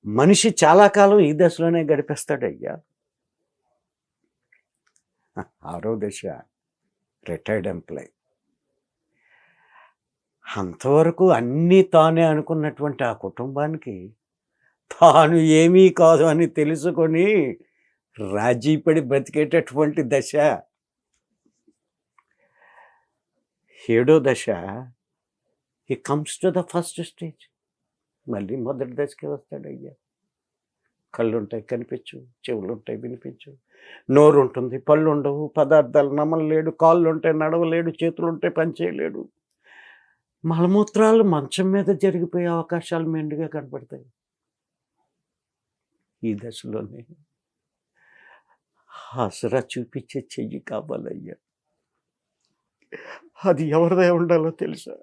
[SPEAKER 2] మనిషి చాలా కాలం ఈ దశలోనే గడిపేస్తాడయ్యా. ఆరో దశ రిటైర్డ్ ఎంప్లాయ్. అంతవరకు అన్నీ తానే అనుకున్నటువంటి ఆ కుటుంబానికి తాను ఏమీ కాదు అని తెలుసుకొని రాజీపడి బతికేటటువంటి దశ. ఏడో దశ he comes to the first stage. మళ్ళీ మొదటి దశకే వస్తాడయ్యా. కళ్ళుంటాయి కనిపించు, చెవులుంటాయి వినిపించు, నోరు ఉంటుంది పళ్ళు ఉండవు, పదార్థాలు నమ్మలేడు, కాళ్ళు ఉంటాయి నడవలేడు, చేతులు ఉంటాయి పని చేయలేడు, మలమూత్రాలు మంచం మీద జరిగిపోయే అవకాశాలు మెండుగా కనపడతాయి. ఈ దశలోనే ఆసరా చూపించే చెయ్యి కావాలయ్యా. అది ఎవరిదే ఉండాలో తెలుసా?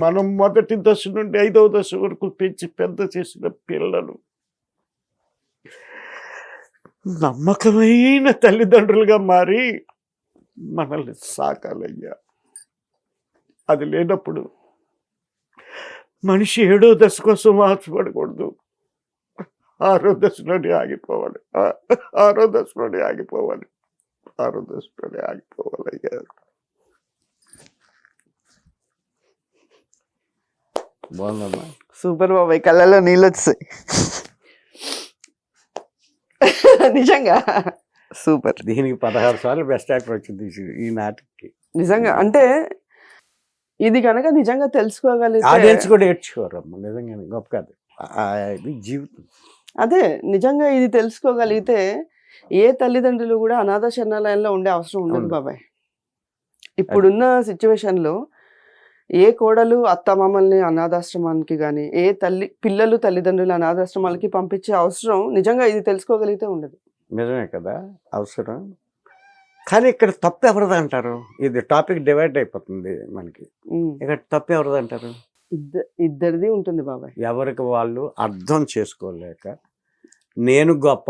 [SPEAKER 2] మనం మొదటి దశ నుండి 5వ దశ వరకు పెంచి పెద్ద చేసిన పిల్లలు నమ్మకమైన తల్లిదండ్రులుగా మారి మనల్ని సాకాలయ్యా. అది లేనప్పుడు మనిషి 7వ దశ కోసం ఆశపడకూడదు. 6వ దశలోనే ఆగిపోవాలి. 6వ దశలోనే ఆగిపోవాలి. 6వ దశలోనే ఆగిపోవాలయ్యా. బాగుందమ్మా.
[SPEAKER 3] సూపర్ బాబాయ్, కళ్ళలో నీళ్ళు వచ్చాయి. నిజంగా సూపర్.
[SPEAKER 2] దీనికి 16 సార్లు బెస్ట్ యాక్టర్ వచ్చింది ఈ నాటికి.
[SPEAKER 3] నిజంగా అంటే ఇది కనుక నిజంగా తెలుసుకోగలిగితే
[SPEAKER 2] ఆడియన్స్ కూడా ఏడ్చుకోరమ్మా, నిజంగానే గొప్ప కాదు. ఇది జీవితం.
[SPEAKER 3] అదే నిజంగా ఇది తెలుసుకోగలిగితే ఏ తల్లిదండ్రులు కూడా అనాథ శరణాలయంలో ఉండే అవసరం ఉండదు
[SPEAKER 2] ఉండదు.
[SPEAKER 3] బాబాయ్. ఇప్పుడున్న సిచ్యువేషన్ లో ఏ కోడలు అత్తమామల్ని అనాథాశ్రమానికి కానీ ఏ పిల్లలు తల్లిదండ్రులు అనాథాశ్రమాలకి పంపించే అవసరం నిజంగా ఇది తెలుసుకోగలిగితే ఉండదు.
[SPEAKER 2] నిజమే కదా, అవసరం. కానీ ఇక్కడ తప్పు ఎవరిది అంటారు? ఇది టాపిక్ డివైడ్ అయిపోతుంది మనకి. ఇక్కడ తప్పు ఎవరిది అంటారు?
[SPEAKER 3] ఇద్దరిది ఉంటుంది బాబాయ్.
[SPEAKER 2] ఎవరికి వాళ్ళు అర్థం చేసుకోలేక నేను గొప్ప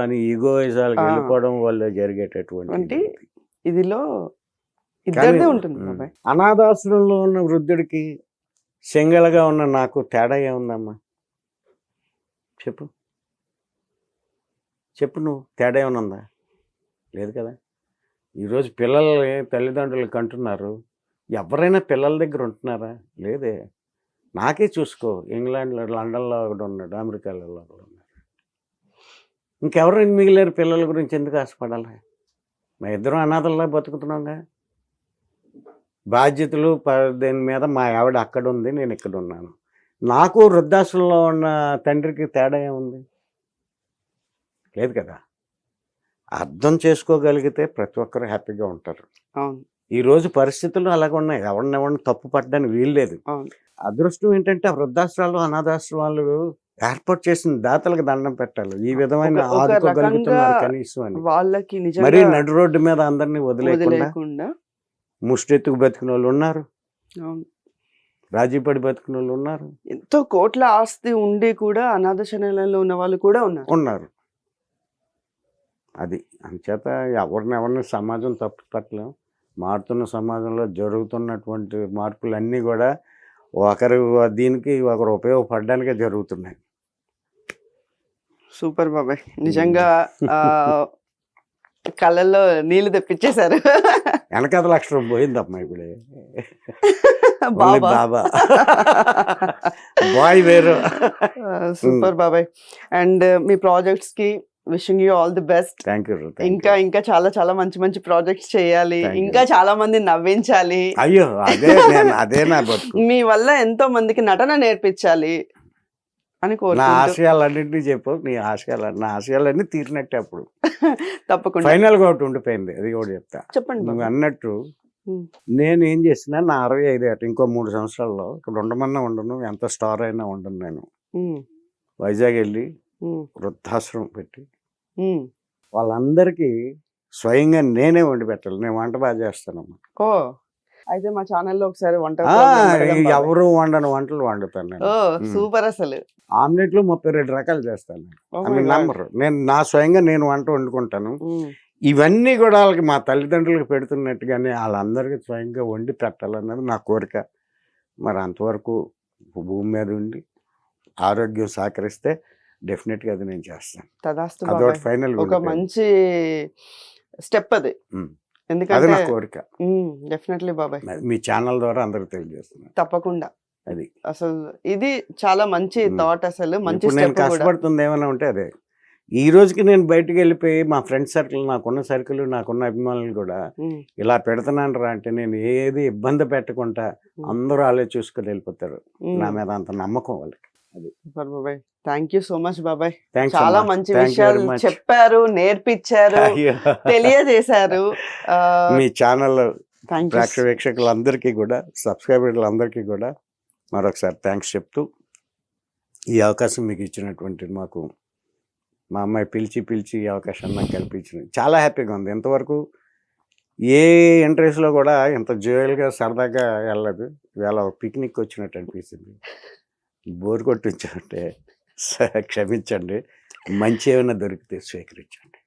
[SPEAKER 2] అని ఈగోయిజాలకు వెళ్ళిపోవడం వల్ల జరిగేటటువంటి
[SPEAKER 3] ఇదిలో ఇద్దరిదే ఉంటుంది బాబాయ్.
[SPEAKER 2] అనాథాశ్రమంలో ఉన్న వృద్ధుడికి సింగల్గా ఉన్న నాకు తేడా ఏముందమ్మా? చెప్పు నువ్వు, తేడా ఏమైనా ఉందా? లేదు కదా. ఈరోజు పిల్లల్ని తల్లిదండ్రులు కంటున్నారు. ఎవరైనా పిల్లల దగ్గర ఉంటున్నారా? లేదే. నాకే చూసుకో, ఇంగ్లాండ్లో, లండన్లో ఒకడు ఉన్నాడు, అమెరికాలో ఒకడు ఉన్నాడు. ఇంకెవరైనా మిగిలేరు పిల్లల గురించి ఎందుకు ఆశపడాలి? మా ఇద్దరం అనాథల్లా బతుకుతున్నాంగా. బాధ్యతలు దీని మీద మా ఆవిడ అక్కడ ఉంది, నేను ఇక్కడ ఉన్నాను. నాకు వృద్ధాశ్రమంలో ఉన్న తండ్రికి తేడా ఏముంది? లేదు కదా. అర్థం చేసుకోగలిగితే ప్రతి ఒక్కరు హ్యాపీగా ఉంటారు. ఈరోజు పరిస్థితులు అలాగ ఉన్నాయి. ఎవరిని తప్పు పట్టడానికి వీలు లేదు. అదృష్టం ఏంటంటే ఆ వృద్ధాశ్రమాలు అనాథాశ్రమాలు ఏర్పాటు చేసిన దాతలకు దండం పెట్టాలి. ఈ విధమైన ఆదుకోగలుగుతున్నారు కనీసం అని.
[SPEAKER 3] వాళ్ళకి
[SPEAKER 2] మరీ నడు రోడ్డు మీద అందరినీ వదిలేకుండా ముష్టెత్తుకు బతికిన వాళ్ళు ఉన్నారు, రాజీపడి బతికిన వాళ్ళు ఉన్నారు,
[SPEAKER 3] ఎంతో కోట్ల ఆస్తి ఉండి కూడా అనాథ శరణాలయంలో ఉన్న వాళ్ళు కూడా ఉన్నారు.
[SPEAKER 2] అది అంచేత ఎవరిని సమాజం తప్పు పట్టలేం. మారుతున్న సమాజంలో జరుగుతున్నటువంటి మార్పులన్నీ కూడా దీనికి ఒకరు ఉపయోగపడడానికే జరుగుతున్నాయి.
[SPEAKER 3] సూపర్ బాబాయ్, నిజంగా కళ్ళల్లో నీళ్లు తెప్పించేశారు.
[SPEAKER 2] వెనకాల లక్షణం పోయిందమ్మా ఇప్పుడే. బాబా బాయ్ వేరు.
[SPEAKER 3] సూపర్ బాబాయ్. అండ్ మీ ప్రాజెక్ట్స్ కి wishing you all the best. ఇంకా చాలా మంచి ప్రాజెక్ట్స్ చేయాలి, ఇంకా చాలా మంది నవ్వించాలి.
[SPEAKER 2] అయ్యో అదే నా బతుకు.
[SPEAKER 3] మీ వల్ల ఎంతో మందికి నటన నేర్పించాలి అని
[SPEAKER 2] నా ఆశయాలన్నింటినీ చెప్పు. నా ఆశయాలన్నీ తీరినట్టే అప్పుడు.
[SPEAKER 3] తప్పకుండా.
[SPEAKER 2] ఫైనల్ గా ఒకటి ఉండిపోయింది, అది కూడా చెప్తా.
[SPEAKER 3] చెప్పండి.
[SPEAKER 2] నువ్వు అన్నట్టు నేను ఏం చేసినా నా 65 ఏట ఇంకో 3 సంవత్సరాల్లో ఇక్కడ ఉండను, ఎంత స్టార్ అయినా ఉండను. నేను వైజాగ్ వెళ్ళి వృద్ధాశ్రమం పెట్టి వాళ్ళందరికీ స్వయంగా నేనే వండి పెట్టాలి. నేను వంట బాగా చేస్తానమ్మా.
[SPEAKER 3] అయితే మా ఛానల్లో ఒకసారి
[SPEAKER 2] ఎవరు వండను వంటలు వండుతాను నేను.
[SPEAKER 3] సూపర్. అసలు
[SPEAKER 2] ఆమ్లెట్లు 32 రకాలు చేస్తాను. నంబరు నా స్వయంగా నేను వంట వండుకుంటాను. ఇవన్నీ కూడా వాళ్ళకి మా తల్లిదండ్రులకు పెడుతున్నట్టుగానే వాళ్ళందరికీ స్వయంగా వండి పెట్టాలన్నది నా కోరిక. మరి అంతవరకు భూమి మీద ఉండి ఆరోగ్యం సహకరిస్తే డెఫినెట్గా అది నేను చేస్తాను. అదొకటి ఫైనల్
[SPEAKER 3] ఒక మంచి స్టెప్ అది.
[SPEAKER 2] అది నా కోరిక.
[SPEAKER 3] డెఫినెట్లీ బాబాయ్,
[SPEAKER 2] మీ ఛానల్ ద్వారా అందరికి తెలియజేస్తున్నాను.
[SPEAKER 3] తప్పకుండా.
[SPEAKER 2] అది
[SPEAKER 3] అసలు ఇది చాలా మంచి థాట్. అసలు మంచి
[SPEAKER 2] నేను కష్టపడుతుంది ఏమైనా ఉంటే అదే. ఈ రోజుకి నేను బయటకు వెళ్ళిపోయి మా ఫ్రెండ్ సర్కిల్, నాకున్న సర్కిల్, నాకున్న అభిమానులు కూడా ఇలా పెడుతున్నాను రా అంటే నేను ఏది ఇబ్బంది పెట్టకుండా అందరూ అలా చూసుకొని వెళ్ళిపోతారు. నా మీద అంత నమ్మకం వాళ్ళకి. అది
[SPEAKER 3] బాబాయ్. థ్యాంక్ యూ సో మచ్ బాబాయ్. చాలా మంచి విషయాలు చెప్పారు, నేర్పించారు, తెలియజేశారు.
[SPEAKER 2] మీ ఛానల్ ప్రేక్షకులందరికీ కూడా, సబ్స్క్రైబర్లందరికీ కూడా మరొకసారి థ్యాంక్స్ చెప్తూ, ఈ అవకాశం మీకు ఇచ్చినటువంటి మాకు మా అమ్మాయి పిలిచి ఈ అవకాశాన్ని నాకు కల్పించింది. చాలా హ్యాపీగా ఉంది. ఇంతవరకు ఏ ఇంటర్వ్యూస్లో కూడా ఇంత జోయల్గా సరదాగా వెళ్ళలేదు. ఇవాళ పిక్నిక్ వచ్చినట్టు అనిపిస్తుంది. బోర్ కొట్టించాలంటే క్షమించండి. మంచి ఏమైనా దొరికితే స్వీకరించండి.